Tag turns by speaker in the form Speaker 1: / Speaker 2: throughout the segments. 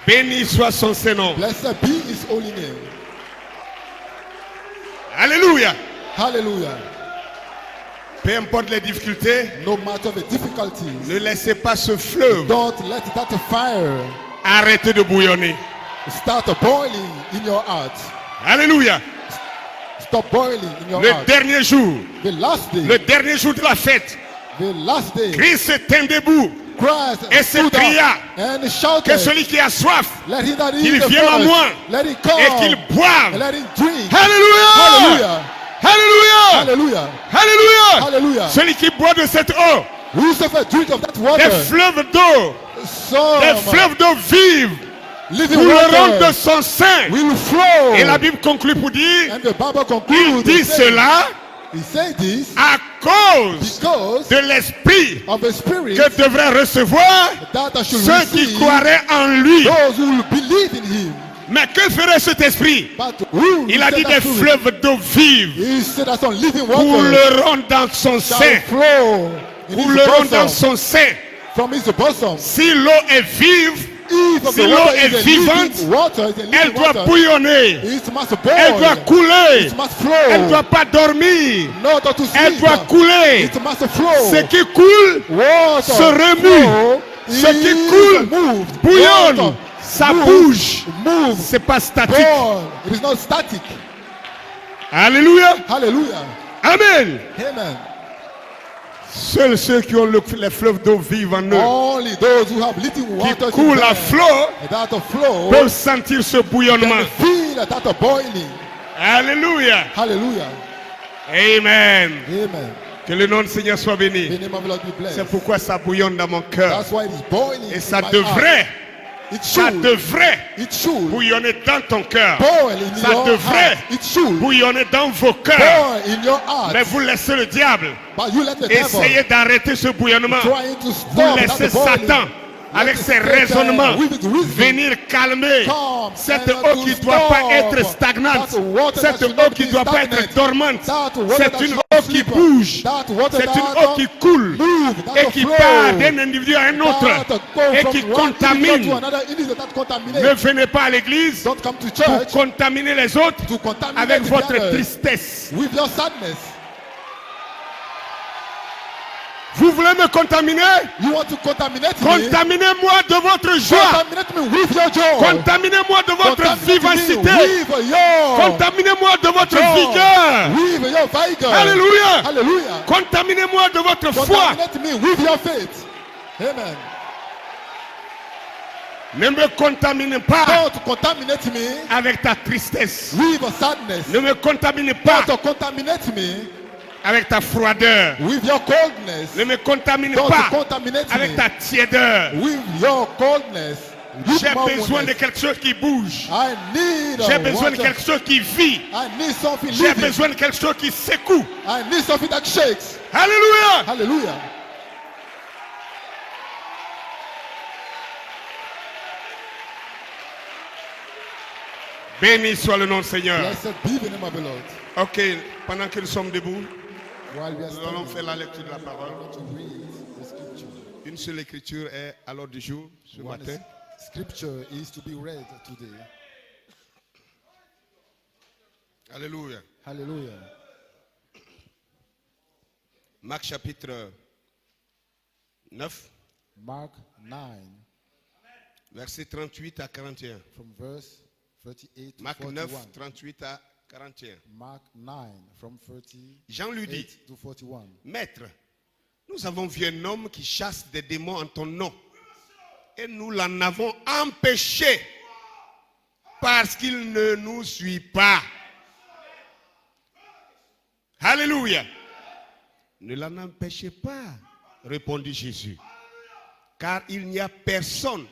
Speaker 1: Béni soit son Saint-Nom.
Speaker 2: Blessed be his holy name.
Speaker 1: Alléluia.
Speaker 2: Hallelujah.
Speaker 1: Peu importe les difficultés,
Speaker 2: No matter the difficulties,
Speaker 1: ne laissez pas ce fleuve
Speaker 2: don't let that fire
Speaker 1: arrêter de bouillonner.
Speaker 2: start boiling in your heart.
Speaker 1: Alléluia.
Speaker 2: Stop boiling in your
Speaker 1: Le
Speaker 2: heart.
Speaker 1: dernier jour,
Speaker 2: The last day,
Speaker 1: le dernier jour de la fête,
Speaker 2: the last day,
Speaker 1: Christ se tint debout
Speaker 2: Christ
Speaker 1: et se
Speaker 2: stood up
Speaker 1: cria
Speaker 2: and
Speaker 1: que
Speaker 2: shouted,
Speaker 1: celui qui a soif
Speaker 2: let him that
Speaker 1: qu'il
Speaker 2: eat the
Speaker 1: vienne à
Speaker 2: first,
Speaker 1: moi
Speaker 2: let him come
Speaker 1: et qu'il
Speaker 2: and
Speaker 1: boive.
Speaker 2: let him drink.
Speaker 1: Alléluia.
Speaker 2: Hallelujah.
Speaker 1: Alléluia.
Speaker 2: Hallelujah.
Speaker 1: Alléluia.
Speaker 2: Hallelujah.
Speaker 1: Celui qui boit de cette eau,
Speaker 2: Whosoever drink of that
Speaker 1: des
Speaker 2: water,
Speaker 1: fleuves d'eau, des
Speaker 2: some
Speaker 1: fleuves d'eau vive,
Speaker 2: living
Speaker 1: couleront de
Speaker 2: water
Speaker 1: son sein.
Speaker 2: will flow.
Speaker 1: Et la Bible conclut pour dire,
Speaker 2: And the Bible
Speaker 1: il
Speaker 2: concludes,
Speaker 1: dit cela
Speaker 2: he said this
Speaker 1: à cause
Speaker 2: because
Speaker 1: de l'esprit
Speaker 2: of the Spirit
Speaker 1: que devraient recevoir
Speaker 2: that I should
Speaker 1: ceux qui
Speaker 2: receive
Speaker 1: croiraient en lui.
Speaker 2: those who will believe in him.
Speaker 1: Mais que ferait cet esprit?
Speaker 2: But who
Speaker 1: Il a dit des fleuves d'eau vive
Speaker 2: he said that some living water
Speaker 1: couleront dans son
Speaker 2: shall
Speaker 1: sein.
Speaker 2: flow in his
Speaker 1: Couleront dans
Speaker 2: bosom,
Speaker 1: son sein.
Speaker 2: from his bosom.
Speaker 1: Si l'eau est vive,
Speaker 2: If of
Speaker 1: si
Speaker 2: the
Speaker 1: l'eau
Speaker 2: water
Speaker 1: est
Speaker 2: is a
Speaker 1: vivante,
Speaker 2: living water, is a living
Speaker 1: elle doit
Speaker 2: water,
Speaker 1: bouillonner.
Speaker 2: it must
Speaker 1: Elle doit
Speaker 2: boil,
Speaker 1: couler.
Speaker 2: it must
Speaker 1: Elle ne
Speaker 2: flow,
Speaker 1: doit pas dormir.
Speaker 2: not to
Speaker 1: Elle
Speaker 2: sleep,
Speaker 1: doit couler.
Speaker 2: it must flow.
Speaker 1: Ce qui coule
Speaker 2: Water
Speaker 1: se remue.
Speaker 2: flow
Speaker 1: Ce qui
Speaker 2: is
Speaker 1: coule
Speaker 2: moved.
Speaker 1: bouillonne.
Speaker 2: Water
Speaker 1: Ça
Speaker 2: moves,
Speaker 1: bouge.
Speaker 2: moves,
Speaker 1: C'est pas statique.
Speaker 2: boil. It is not static.
Speaker 1: Alléluia.
Speaker 2: Hallelujah.
Speaker 1: Amen.
Speaker 2: Amen.
Speaker 1: Seuls ceux qui ont les fleuves d'eau vive en eux,
Speaker 2: Only those who have living
Speaker 1: qui
Speaker 2: water
Speaker 1: coulent à flot,
Speaker 2: that flow
Speaker 1: peuvent sentir ce bouillonnement.
Speaker 2: can feel that boiling.
Speaker 1: Alléluia.
Speaker 2: Hallelujah.
Speaker 1: Amen.
Speaker 2: Amen.
Speaker 1: Que le nom du Seigneur soit béni.
Speaker 2: The name of the Lord be blessed.
Speaker 1: C'est pourquoi ça bouillonne dans mon cœur.
Speaker 2: That's why it is boiling.
Speaker 1: Et
Speaker 2: in
Speaker 1: ça
Speaker 2: my
Speaker 1: devrait,
Speaker 2: heart.
Speaker 1: ça devrait
Speaker 2: It should
Speaker 1: bouillonner dans ton cœur.
Speaker 2: boil in
Speaker 1: Ça
Speaker 2: your
Speaker 1: devrait
Speaker 2: heart. It should
Speaker 1: bouillonner dans vos cœurs.
Speaker 2: boil in your heart.
Speaker 1: Mais vous laissez le diable
Speaker 2: But you let the
Speaker 1: essayer
Speaker 2: devil
Speaker 1: d'arrêter ce bouillonnement.
Speaker 2: trying to
Speaker 1: Vous
Speaker 2: stop
Speaker 1: laissez
Speaker 2: that boiling.
Speaker 1: Satan, avec ses raisonnements,
Speaker 2: with his wisdom,
Speaker 1: venir calmer
Speaker 2: come
Speaker 1: cette
Speaker 2: and
Speaker 1: eau
Speaker 2: to
Speaker 1: qui ne doit pas
Speaker 2: stop
Speaker 1: être stagnante,
Speaker 2: that water
Speaker 1: cette
Speaker 2: that should
Speaker 1: eau
Speaker 2: not
Speaker 1: qui ne
Speaker 2: be
Speaker 1: doit pas
Speaker 2: stagnant,
Speaker 1: être dormante.
Speaker 2: that water
Speaker 1: C'est
Speaker 2: that
Speaker 1: une
Speaker 2: should
Speaker 1: eau
Speaker 2: not
Speaker 1: qui
Speaker 2: sleep,
Speaker 1: bouge,
Speaker 2: that water
Speaker 1: c'est une
Speaker 2: that
Speaker 1: eau qui coule
Speaker 2: move, that
Speaker 1: et qui
Speaker 2: flow,
Speaker 1: part d'un individu à un autre
Speaker 2: that go
Speaker 1: et
Speaker 2: from
Speaker 1: qui
Speaker 2: one individual
Speaker 1: contamine.
Speaker 2: to another individual that contaminate.
Speaker 1: Ne venez pas à l'église
Speaker 2: Don't come to
Speaker 1: pour
Speaker 2: church
Speaker 1: contaminer les autres
Speaker 2: to contaminate
Speaker 1: avec
Speaker 2: the
Speaker 1: votre
Speaker 2: others
Speaker 1: tristesse.
Speaker 2: with your sadness.
Speaker 1: Vous voulez me contaminer?
Speaker 2: You want to contaminate me?
Speaker 1: Contaminez-moi de votre joie.
Speaker 2: Contaminate me with your joy.
Speaker 1: Contaminez-moi de votre
Speaker 2: Contaminate me
Speaker 1: vivacité.
Speaker 2: with your
Speaker 1: Contaminez-moi de votre
Speaker 2: joy.
Speaker 1: vigueur.
Speaker 2: With your vigor.
Speaker 1: Alléluia.
Speaker 2: Hallelujah.
Speaker 1: Contaminez-moi de votre foi.
Speaker 2: Contaminate me with your faith. Amen.
Speaker 1: Ne me contaminez pas
Speaker 2: Don't contaminate me
Speaker 1: avec ta tristesse.
Speaker 2: with your sadness.
Speaker 1: Ne me contaminez pas
Speaker 2: Don't contaminate me
Speaker 1: avec ta froideur.
Speaker 2: with your coldness.
Speaker 1: Ne me contaminez
Speaker 2: Don't
Speaker 1: pas
Speaker 2: contaminate
Speaker 1: avec
Speaker 2: me
Speaker 1: ta tiédeur.
Speaker 2: with your coldness.
Speaker 1: J'ai besoin de quelque chose qui bouge.
Speaker 2: I need
Speaker 1: J'ai besoin de
Speaker 2: water.
Speaker 1: quelque chose qui vit.
Speaker 2: I need something
Speaker 1: J'ai
Speaker 2: living.
Speaker 1: besoin de quelque chose qui secoue.
Speaker 2: I need something that shakes.
Speaker 1: Alléluia.
Speaker 2: Hallelujah.
Speaker 1: Béni soit le nom du Seigneur.
Speaker 2: Blessed be the name of the Lord.
Speaker 1: Ok, pendant que nous sommes debout,
Speaker 2: While we are
Speaker 1: nous allons
Speaker 2: standing,
Speaker 1: faire la lecture de la parole.
Speaker 2: to read the scripture.
Speaker 1: Une seule écriture est à l'ordre du jour ce
Speaker 2: One
Speaker 1: matin.
Speaker 2: scripture is to be read today.
Speaker 1: Alléluia.
Speaker 2: Hallelujah.
Speaker 1: Marc chapitre 9,
Speaker 2: Mark 9,
Speaker 1: versets 38 à 41.
Speaker 2: from verse 38 to
Speaker 1: Marc
Speaker 2: 41.
Speaker 1: 9, 38 à 41.
Speaker 2: Mark 9, from 38
Speaker 1: Jean lui dit,
Speaker 2: to 41.
Speaker 1: Maître, nous avons vu un homme qui chasse des démons en ton nom. Et nous l'en avons empêché parce qu'il ne nous suit pas. Alléluia. Ne l'en empêchez pas, répondit Jésus. Car il n'y a personne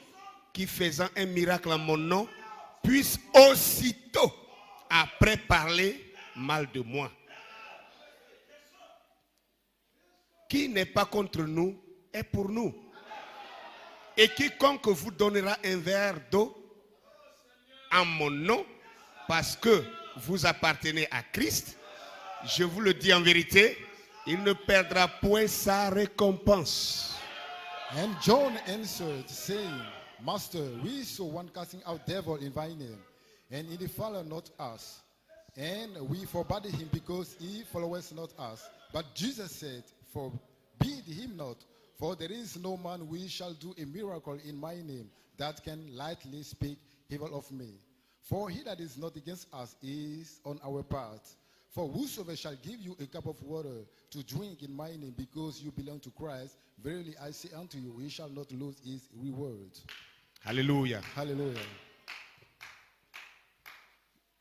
Speaker 1: qui faisant un miracle en mon nom puisse aussitôt après parler mal de moi. Qui n'est pas contre nous est pour nous. Et quiconque vous donnera un verre d'eau en mon nom, parce que vous appartenez à Christ, je vous le dis en vérité, il ne perdra point sa récompense.
Speaker 2: And John answered, saying, Master, we saw one casting out devil in thy name, and he followed not us. And we forbade him because he followeth not us. But Jesus said, forbid him not, for there is no man which shall do a miracle in my name that can lightly speak evil of me. For he that is not against us is on our part. For whosoever shall give you a cup of water to drink in my name, because you belong to Christ, verily I say unto you, he shall not lose his reward.
Speaker 1: Alléluia.
Speaker 2: Hallelujah.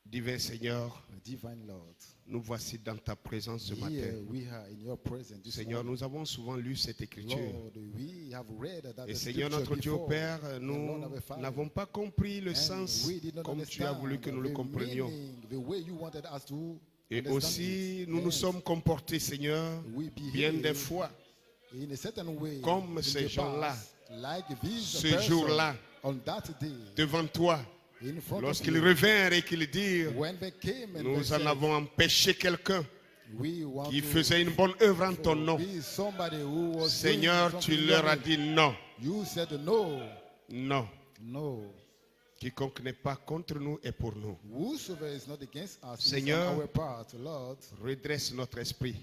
Speaker 1: Divin Seigneur,
Speaker 2: Divine Lord,
Speaker 1: nous voici dans ta présence ce
Speaker 2: here
Speaker 1: matin.
Speaker 2: we are in your presence this
Speaker 1: Seigneur,
Speaker 2: morning.
Speaker 1: nous avons souvent lu cette écriture.
Speaker 2: Lord, we have read that
Speaker 1: Et
Speaker 2: the
Speaker 1: Seigneur,
Speaker 2: scripture
Speaker 1: notre Dieu
Speaker 2: before,
Speaker 1: Père,
Speaker 2: and
Speaker 1: nous
Speaker 2: Lord, our Father,
Speaker 1: n'avons pas compris le
Speaker 2: and
Speaker 1: sens
Speaker 2: we did not
Speaker 1: comme tu as voulu que nous le
Speaker 2: understand the
Speaker 1: comprenions.
Speaker 2: meaning, the way you wanted us to
Speaker 1: Et
Speaker 2: understand
Speaker 1: aussi,
Speaker 2: it.
Speaker 1: nous nous
Speaker 2: And
Speaker 1: sommes comportés, Seigneur,
Speaker 2: we
Speaker 1: bien
Speaker 2: behave
Speaker 1: des fois,
Speaker 2: in a certain way,
Speaker 1: comme
Speaker 2: in
Speaker 1: ces
Speaker 2: the
Speaker 1: gens-là,
Speaker 2: past, like these
Speaker 1: ce
Speaker 2: person
Speaker 1: jour-là,
Speaker 2: on that day,
Speaker 1: devant toi,
Speaker 2: in front of
Speaker 1: lorsqu'ils
Speaker 2: you,
Speaker 1: revinrent et qu'ils dirent,
Speaker 2: when they came and
Speaker 1: nous
Speaker 2: they
Speaker 1: en
Speaker 2: said,
Speaker 1: avons empêché quelqu'un
Speaker 2: we want
Speaker 1: qui
Speaker 2: to
Speaker 1: faisait une bonne œuvre en ton nom.
Speaker 2: be somebody who was
Speaker 1: Seigneur,
Speaker 2: doing
Speaker 1: tu
Speaker 2: something
Speaker 1: leur as
Speaker 2: wrong.
Speaker 1: dit non,
Speaker 2: You said no,
Speaker 1: non.
Speaker 2: no.
Speaker 1: Quiconque n'est pas contre nous est pour nous.
Speaker 2: Whosoever is not against us
Speaker 1: Seigneur,
Speaker 2: is on our part, Lord.
Speaker 1: Redresse notre esprit,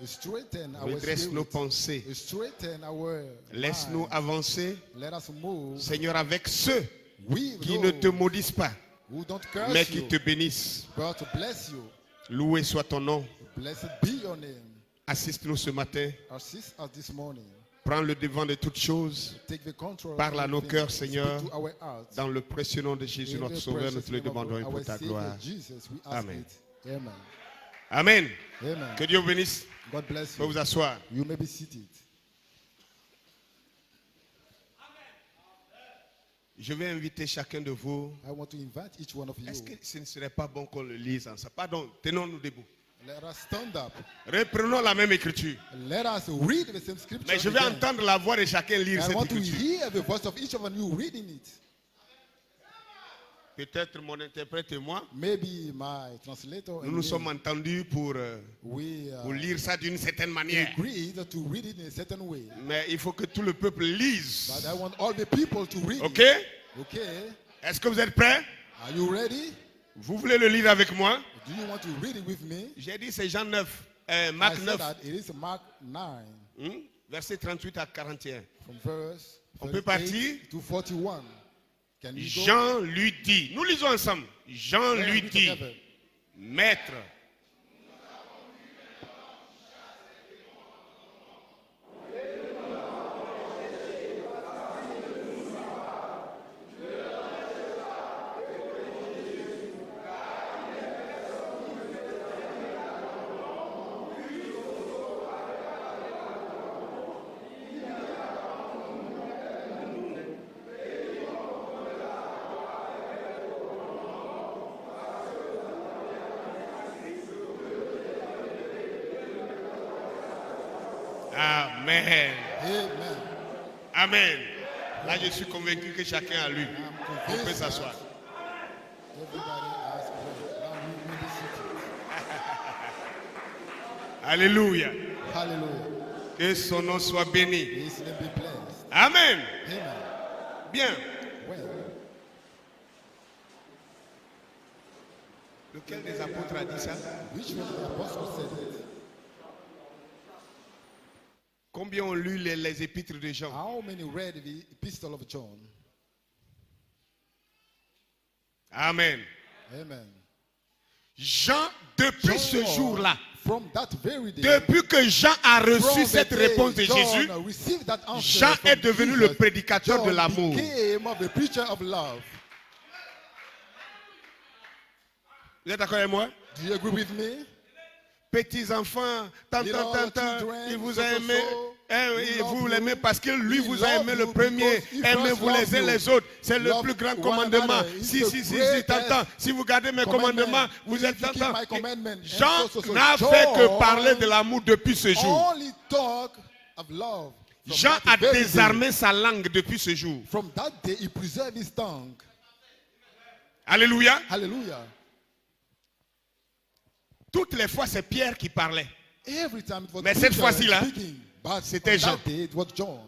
Speaker 2: Straighten our
Speaker 1: redresse nos
Speaker 2: spirit.
Speaker 1: pensées.
Speaker 2: Straighten our
Speaker 1: Laisse-nous
Speaker 2: mind.
Speaker 1: avancer,
Speaker 2: Let us move.
Speaker 1: Seigneur, avec ceux
Speaker 2: We
Speaker 1: qui ne te maudissent pas,
Speaker 2: who don't curse
Speaker 1: mais qui
Speaker 2: you,
Speaker 1: te bénissent.
Speaker 2: but to bless you.
Speaker 1: Loué soit ton nom.
Speaker 2: Blessed be your name.
Speaker 1: Assiste-nous ce matin.
Speaker 2: Assist us this morning.
Speaker 1: Prends le devant de toutes choses.
Speaker 2: Take the control.
Speaker 1: Parle
Speaker 2: of
Speaker 1: à nos
Speaker 2: everything.
Speaker 1: cœurs, Seigneur.
Speaker 2: Speak to our hearts.
Speaker 1: Dans le précieux nom de Jésus,
Speaker 2: In
Speaker 1: notre
Speaker 2: the
Speaker 1: Sauveur, nous
Speaker 2: precious
Speaker 1: te le
Speaker 2: name of
Speaker 1: demandons et
Speaker 2: our
Speaker 1: pour ta
Speaker 2: Savior
Speaker 1: gloire.
Speaker 2: Jesus, we ask
Speaker 1: Amen.
Speaker 2: it. Amen.
Speaker 1: Amen.
Speaker 2: Amen.
Speaker 1: Que Dieu vous bénisse.
Speaker 2: God bless
Speaker 1: Vous pouvez
Speaker 2: you.
Speaker 1: vous asseoir.
Speaker 2: You may be seated.
Speaker 1: Je vais inviter chacun de vous.
Speaker 2: I want to invite each one of you.
Speaker 1: Est-ce que ce ne serait pas bon qu'on le lise ensemble? Pardon, tenons-nous debout.
Speaker 2: Let us stand up.
Speaker 1: Reprenons la même écriture.
Speaker 2: Let us read the same scripture.
Speaker 1: Mais je vais
Speaker 2: again.
Speaker 1: entendre la voix de chacun lire
Speaker 2: I
Speaker 1: cette
Speaker 2: want to
Speaker 1: écriture.
Speaker 2: hear the voice of each of you reading it.
Speaker 1: Peut-être mon interprète et moi,
Speaker 2: Maybe my translator
Speaker 1: nous
Speaker 2: and
Speaker 1: nous
Speaker 2: me,
Speaker 1: sommes entendus pour
Speaker 2: we
Speaker 1: lire ça d'une certaine manière.
Speaker 2: agreed to read it in a certain way.
Speaker 1: Mais il faut que tout le peuple lise.
Speaker 2: But I want all the people to read
Speaker 1: Ok?
Speaker 2: it. Okay.
Speaker 1: Est-ce que vous êtes prêts?
Speaker 2: Are you ready?
Speaker 1: Vous voulez le lire avec moi?
Speaker 2: Do you want to read it with me?
Speaker 1: J'ai dit c'est Jean 9,
Speaker 2: I
Speaker 1: Marc
Speaker 2: said
Speaker 1: 9,
Speaker 2: that it is Mark 9
Speaker 1: verset 38 à 41.
Speaker 2: from verse
Speaker 1: On peut
Speaker 2: 38
Speaker 1: partir?
Speaker 2: to 41. Can you go?
Speaker 1: Jean lui dit, nous lisons ensemble. Jean
Speaker 2: Let us
Speaker 1: lui
Speaker 2: read
Speaker 1: dit,
Speaker 2: together.
Speaker 1: Maître, Amen.
Speaker 2: Amen.
Speaker 1: Amen. Là, je suis convaincu que chacun a lu.
Speaker 2: I'm
Speaker 1: On peut
Speaker 2: convinced
Speaker 1: s'asseoir.
Speaker 2: that everybody has read. Now we will be seated.
Speaker 1: Alléluia.
Speaker 2: Hallelujah.
Speaker 1: Que son nom soit béni.
Speaker 2: His name be blessed.
Speaker 1: Amen.
Speaker 2: Amen.
Speaker 1: Bien.
Speaker 2: Well,
Speaker 1: Lequel des apôtres a dit ça?
Speaker 2: which one of the apostles said it?
Speaker 1: Combien ont lu les épîtres de Jean?
Speaker 2: How many read the epistle of John?
Speaker 1: Amen.
Speaker 2: Amen.
Speaker 1: Jean, depuis ce
Speaker 2: John,
Speaker 1: jour-là,
Speaker 2: from that very day,
Speaker 1: depuis que Jean a reçu
Speaker 2: from the
Speaker 1: cette
Speaker 2: day
Speaker 1: réponse de
Speaker 2: John
Speaker 1: Jésus,
Speaker 2: received that answer
Speaker 1: Jean
Speaker 2: from
Speaker 1: est devenu
Speaker 2: Jesus,
Speaker 1: le prédicateur de
Speaker 2: John
Speaker 1: l'amour.
Speaker 2: became the preacher of love.
Speaker 1: Vous êtes d'accord avec moi?
Speaker 2: Do you agree with me?
Speaker 1: Petits enfants, tant,
Speaker 2: Little children,
Speaker 1: il vous
Speaker 2: so,
Speaker 1: a
Speaker 2: so,
Speaker 1: aimé.
Speaker 2: so.
Speaker 1: Et
Speaker 2: love
Speaker 1: vous
Speaker 2: you.
Speaker 1: l'aimez parce que lui
Speaker 2: He
Speaker 1: vous a aimé
Speaker 2: love
Speaker 1: le
Speaker 2: you
Speaker 1: premier.
Speaker 2: because he
Speaker 1: Aimez-vous
Speaker 2: first
Speaker 1: les uns
Speaker 2: loved
Speaker 1: les
Speaker 2: you.
Speaker 1: autres. C'est le
Speaker 2: Love
Speaker 1: plus grand
Speaker 2: one
Speaker 1: commandement.
Speaker 2: another. It's
Speaker 1: Si,
Speaker 2: the
Speaker 1: si, si, si,
Speaker 2: greatest
Speaker 1: t'entends. Si vous gardez mes commandements, vous êtes
Speaker 2: If you keep
Speaker 1: tentant.
Speaker 2: my commandment.
Speaker 1: Jean
Speaker 2: And so,
Speaker 1: n'a
Speaker 2: John
Speaker 1: fait que parler de l'amour depuis ce jour.
Speaker 2: only talk of love. From
Speaker 1: Jean
Speaker 2: that
Speaker 1: a
Speaker 2: very day.
Speaker 1: désarmé sa langue depuis ce jour.
Speaker 2: From that day, he preserved his tongue.
Speaker 1: Alléluia.
Speaker 2: Hallelujah.
Speaker 1: Toutes les fois, c'est Pierre qui parlait.
Speaker 2: Every time it was
Speaker 1: Mais cette
Speaker 2: Peter
Speaker 1: fois-ci, là,
Speaker 2: speaking, but
Speaker 1: c'était
Speaker 2: on that
Speaker 1: Jean.
Speaker 2: day, it was John.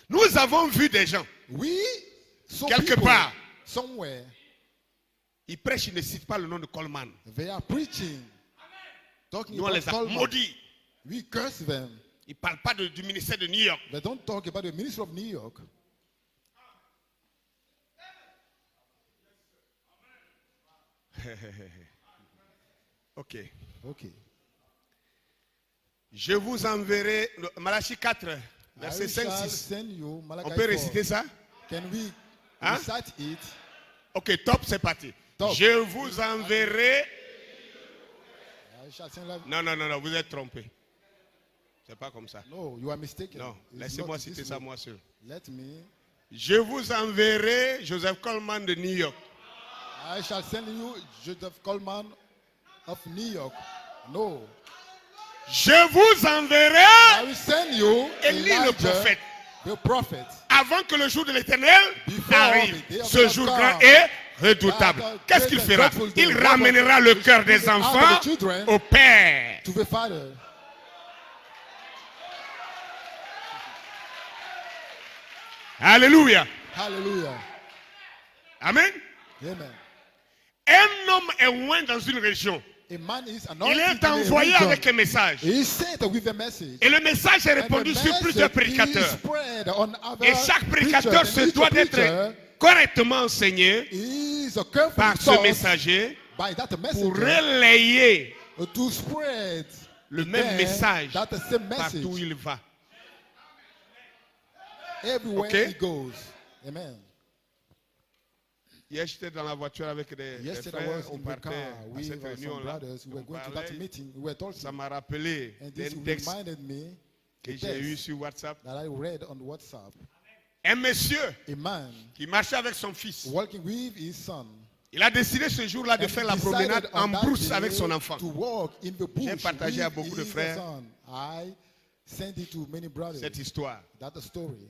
Speaker 1: Nous avons vu des gens
Speaker 2: We So
Speaker 1: quelque
Speaker 2: people,
Speaker 1: part,
Speaker 2: somewhere,
Speaker 1: ils prêchent, ils ne citent pas le nom de Coleman.
Speaker 2: they are preaching, talking
Speaker 1: Nous, on
Speaker 2: about
Speaker 1: les a
Speaker 2: Coleman.
Speaker 1: maudits.
Speaker 2: We curse them.
Speaker 1: Ils ne parlent pas du ministère de New York.
Speaker 2: They don't talk about the ministry of New York.
Speaker 1: Ok.
Speaker 2: Okay.
Speaker 1: Je vous enverrai, Malachie 4, verset
Speaker 2: I
Speaker 1: 5,
Speaker 2: shall
Speaker 1: 6.
Speaker 2: send you Malachi
Speaker 1: On peut
Speaker 2: 4.
Speaker 1: réciter ça?
Speaker 2: Can we
Speaker 1: Hein?
Speaker 2: recite it?
Speaker 1: Ok, top, c'est parti.
Speaker 2: Top.
Speaker 1: Je vous enverrai.
Speaker 2: I shall send like,
Speaker 1: Non, vous êtes trompé. C'est pas comme ça.
Speaker 2: no, you are mistaken.
Speaker 1: Non,
Speaker 2: It's
Speaker 1: laissez-moi
Speaker 2: not
Speaker 1: citer
Speaker 2: this
Speaker 1: ça
Speaker 2: way.
Speaker 1: moi seul.
Speaker 2: Let me.
Speaker 1: Je vous enverrai Joseph Coleman de New York.
Speaker 2: I shall send you Joseph Coleman of New York. No.
Speaker 1: Je vous enverrai
Speaker 2: I will send you
Speaker 1: Élie le
Speaker 2: Elijah,
Speaker 1: prophète.
Speaker 2: the prophet.
Speaker 1: Avant que le jour de l'Éternel
Speaker 2: Before
Speaker 1: arrive.
Speaker 2: the day of
Speaker 1: Ce
Speaker 2: the
Speaker 1: jour
Speaker 2: Lord
Speaker 1: grand
Speaker 2: come.
Speaker 1: et redoutable.
Speaker 2: That
Speaker 1: Qu'est-ce qu'il
Speaker 2: great and
Speaker 1: fera?
Speaker 2: dreadful day.
Speaker 1: Il
Speaker 2: What
Speaker 1: ramènera
Speaker 2: will
Speaker 1: le
Speaker 2: he
Speaker 1: cœur
Speaker 2: bring
Speaker 1: des
Speaker 2: the heart of
Speaker 1: enfants
Speaker 2: the children
Speaker 1: au Père.
Speaker 2: to the Father.
Speaker 1: Alléluia.
Speaker 2: Hallelujah.
Speaker 1: Amen.
Speaker 2: Amen.
Speaker 1: Un homme est loin dans une région.
Speaker 2: A man is
Speaker 1: Il
Speaker 2: anointed
Speaker 1: est
Speaker 2: in a
Speaker 1: envoyé
Speaker 2: region.
Speaker 1: avec un message.
Speaker 2: He is sent with a message.
Speaker 1: Et le message est
Speaker 2: And the
Speaker 1: répandu sur plusieurs
Speaker 2: message is
Speaker 1: prédicateurs.
Speaker 2: spread on other
Speaker 1: Et chaque
Speaker 2: preachers.
Speaker 1: prédicateur
Speaker 2: And
Speaker 1: se
Speaker 2: each
Speaker 1: doit
Speaker 2: preacher
Speaker 1: d'être correctement enseigné
Speaker 2: is carefully
Speaker 1: par ce
Speaker 2: taught
Speaker 1: messager
Speaker 2: by that
Speaker 1: pour
Speaker 2: messenger
Speaker 1: relayer
Speaker 2: to spread
Speaker 1: le même
Speaker 2: then
Speaker 1: message
Speaker 2: that same message
Speaker 1: partout où il va.
Speaker 2: everywhere
Speaker 1: Okay.
Speaker 2: he goes. Amen.
Speaker 1: Hier, j'étais dans la voiture avec des
Speaker 2: Yesterday I
Speaker 1: frères,
Speaker 2: was
Speaker 1: on
Speaker 2: in the
Speaker 1: partait
Speaker 2: car
Speaker 1: à
Speaker 2: with
Speaker 1: cette
Speaker 2: some
Speaker 1: réunion-là.
Speaker 2: brothers. We
Speaker 1: On
Speaker 2: were going to
Speaker 1: parlait,
Speaker 2: that meeting. We were talking.
Speaker 1: ça m'a rappelé
Speaker 2: And
Speaker 1: d'un
Speaker 2: this
Speaker 1: texte
Speaker 2: reminded me
Speaker 1: que
Speaker 2: the
Speaker 1: j'ai eu
Speaker 2: text
Speaker 1: sur WhatsApp.
Speaker 2: that I read on WhatsApp.
Speaker 1: Un monsieur
Speaker 2: A man
Speaker 1: qui marchait avec son fils.
Speaker 2: walking with his son.
Speaker 1: Il a décidé ce jour-là de
Speaker 2: And
Speaker 1: faire la
Speaker 2: decided
Speaker 1: promenade
Speaker 2: on
Speaker 1: en
Speaker 2: that
Speaker 1: brousse
Speaker 2: day
Speaker 1: avec son enfant.
Speaker 2: to walk in the bush
Speaker 1: J'ai partagé à
Speaker 2: with
Speaker 1: beaucoup de
Speaker 2: his
Speaker 1: frères
Speaker 2: son. I sent it to many brothers.
Speaker 1: Cette histoire.
Speaker 2: That story.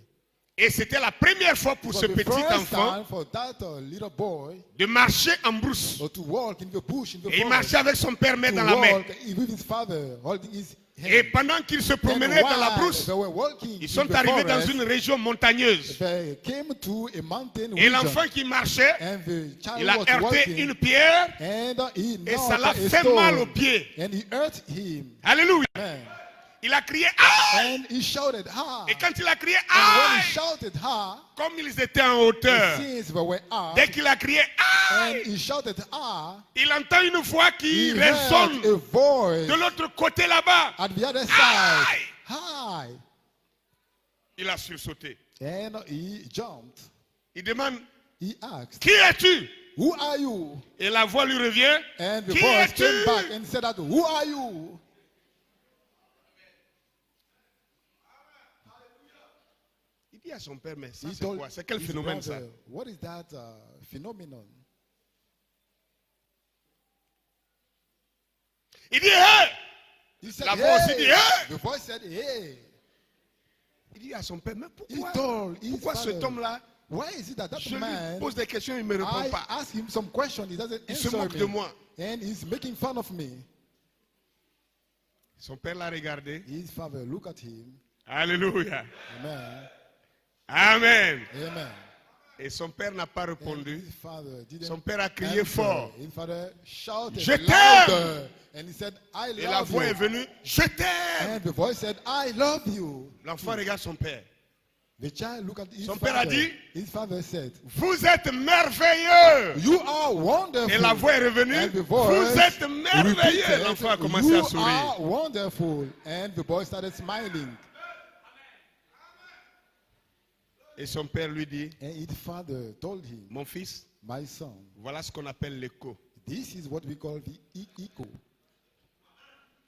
Speaker 1: Et c'était la première fois pour ce
Speaker 2: For the
Speaker 1: petit
Speaker 2: first
Speaker 1: enfant
Speaker 2: time for that little boy
Speaker 1: de marcher en brousse.
Speaker 2: to walk in the bush in the
Speaker 1: Et il
Speaker 2: forest,
Speaker 1: marchait avec son père, main
Speaker 2: to
Speaker 1: dans la main.
Speaker 2: walk with his father holding his hand.
Speaker 1: Et pendant qu'ils se
Speaker 2: And
Speaker 1: promenaient dans la
Speaker 2: while
Speaker 1: brousse,
Speaker 2: they were walking
Speaker 1: ils
Speaker 2: in
Speaker 1: sont
Speaker 2: the
Speaker 1: arrivés dans
Speaker 2: forest,
Speaker 1: une région montagneuse.
Speaker 2: they came to a mountain
Speaker 1: Et
Speaker 2: region,
Speaker 1: l'enfant qui marchait,
Speaker 2: and the child
Speaker 1: il a
Speaker 2: was
Speaker 1: heurté
Speaker 2: walking,
Speaker 1: une pierre
Speaker 2: and he
Speaker 1: et ça l'a
Speaker 2: knocked a
Speaker 1: fait mal aux
Speaker 2: stone,
Speaker 1: pieds.
Speaker 2: and he hurt him.
Speaker 1: Alléluia.
Speaker 2: Man.
Speaker 1: Il a crié aïe.
Speaker 2: And he shouted, ha!
Speaker 1: Et quand il a crié
Speaker 2: And when he
Speaker 1: aïe,
Speaker 2: shouted, ha!
Speaker 1: comme ils étaient en hauteur,
Speaker 2: Since they were up,
Speaker 1: dès qu'il a crié
Speaker 2: and
Speaker 1: aïe,
Speaker 2: he shouted, ah!
Speaker 1: il entend une voix qui
Speaker 2: He heard
Speaker 1: résonne
Speaker 2: a voice
Speaker 1: de l'autre côté là-bas.
Speaker 2: at the other side.
Speaker 1: Aïe.
Speaker 2: Hi!
Speaker 1: Il a sursauté.
Speaker 2: And he jumped.
Speaker 1: Il demande,
Speaker 2: He asked,
Speaker 1: qui es-tu?
Speaker 2: who are you?
Speaker 1: Et la voix lui revient,
Speaker 2: And the
Speaker 1: qui
Speaker 2: voice
Speaker 1: es-tu?
Speaker 2: came back and said that, who are you?
Speaker 1: Il dit à son père, mais ça
Speaker 2: He
Speaker 1: c'est
Speaker 2: told
Speaker 1: quoi? C'est quel
Speaker 2: his
Speaker 1: phénomène ça?
Speaker 2: brother, what is that phenomenon?
Speaker 1: Il dit, hé!
Speaker 2: He said,
Speaker 1: La voix aussi
Speaker 2: hey!
Speaker 1: dit, hey!
Speaker 2: The voice said, hey!
Speaker 1: Il dit à son père, mais
Speaker 2: He
Speaker 1: pourquoi,
Speaker 2: told his
Speaker 1: pourquoi cet
Speaker 2: father,
Speaker 1: homme-là,
Speaker 2: why is it that
Speaker 1: je
Speaker 2: that
Speaker 1: lui
Speaker 2: man,
Speaker 1: pose des questions, il ne me répond
Speaker 2: I
Speaker 1: pas.
Speaker 2: ask him some question, he doesn't
Speaker 1: Il se
Speaker 2: answer
Speaker 1: moque de
Speaker 2: me.
Speaker 1: moi.
Speaker 2: And he's making fun of me.
Speaker 1: Son père l'a regardé.
Speaker 2: His father, look at him.
Speaker 1: Alléluia.
Speaker 2: Amen.
Speaker 1: Amen.
Speaker 2: Amen.
Speaker 1: Et son père n'a pas
Speaker 2: And
Speaker 1: répondu.
Speaker 2: his father didn't
Speaker 1: Son père a crié
Speaker 2: answer.
Speaker 1: fort.
Speaker 2: His father shouted
Speaker 1: Je t'aime.
Speaker 2: louder. And he said, I
Speaker 1: Et la
Speaker 2: love
Speaker 1: voix est
Speaker 2: you.
Speaker 1: venue, je t'aime.
Speaker 2: And the voice said, I love you.
Speaker 1: L'enfant regarde son père.
Speaker 2: The child looked at his
Speaker 1: Son père a
Speaker 2: father.
Speaker 1: dit,
Speaker 2: His father said,
Speaker 1: vous êtes merveilleux.
Speaker 2: you are wonderful.
Speaker 1: Et la voix est revenue,
Speaker 2: And the voice
Speaker 1: vous êtes merveilleux.
Speaker 2: repeated,
Speaker 1: L'enfant a commencé à
Speaker 2: you
Speaker 1: sourire.
Speaker 2: are wonderful. And the boy started smiling.
Speaker 1: Et son père lui dit,
Speaker 2: And his father told him,
Speaker 1: mon fils,
Speaker 2: my son,
Speaker 1: voilà ce qu'on appelle l'écho.
Speaker 2: this is what we call the echo.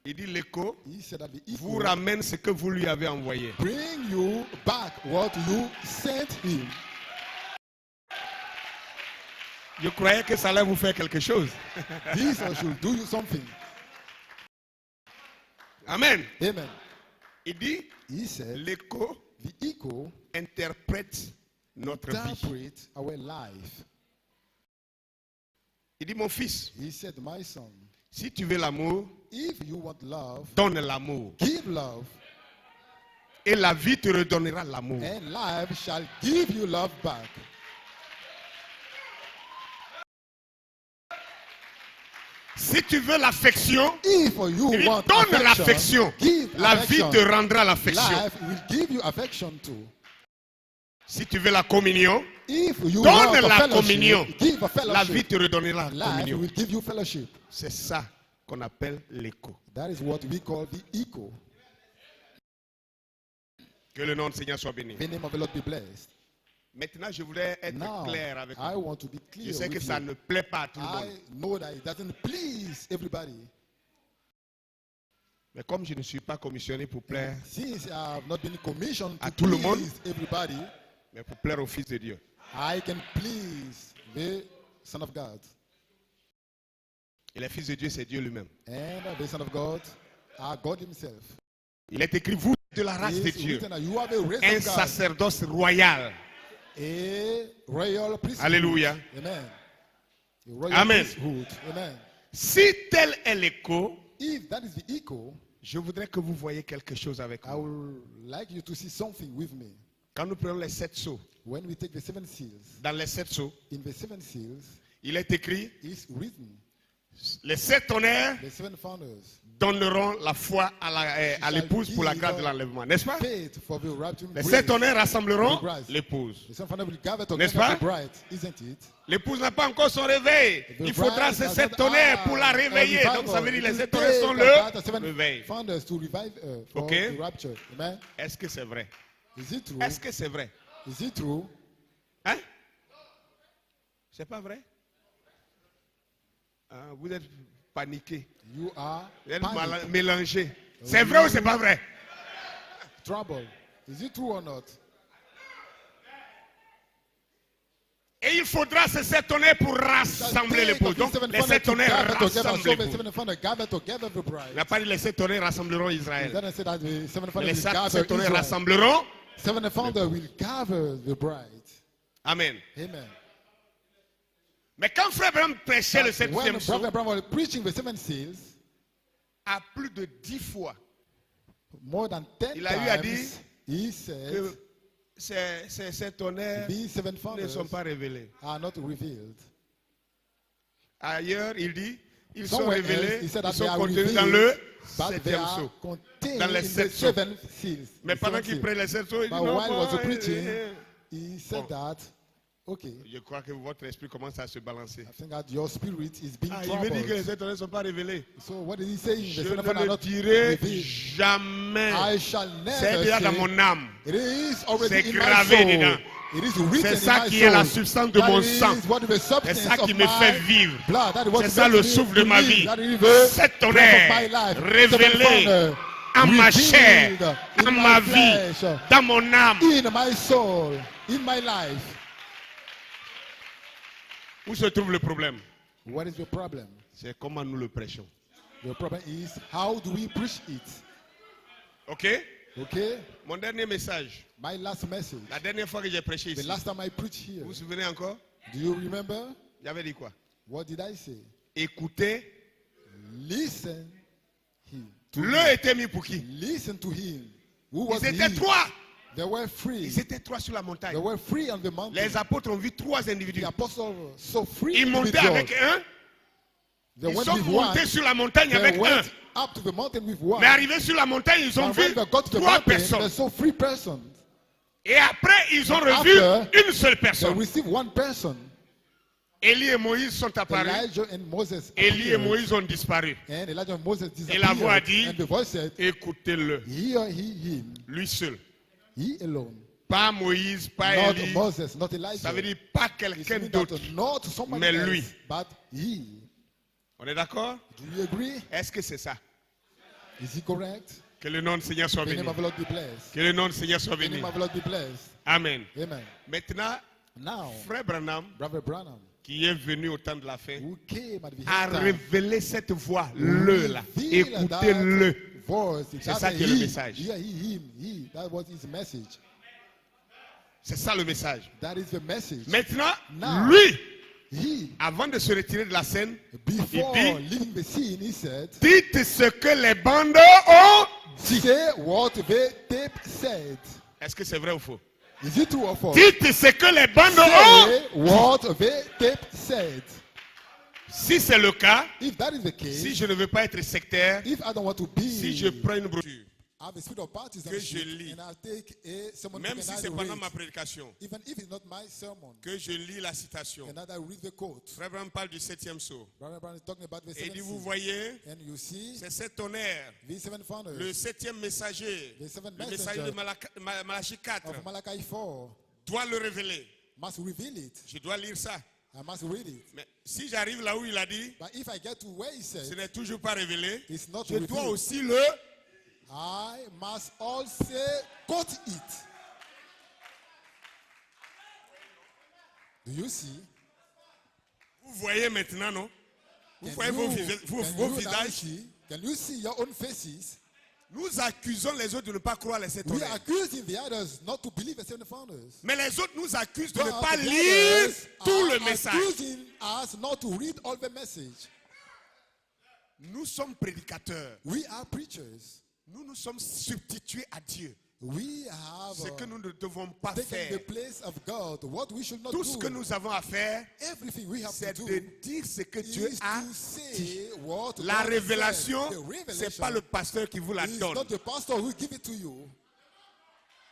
Speaker 1: Il dit l'écho
Speaker 2: He said that the
Speaker 1: vous
Speaker 2: echo
Speaker 1: ramène ce que vous lui avez envoyé.
Speaker 2: bring you back what you sent him.
Speaker 1: Je croyais que ça allait vous faire quelque chose.
Speaker 2: This should do you something.
Speaker 1: Amen.
Speaker 2: Amen.
Speaker 1: Il dit,
Speaker 2: He said,
Speaker 1: l'écho
Speaker 2: the echo
Speaker 1: interprète notre vie.
Speaker 2: interprets our life.
Speaker 1: Il dit, mon fils,
Speaker 2: He said, my son,
Speaker 1: si tu veux l'amour,
Speaker 2: if you want love,
Speaker 1: donne l'amour.
Speaker 2: give love,
Speaker 1: Et la vie te redonnera l'amour.
Speaker 2: and life shall give you love back.
Speaker 1: Si tu veux l'affection,
Speaker 2: If you
Speaker 1: il
Speaker 2: want
Speaker 1: donne
Speaker 2: affection,
Speaker 1: l'affection.
Speaker 2: give
Speaker 1: La vie
Speaker 2: affection.
Speaker 1: te rendra l'affection.
Speaker 2: Life will give you affection too.
Speaker 1: Si tu veux la communion,
Speaker 2: If you
Speaker 1: donne
Speaker 2: want a
Speaker 1: la
Speaker 2: fellowship,
Speaker 1: communion.
Speaker 2: give a
Speaker 1: La vie
Speaker 2: fellowship.
Speaker 1: te redonnera la
Speaker 2: Life
Speaker 1: communion.
Speaker 2: will give you fellowship.
Speaker 1: C'est ça qu'on appelle l'écho.
Speaker 2: That is what we call the echo.
Speaker 1: Que le nom du Seigneur soit béni.
Speaker 2: The name of the Lord be blessed.
Speaker 1: Maintenant, je voudrais être
Speaker 2: Now,
Speaker 1: clair avec
Speaker 2: I
Speaker 1: vous.
Speaker 2: want to be
Speaker 1: Je
Speaker 2: clear
Speaker 1: sais que
Speaker 2: with
Speaker 1: ça
Speaker 2: you.
Speaker 1: ne plaît pas à tout le
Speaker 2: I
Speaker 1: monde.
Speaker 2: know that it doesn't please everybody.
Speaker 1: Mais comme je ne suis pas commissionné pour plaire,
Speaker 2: Since I have not been commissioned
Speaker 1: À
Speaker 2: to
Speaker 1: tout le monde.
Speaker 2: please everybody,
Speaker 1: mais pour plaire au Fils de Dieu.
Speaker 2: I can please the Son of God.
Speaker 1: Et le Fils de Dieu, c'est Dieu lui-même.
Speaker 2: And the Son of God are God himself.
Speaker 1: Il est écrit, vous êtes de la race de
Speaker 2: It's
Speaker 1: Dieu.
Speaker 2: written that you have a race
Speaker 1: Un
Speaker 2: of God,
Speaker 1: sacerdoce royal.
Speaker 2: a royal priesthood.
Speaker 1: Alléluia.
Speaker 2: Amen. A royal
Speaker 1: Amen.
Speaker 2: priesthood. Amen.
Speaker 1: Si tel est l'écho,
Speaker 2: If that is the echo,
Speaker 1: je voudrais que vous voyez quelque chose avec
Speaker 2: I
Speaker 1: moi.
Speaker 2: would like you to see something with me.
Speaker 1: Quand nous prenons les 7 sceaux,
Speaker 2: When we take the 7 seals,
Speaker 1: dans les 7 sceaux,
Speaker 2: in the 7 seals,
Speaker 1: il est écrit,
Speaker 2: is written,
Speaker 1: les 7 tonnerres
Speaker 2: the 7 founders,
Speaker 1: donneront la foi à l'épouse pour la grâce de l'enlèvement. N'est-ce pas?
Speaker 2: faith for the rapture.
Speaker 1: Les 7 tonnerres rassembleront
Speaker 2: The bride.
Speaker 1: l'épouse.
Speaker 2: The 7 founders will gather
Speaker 1: N'est-ce
Speaker 2: together
Speaker 1: pas?
Speaker 2: the bride, isn't it?
Speaker 1: L'épouse n'a pas encore son réveil.
Speaker 2: The
Speaker 1: Il faudra
Speaker 2: bride
Speaker 1: ces
Speaker 2: has
Speaker 1: 7
Speaker 2: not
Speaker 1: tonnerres
Speaker 2: had
Speaker 1: pour la
Speaker 2: a
Speaker 1: réveiller.
Speaker 2: revival.
Speaker 1: Donc ça veut dire
Speaker 2: It
Speaker 1: les
Speaker 2: will
Speaker 1: 7 tonnerres sont
Speaker 2: take about the
Speaker 1: le
Speaker 2: 7
Speaker 1: réveil.
Speaker 2: founders to revive for
Speaker 1: Okay.
Speaker 2: the rapture. Amen.
Speaker 1: Est-ce que c'est vrai?
Speaker 2: Is it true?
Speaker 1: Est-ce que c'est vrai?
Speaker 2: Is it true?
Speaker 1: Hein? C'est pas vrai? Ah, vous êtes paniqué.
Speaker 2: You are
Speaker 1: Vous êtes
Speaker 2: panicked.
Speaker 1: mélangé. C'est vrai ou c'est pas vrai?
Speaker 2: Trouble. Is it true or not?
Speaker 1: Et il faudra ces 7 tonnerres pour rassembler l'épouse. Donc les 7 tonnerres rassemblent l'épouse. Il n'a pas dit les 7 tonnerres rassembleront Israël. Mais les 7 tonnerres rassembleront.
Speaker 2: 7 founders will gather the bride.
Speaker 1: Amen.
Speaker 2: Amen.
Speaker 1: Mais quand Frère Branham prêchait le 7e
Speaker 2: When
Speaker 1: sceau,
Speaker 2: Brother Abraham was preaching the 7 seals,
Speaker 1: à plus de 10 fois,
Speaker 2: more than 10
Speaker 1: il a eu à dire
Speaker 2: times, he said,
Speaker 1: que ces tonnerres
Speaker 2: these 7
Speaker 1: ne
Speaker 2: founders
Speaker 1: sont pas révélés.
Speaker 2: are not revealed.
Speaker 1: Ailleurs, il dit, ils sont
Speaker 2: Somewhere
Speaker 1: révélés,
Speaker 2: else, he said
Speaker 1: ils
Speaker 2: that
Speaker 1: sont
Speaker 2: they are
Speaker 1: contenus dans
Speaker 2: revealed,
Speaker 1: le
Speaker 2: but they
Speaker 1: 7e
Speaker 2: are
Speaker 1: sceau.
Speaker 2: contained
Speaker 1: Dans les
Speaker 2: in the
Speaker 1: 7 sceaux.
Speaker 2: 7 seals.
Speaker 1: Mais
Speaker 2: The
Speaker 1: pendant
Speaker 2: seven
Speaker 1: qu'il
Speaker 2: seals.
Speaker 1: prêche les 7 sceaux, il dit
Speaker 2: But
Speaker 1: non,
Speaker 2: while he was
Speaker 1: bon,
Speaker 2: preaching, he said
Speaker 1: Bon.
Speaker 2: that, okay,
Speaker 1: Je crois que votre esprit commence à se balancer.
Speaker 2: I think that your spirit is being
Speaker 1: Ah, il veut dire que les
Speaker 2: troubled.
Speaker 1: 7 tonnerres ne sont pas révélés.
Speaker 2: So what is he saying?
Speaker 1: Je
Speaker 2: The 7
Speaker 1: ne
Speaker 2: founders are
Speaker 1: le
Speaker 2: not
Speaker 1: dirai
Speaker 2: revealed.
Speaker 1: jamais.
Speaker 2: I shall
Speaker 1: C'est
Speaker 2: never
Speaker 1: déjà dans
Speaker 2: say,
Speaker 1: mon âme.
Speaker 2: it is already
Speaker 1: C'est
Speaker 2: in my
Speaker 1: gravé
Speaker 2: soul.
Speaker 1: dedans.
Speaker 2: It is written
Speaker 1: C'est
Speaker 2: in
Speaker 1: ça
Speaker 2: my
Speaker 1: qui est la
Speaker 2: soul.
Speaker 1: substance de
Speaker 2: That
Speaker 1: mon
Speaker 2: is
Speaker 1: sang.
Speaker 2: what is the
Speaker 1: C'est
Speaker 2: substance
Speaker 1: ça qui
Speaker 2: of
Speaker 1: me
Speaker 2: my
Speaker 1: fait vivre.
Speaker 2: blood. That is what
Speaker 1: C'est ça le
Speaker 2: makes me
Speaker 1: souffle de ma
Speaker 2: live.
Speaker 1: vie.
Speaker 2: That is the
Speaker 1: Cette
Speaker 2: breath
Speaker 1: tonnerre
Speaker 2: of my life.
Speaker 1: révélée
Speaker 2: Seven founders
Speaker 1: en ma chair,
Speaker 2: revealed
Speaker 1: en
Speaker 2: in
Speaker 1: ma
Speaker 2: my
Speaker 1: vie,
Speaker 2: flesh,
Speaker 1: dans mon âme.
Speaker 2: in my soul, in my life.
Speaker 1: Où se trouve le problème?
Speaker 2: What is your problem?
Speaker 1: C'est comment nous le prêchons.
Speaker 2: The problem is how do we preach it?
Speaker 1: Ok?
Speaker 2: Okay?
Speaker 1: Mon dernier message,
Speaker 2: My last message.
Speaker 1: la dernière fois que j'ai prêché
Speaker 2: The
Speaker 1: ici,
Speaker 2: last time I preached here.
Speaker 1: vous vous souvenez encore?
Speaker 2: Do you remember?
Speaker 1: J'avais dit quoi?
Speaker 2: What did I say?
Speaker 1: Écoutez,
Speaker 2: Listen him.
Speaker 1: le était mis pour qui?
Speaker 2: Listen to him. Who was
Speaker 1: Ils étaient
Speaker 2: he?
Speaker 1: 3.
Speaker 2: They were free.
Speaker 1: Ils étaient 3 sur la montagne.
Speaker 2: They were free on the mountain.
Speaker 1: Les apôtres ont vu 3 individus.
Speaker 2: The apostles were so free.
Speaker 1: Ils montaient
Speaker 2: individuals.
Speaker 1: avec un.
Speaker 2: They
Speaker 1: Ils
Speaker 2: went
Speaker 1: sont
Speaker 2: with one.
Speaker 1: montés sur la montagne
Speaker 2: They
Speaker 1: avec un.
Speaker 2: went up to the mountain with one.
Speaker 1: Mais arrivés sur la montagne, ils ont
Speaker 2: But
Speaker 1: vu
Speaker 2: when they got to the
Speaker 1: 3
Speaker 2: mountain, they
Speaker 1: personnes.
Speaker 2: saw 3 persons.
Speaker 1: Et après, ils ont revu
Speaker 2: After,
Speaker 1: une seule
Speaker 2: They
Speaker 1: personne.
Speaker 2: received one person.
Speaker 1: Élie et Moïse sont apparus.
Speaker 2: Elijah and Moses
Speaker 1: Élie et
Speaker 2: appeared.
Speaker 1: Moïse ont disparu.
Speaker 2: And Elijah and Moses
Speaker 1: Et la voix a
Speaker 2: disappeared.
Speaker 1: dit,
Speaker 2: And the voice said,
Speaker 1: écoutez-le.
Speaker 2: hear him,
Speaker 1: Lui seul.
Speaker 2: he alone.
Speaker 1: Pas Moïse, pas
Speaker 2: Not
Speaker 1: Élie.
Speaker 2: Moses, not Elijah.
Speaker 1: Ça veut dire pas
Speaker 2: It
Speaker 1: quelqu'un
Speaker 2: means
Speaker 1: d'autre.
Speaker 2: that not somebody
Speaker 1: mais
Speaker 2: else,
Speaker 1: lui.
Speaker 2: but he.
Speaker 1: On est d'accord?
Speaker 2: Do you agree?
Speaker 1: Est-ce que c'est ça?
Speaker 2: Is he correct?
Speaker 1: Que le nom du Seigneur soit
Speaker 2: The
Speaker 1: béni.
Speaker 2: name of the Lord be blessed.
Speaker 1: Que le nom du Seigneur soit
Speaker 2: The
Speaker 1: béni.
Speaker 2: name of the Lord be blessed.
Speaker 1: Amen.
Speaker 2: Amen.
Speaker 1: Maintenant,
Speaker 2: Now,
Speaker 1: Frère Branham,
Speaker 2: Brother Branham,
Speaker 1: qui est venu au temps de la fin,
Speaker 2: who came at the
Speaker 1: a
Speaker 2: end time,
Speaker 1: révélé cette voix, le là.
Speaker 2: revealed that
Speaker 1: Écoutez-le.
Speaker 2: voice.
Speaker 1: C'est
Speaker 2: That's
Speaker 1: ça
Speaker 2: a
Speaker 1: qui est le
Speaker 2: he.
Speaker 1: message.
Speaker 2: Yeah, he. That was his message.
Speaker 1: C'est ça le message.
Speaker 2: That is the message.
Speaker 1: Maintenant,
Speaker 2: Now,
Speaker 1: lui,
Speaker 2: He,
Speaker 1: avant de se retirer de la scène,
Speaker 2: before
Speaker 1: il dit,
Speaker 2: leaving the scene, he said,
Speaker 1: dites ce que les bandes ont dit.
Speaker 2: say what the tape said.
Speaker 1: Est-ce que c'est vrai ou faux?
Speaker 2: Is it true or false?
Speaker 1: Dites ce que les bandes ont.
Speaker 2: Say what the tape said.
Speaker 1: Si c'est le cas,
Speaker 2: if that is the case,
Speaker 1: si je ne veux pas être sectaire,
Speaker 2: if I don't want to be,
Speaker 1: si je prends une brochure,
Speaker 2: I have a spirit of
Speaker 1: que
Speaker 2: partisanship,
Speaker 1: je lis,
Speaker 2: and I take a someone
Speaker 1: même
Speaker 2: who
Speaker 1: si
Speaker 2: can
Speaker 1: c'est
Speaker 2: I
Speaker 1: pendant
Speaker 2: read,
Speaker 1: ma prédication,
Speaker 2: even if it's not my sermon,
Speaker 1: que je lis la citation.
Speaker 2: and I read the quote.
Speaker 1: Frère Branham parle du 7e sceau.
Speaker 2: Brother Brown is talking about the
Speaker 1: Et il dit,
Speaker 2: seventh
Speaker 1: vous
Speaker 2: seal.
Speaker 1: voyez,
Speaker 2: And you see,
Speaker 1: c'est cet tonnerre,
Speaker 2: the seven founders
Speaker 1: le 7e messager,
Speaker 2: The seven
Speaker 1: le messager de Malachie 4,
Speaker 2: of Malachi 4
Speaker 1: doit le révéler.
Speaker 2: must reveal it.
Speaker 1: Je dois lire ça.
Speaker 2: I must read it.
Speaker 1: Mais si j'arrive là où il a dit,
Speaker 2: But if I get to where he said,
Speaker 1: ce n'est toujours pas révélé,
Speaker 2: it's not
Speaker 1: je dois
Speaker 2: revealed,
Speaker 1: aussi le...
Speaker 2: I must also quote it. Do you see?
Speaker 1: Vous voyez maintenant, non? Vous voyez
Speaker 2: Can
Speaker 1: vos,
Speaker 2: you-
Speaker 1: vis- vos-
Speaker 2: can
Speaker 1: vos
Speaker 2: you now
Speaker 1: visages?
Speaker 2: see? Can you see your own faces?
Speaker 1: Nous accusons les autres de ne pas croire les sept
Speaker 2: We
Speaker 1: tonnerres.
Speaker 2: are accusing the others not to believe the seven founders.
Speaker 1: Mais les autres nous accusent de ne
Speaker 2: But
Speaker 1: pas
Speaker 2: the
Speaker 1: lire
Speaker 2: others
Speaker 1: tout le
Speaker 2: are
Speaker 1: message.
Speaker 2: accusing us not to read all the message.
Speaker 1: Nous sommes prédicateurs.
Speaker 2: We are preachers.
Speaker 1: Nous nous sommes substitués à Dieu.
Speaker 2: We have
Speaker 1: Ce que nous ne devons pas
Speaker 2: taken
Speaker 1: faire.
Speaker 2: the place of God. What we should not
Speaker 1: Tout ce que
Speaker 2: do.
Speaker 1: nous avons à faire,
Speaker 2: Everything we have
Speaker 1: c'est
Speaker 2: to
Speaker 1: de
Speaker 2: do
Speaker 1: dire ce que Dieu
Speaker 2: is
Speaker 1: a
Speaker 2: to
Speaker 1: dit.
Speaker 2: say what
Speaker 1: La
Speaker 2: God
Speaker 1: révélation,
Speaker 2: said. The
Speaker 1: ce n'est pas le pasteur qui vous la
Speaker 2: is
Speaker 1: donne.
Speaker 2: not the pastor who give it to you.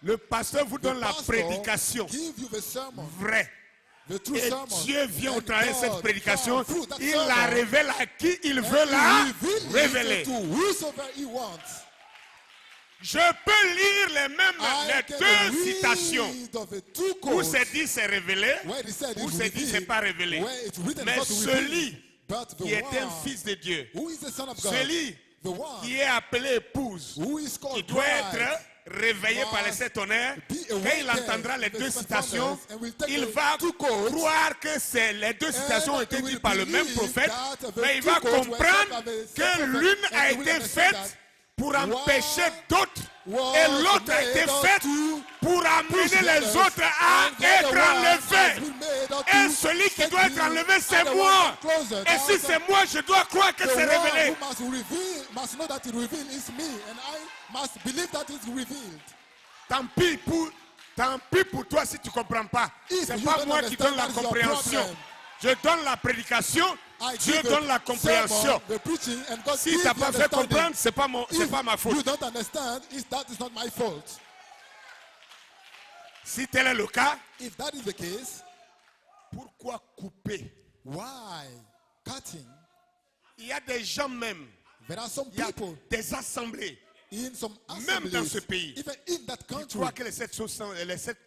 Speaker 1: Le pasteur vous
Speaker 2: The
Speaker 1: donne la
Speaker 2: pastor
Speaker 1: prédication
Speaker 2: give you the sermon,
Speaker 1: vraie.
Speaker 2: the true
Speaker 1: Et
Speaker 2: sermon.
Speaker 1: Dieu vient au
Speaker 2: And
Speaker 1: travers de cette
Speaker 2: God
Speaker 1: prédication.
Speaker 2: comes through that
Speaker 1: Il la
Speaker 2: sermon,
Speaker 1: révèle à qui il
Speaker 2: and
Speaker 1: veut la
Speaker 2: he reveal it
Speaker 1: révéler.
Speaker 2: to whosoever he wants.
Speaker 1: Je peux lire les mêmes
Speaker 2: I
Speaker 1: les
Speaker 2: can
Speaker 1: deux citations
Speaker 2: read of the two
Speaker 1: où
Speaker 2: quotes
Speaker 1: c'est dit c'est révélé,
Speaker 2: where it said
Speaker 1: où
Speaker 2: it's
Speaker 1: c'est dit c'est
Speaker 2: revealed,
Speaker 1: pas révélé.
Speaker 2: where it's written
Speaker 1: Mais
Speaker 2: it's not revealed.
Speaker 1: celui
Speaker 2: But the
Speaker 1: qui est un
Speaker 2: one
Speaker 1: fils de Dieu,
Speaker 2: who is the son of God,
Speaker 1: celui
Speaker 2: the one
Speaker 1: qui est appelé épouse,
Speaker 2: who is
Speaker 1: qui
Speaker 2: called
Speaker 1: doit
Speaker 2: bride,
Speaker 1: être réveillé par les sept tonnerres,
Speaker 2: be
Speaker 1: quand il
Speaker 2: awakened
Speaker 1: entendra les
Speaker 2: with
Speaker 1: deux
Speaker 2: the
Speaker 1: citations,
Speaker 2: thunders, and will take
Speaker 1: il
Speaker 2: the
Speaker 1: va
Speaker 2: two quotes,
Speaker 1: croire que les deux citations ont
Speaker 2: and
Speaker 1: été
Speaker 2: he will
Speaker 1: dites par le même
Speaker 2: believe
Speaker 1: prophète,
Speaker 2: that the
Speaker 1: mais il
Speaker 2: two
Speaker 1: va
Speaker 2: quotes were
Speaker 1: comprendre
Speaker 2: said by the
Speaker 1: que
Speaker 2: same
Speaker 1: l'une
Speaker 2: prophet,
Speaker 1: a
Speaker 2: and he will
Speaker 1: été
Speaker 2: understand
Speaker 1: faite
Speaker 2: that
Speaker 1: pour empêcher
Speaker 2: one
Speaker 1: d'autres,
Speaker 2: was
Speaker 1: et l'autre a été
Speaker 2: made
Speaker 1: faite
Speaker 2: unto
Speaker 1: pour amener
Speaker 2: push
Speaker 1: les
Speaker 2: others,
Speaker 1: autres à
Speaker 2: and the other
Speaker 1: être
Speaker 2: one has
Speaker 1: enlevés.
Speaker 2: been made unto
Speaker 1: Et celui qui
Speaker 2: take
Speaker 1: doit être
Speaker 2: the
Speaker 1: enlevé, c'est
Speaker 2: other
Speaker 1: moi.
Speaker 2: one closer.
Speaker 1: Et si c'est moi, je dois croire que
Speaker 2: The
Speaker 1: c'est
Speaker 2: one
Speaker 1: révélé.
Speaker 2: who must reveal, must know that it revealed is me, and I must believe that it's revealed.
Speaker 1: Tant pis pour toi si tu ne comprends pas.
Speaker 2: If
Speaker 1: C'est
Speaker 2: you
Speaker 1: pas
Speaker 2: don't
Speaker 1: moi qui donne la
Speaker 2: understand, that is your
Speaker 1: compréhension.
Speaker 2: problem.
Speaker 1: Je donne la prédication,
Speaker 2: I
Speaker 1: Dieu
Speaker 2: give
Speaker 1: donne
Speaker 2: the
Speaker 1: la compréhension.
Speaker 2: sermon, the preaching, and God
Speaker 1: Si
Speaker 2: gives
Speaker 1: tu n'as
Speaker 2: the
Speaker 1: pas fait
Speaker 2: understanding.
Speaker 1: comprendre, c'est pas ma
Speaker 2: If
Speaker 1: faute.
Speaker 2: you don't understand, that is not my fault.
Speaker 1: Si tel est le cas,
Speaker 2: If that is the case,
Speaker 1: pourquoi couper?
Speaker 2: why cutting?
Speaker 1: Il y a des gens même,
Speaker 2: There are some
Speaker 1: il y a
Speaker 2: people
Speaker 1: des assemblées
Speaker 2: in some
Speaker 1: même dans ce
Speaker 2: assemblies,
Speaker 1: pays,
Speaker 2: even in that
Speaker 1: qui
Speaker 2: country,
Speaker 1: croient que les sept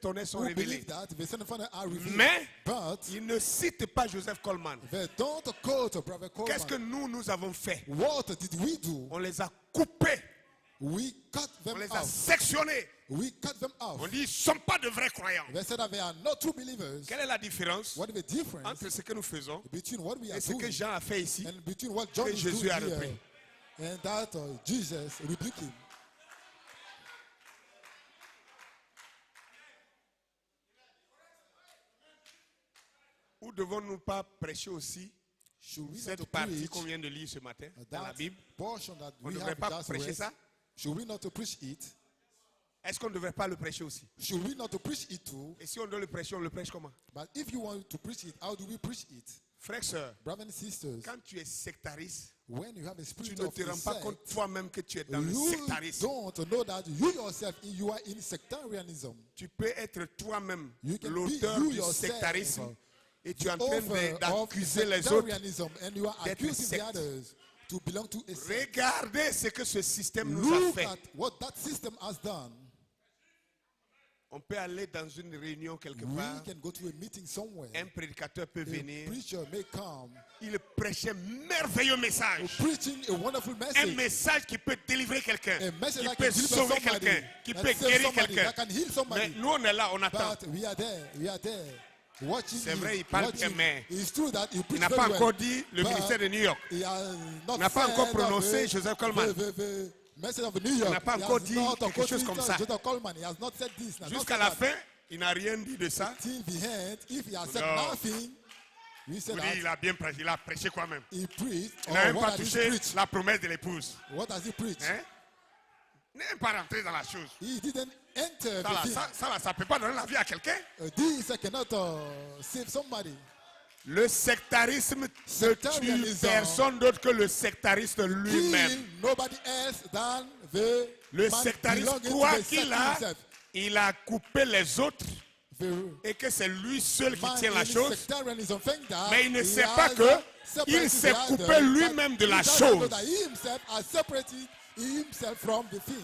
Speaker 1: tonnerres sont
Speaker 2: who
Speaker 1: révélés.
Speaker 2: believe that the Son of God are revealed.
Speaker 1: Mais
Speaker 2: But
Speaker 1: ils ne citent pas Joseph Coleman.
Speaker 2: they don't quote Brother
Speaker 1: Qu'est-ce que
Speaker 2: Coleman.
Speaker 1: nous avons fait?
Speaker 2: What did we do?
Speaker 1: On les a coupés,
Speaker 2: We cut
Speaker 1: on
Speaker 2: them
Speaker 1: les a
Speaker 2: off.
Speaker 1: sectionnés.
Speaker 2: We cut them off.
Speaker 1: On dit ils ne sont pas de vrais croyants.
Speaker 2: They said that they are not true believers.
Speaker 1: Quelle est la différence
Speaker 2: What is the difference
Speaker 1: entre ce que nous faisons
Speaker 2: between what we are
Speaker 1: et ce que
Speaker 2: doing
Speaker 1: Jean a fait ici?
Speaker 2: and between what John
Speaker 1: que
Speaker 2: is
Speaker 1: Jésus
Speaker 2: doing
Speaker 1: a
Speaker 2: here
Speaker 1: repris?
Speaker 2: and that Jesus rebuked him?
Speaker 1: Ou devons-nous pas prêcher aussi
Speaker 2: Should we not
Speaker 1: cette partie
Speaker 2: preach
Speaker 1: qu'on vient de lire ce matin dans la
Speaker 2: that
Speaker 1: Bible?
Speaker 2: portion that
Speaker 1: On ne
Speaker 2: we
Speaker 1: devrait
Speaker 2: have
Speaker 1: pas
Speaker 2: just
Speaker 1: prêcher
Speaker 2: read?
Speaker 1: ça?
Speaker 2: Should we not preach it?
Speaker 1: Est-ce qu'on ne devrait pas le prêcher aussi?
Speaker 2: Should we not preach it too?
Speaker 1: Et si on doit le prêcher, on le prêche comment?
Speaker 2: But if you want to preach it, how do we preach it?
Speaker 1: Frères, sœurs,
Speaker 2: Brothers and sisters,
Speaker 1: quand tu es sectariste,
Speaker 2: when you have a
Speaker 1: tu
Speaker 2: spirit
Speaker 1: ne
Speaker 2: of
Speaker 1: te rends pas
Speaker 2: sect,
Speaker 1: compte toi-même que tu es dans le
Speaker 2: you
Speaker 1: sectarisme.
Speaker 2: don't know that you yourself, you are in sectarianism.
Speaker 1: Tu peux être toi-même
Speaker 2: You can be
Speaker 1: l'auteur
Speaker 2: you
Speaker 1: du
Speaker 2: yourself,
Speaker 1: sectarisme et tu es en train
Speaker 2: Author of
Speaker 1: d'accuser les autres.
Speaker 2: sectarianism, and you are
Speaker 1: d'être
Speaker 2: accusing the
Speaker 1: secte.
Speaker 2: others to belong to a sect.
Speaker 1: Regardez ce que ce système nous a
Speaker 2: Look
Speaker 1: fait.
Speaker 2: at what that system has done.
Speaker 1: On peut aller dans une réunion quelque
Speaker 2: We
Speaker 1: part.
Speaker 2: can go to a meeting somewhere.
Speaker 1: Un prédicateur peut
Speaker 2: A
Speaker 1: venir.
Speaker 2: preacher may come
Speaker 1: Il prêchait merveilleux message.
Speaker 2: preaching a wonderful
Speaker 1: Un
Speaker 2: message.
Speaker 1: message qui peut délivrer quelqu'un.
Speaker 2: A message
Speaker 1: Qui
Speaker 2: that
Speaker 1: peut
Speaker 2: can deliver
Speaker 1: sauver
Speaker 2: somebody,
Speaker 1: quelqu'un. Qui
Speaker 2: that
Speaker 1: peut
Speaker 2: save
Speaker 1: guérir
Speaker 2: somebody,
Speaker 1: quelqu'un.
Speaker 2: that can heal somebody.
Speaker 1: Mais nous, on est là, on attend.
Speaker 2: But we are there. Watching
Speaker 1: C'est
Speaker 2: him,
Speaker 1: vrai, il parle
Speaker 2: watching.
Speaker 1: bien, mais
Speaker 2: It's true that he
Speaker 1: Il
Speaker 2: preached
Speaker 1: n'a
Speaker 2: very
Speaker 1: pas
Speaker 2: well.
Speaker 1: encore dit le
Speaker 2: But
Speaker 1: ministère de New York.
Speaker 2: he has not
Speaker 1: Il n'a pas
Speaker 2: said
Speaker 1: encore prononcé
Speaker 2: the-
Speaker 1: Joseph Coleman.
Speaker 2: the message of New York.
Speaker 1: n'a pas
Speaker 2: He
Speaker 1: encore
Speaker 2: has
Speaker 1: dit
Speaker 2: not
Speaker 1: quelque
Speaker 2: quoted
Speaker 1: chose comme ça.
Speaker 2: Joseph Coleman. He has not said this. He has not
Speaker 1: Jusqu'à
Speaker 2: said
Speaker 1: la
Speaker 2: that.
Speaker 1: fin, il n'a rien dit de ça.
Speaker 2: Till the end, if he has said
Speaker 1: No.
Speaker 2: nothing, we said
Speaker 1: Vous
Speaker 2: that
Speaker 1: dites, il a bien prêché, il a prêché quoi même.
Speaker 2: he preached.
Speaker 1: Il n'a même
Speaker 2: what
Speaker 1: pas
Speaker 2: has he
Speaker 1: touché
Speaker 2: preached?
Speaker 1: la promesse de l'épouse.
Speaker 2: What has he preached?
Speaker 1: Hein? Il n'est même pas rentré dans la chose.
Speaker 2: He didn't enter
Speaker 1: Ça,
Speaker 2: the thing.
Speaker 1: ça ne peut pas donner la vie à quelqu'un.
Speaker 2: This cannot save somebody.
Speaker 1: Le sectarisme ne tue
Speaker 2: Sectarianism
Speaker 1: personne d'autre que le sectariste lui-même.
Speaker 2: kill nobody else than the
Speaker 1: Le
Speaker 2: man
Speaker 1: sectariste
Speaker 2: belonging to
Speaker 1: croit
Speaker 2: the
Speaker 1: qu'il
Speaker 2: sect
Speaker 1: a,
Speaker 2: himself.
Speaker 1: il a coupé les autres
Speaker 2: The
Speaker 1: et que c'est lui seul qui
Speaker 2: man
Speaker 1: tient la
Speaker 2: in
Speaker 1: chose.
Speaker 2: sectarianism think that
Speaker 1: Mais il ne
Speaker 2: he
Speaker 1: sait
Speaker 2: has
Speaker 1: pas que
Speaker 2: separated
Speaker 1: il s'est
Speaker 2: the
Speaker 1: coupé
Speaker 2: others,
Speaker 1: lui-même de
Speaker 2: but
Speaker 1: la
Speaker 2: he doesn't know
Speaker 1: chose.
Speaker 2: that he himself has separated himself from the thing.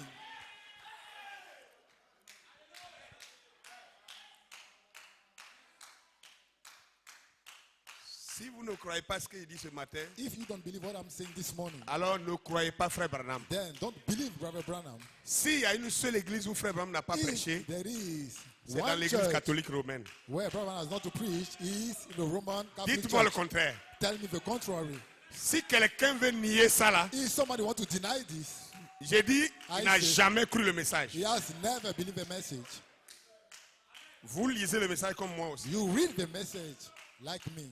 Speaker 1: Si vous ne croyez pas ce qu'il dit ce matin,
Speaker 2: If you don't believe what I'm saying this morning,
Speaker 1: alors ne croyez pas Frère Branham.
Speaker 2: then don't believe Brother Branham.
Speaker 1: S'il y a une seule église où Frère Branham n'a pas prêché,
Speaker 2: If there is
Speaker 1: c'est dans
Speaker 2: one
Speaker 1: l'église
Speaker 2: church
Speaker 1: catholique romaine.
Speaker 2: where Brother Branham has not to preach, is in the Roman Catholic
Speaker 1: Dites-moi le
Speaker 2: Church.
Speaker 1: contraire.
Speaker 2: Tell me the contrary.
Speaker 1: Si quelqu'un veut nier ça là,
Speaker 2: If somebody want to deny this,
Speaker 1: j'ai dit, il
Speaker 2: I
Speaker 1: n'a
Speaker 2: say-
Speaker 1: jamais cru le message.
Speaker 2: he has never believed the message.
Speaker 1: Vous lisez le message comme moi aussi.
Speaker 2: You read the message like me.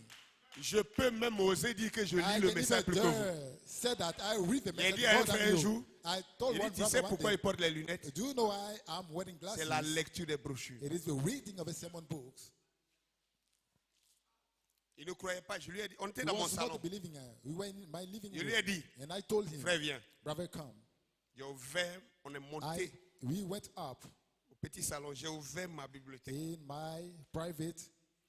Speaker 1: Je peux même oser dire que je
Speaker 2: I
Speaker 1: lis le
Speaker 2: can
Speaker 1: message
Speaker 2: even
Speaker 1: plus que vous.
Speaker 2: dare say that I read the
Speaker 1: Il a
Speaker 2: message
Speaker 1: dit à un
Speaker 2: more than
Speaker 1: frère un
Speaker 2: you.
Speaker 1: jour,
Speaker 2: I told
Speaker 1: Il
Speaker 2: one
Speaker 1: dit, tu sais
Speaker 2: brother one
Speaker 1: pourquoi
Speaker 2: day,
Speaker 1: il porte les lunettes?
Speaker 2: do you know why I'm wearing
Speaker 1: C'est la
Speaker 2: glasses?
Speaker 1: lecture des brochures.
Speaker 2: It is the reading of the sermon books.
Speaker 1: Il ne croyait pas. Je lui ai dit, on était
Speaker 2: He
Speaker 1: dans mon
Speaker 2: was not
Speaker 1: salon.
Speaker 2: believing her. We were in my living
Speaker 1: Je lui
Speaker 2: room.
Speaker 1: ai dit,
Speaker 2: And I told him,
Speaker 1: frère, viens.
Speaker 2: brother, come.
Speaker 1: J'ai ouvert, on est monté
Speaker 2: We went up
Speaker 1: au petit salon. J'ai ouvert ma bibliothèque.
Speaker 2: in my private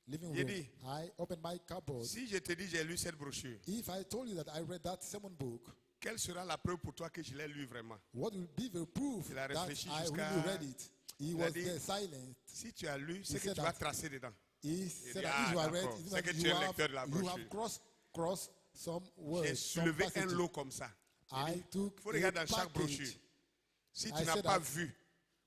Speaker 2: living
Speaker 1: J'ai
Speaker 2: room.
Speaker 1: dit,
Speaker 2: I opened my cupboard.
Speaker 1: Si je te dis j'ai lu cette brochure,
Speaker 2: If I told you that I read that sermon book,
Speaker 1: quelle sera la preuve pour toi que je l'ai lu vraiment?
Speaker 2: what will be the proof
Speaker 1: Il a
Speaker 2: that
Speaker 1: réfléchi
Speaker 2: I
Speaker 1: jusqu'à-
Speaker 2: really read it? He
Speaker 1: Il a
Speaker 2: was
Speaker 1: dit,
Speaker 2: there silent.
Speaker 1: Si tu as lu, c'est que
Speaker 2: said
Speaker 1: tu vas
Speaker 2: that-
Speaker 1: tracer dedans.
Speaker 2: He
Speaker 1: dit,
Speaker 2: said that
Speaker 1: ah,
Speaker 2: if you are read,
Speaker 1: d'accord.
Speaker 2: it
Speaker 1: C'est
Speaker 2: means
Speaker 1: que tu
Speaker 2: you
Speaker 1: es un
Speaker 2: have,
Speaker 1: lecteur de la
Speaker 2: you
Speaker 1: brochure.
Speaker 2: have crossed some
Speaker 1: J'ai
Speaker 2: words, some
Speaker 1: soulevé un
Speaker 2: passages.
Speaker 1: lot comme ça.
Speaker 2: I took
Speaker 1: Il faut regarder
Speaker 2: a
Speaker 1: dans chaque brochure.
Speaker 2: package.
Speaker 1: Si
Speaker 2: I
Speaker 1: tu n'as
Speaker 2: said
Speaker 1: pas
Speaker 2: that
Speaker 1: vu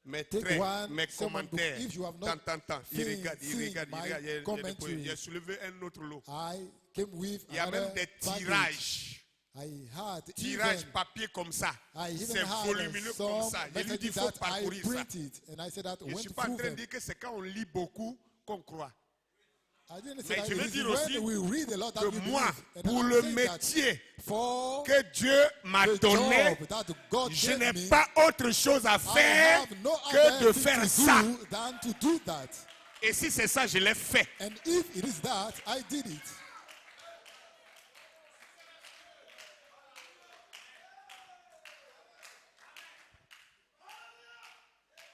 Speaker 1: mes
Speaker 2: take
Speaker 1: traits,
Speaker 2: one
Speaker 1: mes
Speaker 2: sermon book.
Speaker 1: commentaires,
Speaker 2: If you have not
Speaker 1: tant, il
Speaker 2: seen-
Speaker 1: regarde, il
Speaker 2: seen
Speaker 1: regarde, il
Speaker 2: my
Speaker 1: regarde.
Speaker 2: commentary.
Speaker 1: J'ai soulevé un autre lot.
Speaker 2: I came with
Speaker 1: Il y a
Speaker 2: another
Speaker 1: même des
Speaker 2: package.
Speaker 1: tirages.
Speaker 2: I had
Speaker 1: Tirage
Speaker 2: even,
Speaker 1: papier comme ça.
Speaker 2: I even
Speaker 1: C'est
Speaker 2: had
Speaker 1: volumineux comme
Speaker 2: some
Speaker 1: ça. Je lui dis,
Speaker 2: messages
Speaker 1: il faut
Speaker 2: that I
Speaker 1: parcourir ça.
Speaker 2: printed, and I said that
Speaker 1: Je ne
Speaker 2: went
Speaker 1: suis pas en
Speaker 2: through
Speaker 1: train de
Speaker 2: them.
Speaker 1: dire que c'est quand on lit beaucoup qu'on croit.
Speaker 2: I didn't say
Speaker 1: Mais
Speaker 2: that
Speaker 1: je
Speaker 2: it
Speaker 1: veux
Speaker 2: is
Speaker 1: dire
Speaker 2: when
Speaker 1: aussi
Speaker 2: we read a lot that
Speaker 1: Que
Speaker 2: we
Speaker 1: moi,
Speaker 2: believe. And
Speaker 1: pour
Speaker 2: I'm
Speaker 1: le
Speaker 2: saying that
Speaker 1: métier
Speaker 2: for
Speaker 1: que Dieu m'a
Speaker 2: the
Speaker 1: donné,
Speaker 2: job that God
Speaker 1: je
Speaker 2: gave
Speaker 1: n'ai
Speaker 2: me,
Speaker 1: pas autre chose à
Speaker 2: I
Speaker 1: faire
Speaker 2: have no
Speaker 1: que
Speaker 2: other
Speaker 1: de
Speaker 2: thing
Speaker 1: faire
Speaker 2: to
Speaker 1: ça.
Speaker 2: do than to do that.
Speaker 1: Et si c'est ça, je l'ai fait.
Speaker 2: And if it is that, I did it.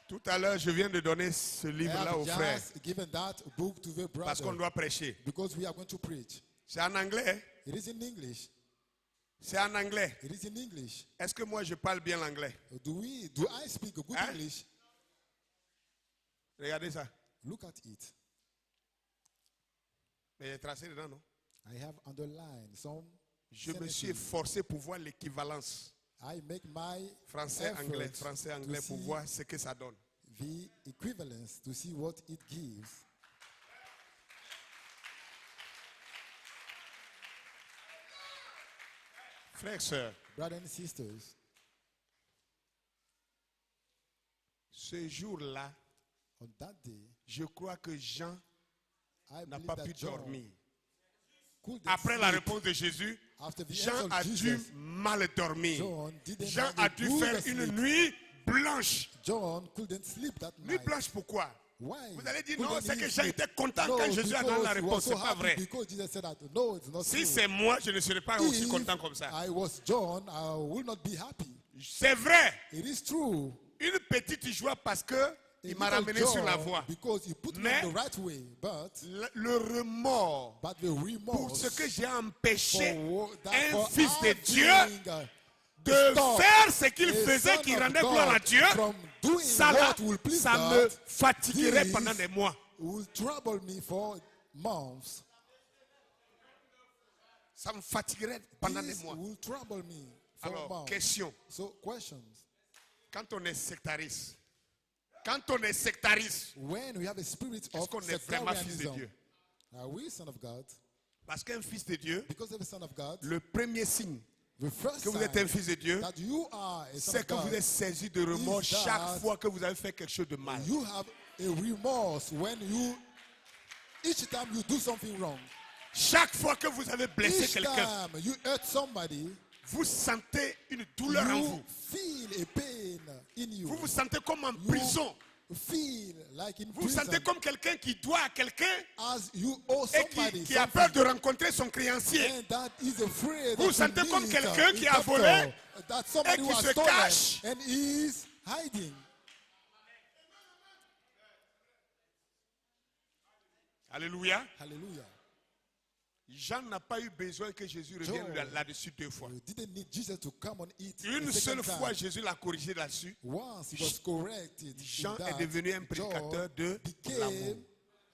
Speaker 1: Tout à l'heure, je viens de donner ce
Speaker 2: I
Speaker 1: livre-là au
Speaker 2: have
Speaker 1: frère.
Speaker 2: just given that book to the
Speaker 1: Parce qu'on
Speaker 2: brother
Speaker 1: doit prêcher.
Speaker 2: because we are going to preach.
Speaker 1: C'est en anglais. Hein?
Speaker 2: It is in English.
Speaker 1: C'est en anglais.
Speaker 2: It is in English.
Speaker 1: Est-ce que moi je parle bien l'anglais?
Speaker 2: Do I speak good
Speaker 1: Hein?
Speaker 2: English?
Speaker 1: Regardez ça.
Speaker 2: Look at it.
Speaker 1: Mais j'ai tracé dedans, non?
Speaker 2: I have underlined some
Speaker 1: Je me suis
Speaker 2: sentences.
Speaker 1: efforcé pour voir l'équivalence.
Speaker 2: I make my
Speaker 1: Français-anglais,
Speaker 2: effort
Speaker 1: français-anglais
Speaker 2: to
Speaker 1: pour
Speaker 2: see
Speaker 1: voir ce que ça donne.
Speaker 2: the equivalence to see what it gives.
Speaker 1: Frères, sœurs,
Speaker 2: Brothers and sisters,
Speaker 1: ce jour-là,
Speaker 2: on that day,
Speaker 1: je crois que Jean
Speaker 2: I
Speaker 1: n'a
Speaker 2: believe
Speaker 1: pas
Speaker 2: that
Speaker 1: pu
Speaker 2: John
Speaker 1: dormir.
Speaker 2: couldn't
Speaker 1: Après la
Speaker 2: sleep.
Speaker 1: réponse de Jésus,
Speaker 2: After the
Speaker 1: Jean
Speaker 2: answer
Speaker 1: a
Speaker 2: of
Speaker 1: dû
Speaker 2: Jesus,
Speaker 1: mal dormir.
Speaker 2: John didn't
Speaker 1: Jean
Speaker 2: have
Speaker 1: a
Speaker 2: a
Speaker 1: dû
Speaker 2: good
Speaker 1: faire une
Speaker 2: sleep.
Speaker 1: nuit blanche.
Speaker 2: John couldn't sleep that
Speaker 1: Nuit
Speaker 2: night.
Speaker 1: blanche pourquoi?
Speaker 2: Why?
Speaker 1: Vous allez dire
Speaker 2: Couldn't
Speaker 1: non, c'est
Speaker 2: he
Speaker 1: que Jean
Speaker 2: sleep?
Speaker 1: était content
Speaker 2: No,
Speaker 1: quand Jésus a donné la
Speaker 2: because he was
Speaker 1: réponse.
Speaker 2: so
Speaker 1: C'est pas
Speaker 2: happy
Speaker 1: vrai.
Speaker 2: because Jesus said that. No, it's not
Speaker 1: Si
Speaker 2: true.
Speaker 1: c'est moi, je ne serais pas aussi
Speaker 2: If
Speaker 1: content comme ça.
Speaker 2: I was John, I will not be happy.
Speaker 1: C'est vrai.
Speaker 2: It is true.
Speaker 1: Une petite joie parce que
Speaker 2: A
Speaker 1: il m'a
Speaker 2: little
Speaker 1: ramené sur la
Speaker 2: joy
Speaker 1: voie.
Speaker 2: because he put me
Speaker 1: Mais-
Speaker 2: on the right way, but
Speaker 1: Le remords
Speaker 2: the
Speaker 1: pour
Speaker 2: remorse
Speaker 1: ce que j'ai empêché un
Speaker 2: for
Speaker 1: fils de Dieu
Speaker 2: having,
Speaker 1: de
Speaker 2: stop
Speaker 1: faire ce qu'il
Speaker 2: a
Speaker 1: faisait
Speaker 2: son
Speaker 1: qui
Speaker 2: of
Speaker 1: rendait
Speaker 2: God
Speaker 1: gloire à Dieu,
Speaker 2: from doing
Speaker 1: ça, là,
Speaker 2: what will please
Speaker 1: ça
Speaker 2: God,
Speaker 1: me fatiguerait
Speaker 2: this
Speaker 1: pendant des mois.
Speaker 2: will trouble me for months.
Speaker 1: Ça me fatiguerait pendant des
Speaker 2: This
Speaker 1: mois.
Speaker 2: will trouble me for
Speaker 1: Alors,
Speaker 2: months.
Speaker 1: question.
Speaker 2: So, questions.
Speaker 1: Quand on est sectariste,
Speaker 2: When we have a spirit
Speaker 1: est-ce
Speaker 2: of
Speaker 1: qu'on est vraiment fils de
Speaker 2: sectarianism,
Speaker 1: Dieu?
Speaker 2: are we son of God?
Speaker 1: Parce qu'un fils de Dieu,
Speaker 2: Because of a son of God,
Speaker 1: le premier signe
Speaker 2: the first
Speaker 1: que vous êtes un fils de Dieu,
Speaker 2: that you are a son
Speaker 1: c'est
Speaker 2: of
Speaker 1: que vous
Speaker 2: God,
Speaker 1: êtes saisi de remords
Speaker 2: is that
Speaker 1: chaque fois que vous avez fait quelque chose de mal.
Speaker 2: you have a remorse when you, each time you do something wrong.
Speaker 1: Chaque fois que vous avez blessé
Speaker 2: Each
Speaker 1: quelqu'un,
Speaker 2: time you hurt somebody,
Speaker 1: vous sentez une douleur en
Speaker 2: you
Speaker 1: vous.
Speaker 2: feel a pain in you.
Speaker 1: Vous vous sentez comme en
Speaker 2: You
Speaker 1: prison.
Speaker 2: feel like in
Speaker 1: Vous vous sentez
Speaker 2: prison,
Speaker 1: comme quelqu'un qui doit à quelqu'un
Speaker 2: as you owe
Speaker 1: et
Speaker 2: somebody
Speaker 1: qui a peur
Speaker 2: something,
Speaker 1: de rencontrer son créancier.
Speaker 2: and that is afraid
Speaker 1: Vous
Speaker 2: that
Speaker 1: sentez
Speaker 2: you
Speaker 1: comme
Speaker 2: meet,
Speaker 1: quelqu'un
Speaker 2: his
Speaker 1: qui a volé
Speaker 2: captor, that somebody
Speaker 1: et
Speaker 2: who
Speaker 1: qui
Speaker 2: has
Speaker 1: se
Speaker 2: stolen
Speaker 1: cache.
Speaker 2: and is hiding.
Speaker 1: Alléluia.
Speaker 2: Hallelujah.
Speaker 1: Jean n'a pas eu besoin que Jésus revienne
Speaker 2: John,
Speaker 1: là-dessus 2 fois.
Speaker 2: You didn't need Jesus to come on it
Speaker 1: Une
Speaker 2: a second
Speaker 1: seule
Speaker 2: time.
Speaker 1: fois, Jésus l'a corrigé là-dessus.
Speaker 2: Once he was corrected, in
Speaker 1: Jean
Speaker 2: that,
Speaker 1: est devenu un
Speaker 2: John
Speaker 1: prédicateur de l'amour.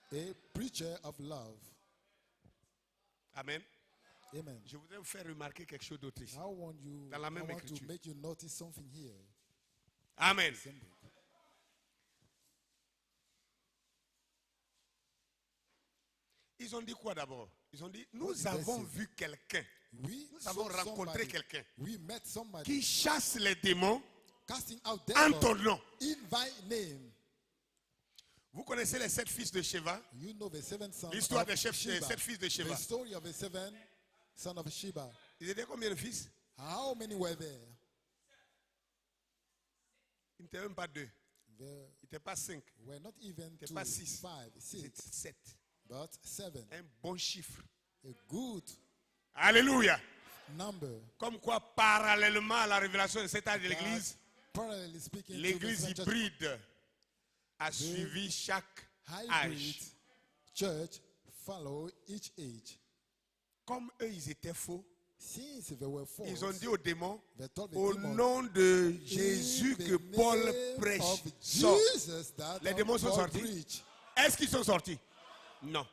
Speaker 2: became a preacher of love.
Speaker 1: Amen.
Speaker 2: Amen.
Speaker 1: Je voudrais vous faire remarquer quelque chose d'autre ici.
Speaker 2: I want you,
Speaker 1: Dans la même
Speaker 2: I want
Speaker 1: écriture.
Speaker 2: to make you notice something here.
Speaker 1: Amen.
Speaker 2: Same book.
Speaker 1: Ils ont dit quoi d'abord? Ils ont dit,
Speaker 2: What
Speaker 1: nous
Speaker 2: did they
Speaker 1: avons
Speaker 2: say?
Speaker 1: vu quelqu'un.
Speaker 2: We
Speaker 1: Nous avons
Speaker 2: saw
Speaker 1: rencontré
Speaker 2: somebody.
Speaker 1: quelqu'un
Speaker 2: We met somebody
Speaker 1: qui chasse les démons
Speaker 2: casting out
Speaker 1: en
Speaker 2: devils
Speaker 1: ton nom.
Speaker 2: in thy name.
Speaker 1: Vous connaissez les 7 fils de Sheva?
Speaker 2: You know the seven sons
Speaker 1: L'histoire
Speaker 2: of
Speaker 1: des
Speaker 2: Sheba.
Speaker 1: 7 fils de
Speaker 2: The
Speaker 1: Sheva.
Speaker 2: story of the seven sons of Sheba.
Speaker 1: Ils étaient combien de fils?
Speaker 2: How many were there?
Speaker 1: Ils n'étaient même pas 2.
Speaker 2: There
Speaker 1: Ils n'étaient pas 5.
Speaker 2: were not even
Speaker 1: C'était
Speaker 2: 2,
Speaker 1: pas 6.
Speaker 2: 5,
Speaker 1: C'était
Speaker 2: 6,
Speaker 1: 7.
Speaker 2: but 7.
Speaker 1: Un bon chiffre.
Speaker 2: A good
Speaker 1: Alléluia.
Speaker 2: number.
Speaker 1: Comme quoi, parallèlement à la révélation de cet âge de
Speaker 2: That,
Speaker 1: l'église,
Speaker 2: parallelly speaking,
Speaker 1: l'église
Speaker 2: to the church,
Speaker 1: hybride a suivi chaque
Speaker 2: hybrid
Speaker 1: âge.
Speaker 2: church follow each age.
Speaker 1: Comme eux, ils étaient faux,
Speaker 2: Since they were false,
Speaker 1: ils ont dit aux démons,
Speaker 2: they told the
Speaker 1: au
Speaker 2: demon,
Speaker 1: nom de Jésus
Speaker 2: in
Speaker 1: que
Speaker 2: the
Speaker 1: Paul
Speaker 2: name
Speaker 1: prêche,
Speaker 2: of
Speaker 1: sort.
Speaker 2: Jesus that
Speaker 1: Les démons sont
Speaker 2: Paul
Speaker 1: sortis.
Speaker 2: preach.
Speaker 1: Est-ce qu'ils sont sortis? Non.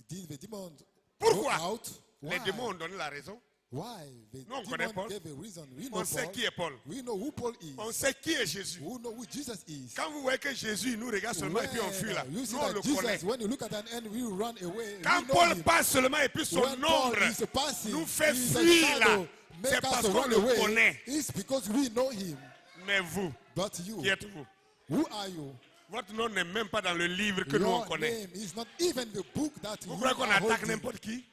Speaker 2: Did the demon
Speaker 1: Pourquoi?
Speaker 2: go out?
Speaker 1: Les
Speaker 2: Why?
Speaker 1: démons ont donné la raison.
Speaker 2: Why? The
Speaker 1: Nous, on connaît
Speaker 2: demon
Speaker 1: Paul.
Speaker 2: gave a reason. We know
Speaker 1: On sait
Speaker 2: Paul.
Speaker 1: qui est Paul.
Speaker 2: We know who Paul is.
Speaker 1: On sait qui est Jésus.
Speaker 2: Who know who Jesus is.
Speaker 1: Quand vous voyez que Jésus il nous regarde seulement et puis on fuit là,
Speaker 2: You see
Speaker 1: nous on
Speaker 2: that
Speaker 1: le
Speaker 2: Jesus,
Speaker 1: connaît.
Speaker 2: when you look at an end, we run away.
Speaker 1: Quand
Speaker 2: We know
Speaker 1: Paul
Speaker 2: him.
Speaker 1: passe seulement et puis son
Speaker 2: When Paul
Speaker 1: ombre
Speaker 2: is passing,
Speaker 1: nous fait
Speaker 2: his
Speaker 1: fuir là,
Speaker 2: shadow
Speaker 1: c'est
Speaker 2: make
Speaker 1: parce
Speaker 2: us
Speaker 1: qu'on
Speaker 2: run
Speaker 1: le
Speaker 2: away.
Speaker 1: connaît.
Speaker 2: It's because we know him.
Speaker 1: Mais vous,
Speaker 2: But you,
Speaker 1: qui êtes-vous?
Speaker 2: who are you?
Speaker 1: Votre nom n'est même pas dans le livre que nous on
Speaker 2: Your
Speaker 1: connaît.
Speaker 2: name is not even the book that
Speaker 1: Vous
Speaker 2: you
Speaker 1: croyez qu'on
Speaker 2: are
Speaker 1: attaque
Speaker 2: holding.
Speaker 1: n'importe qui?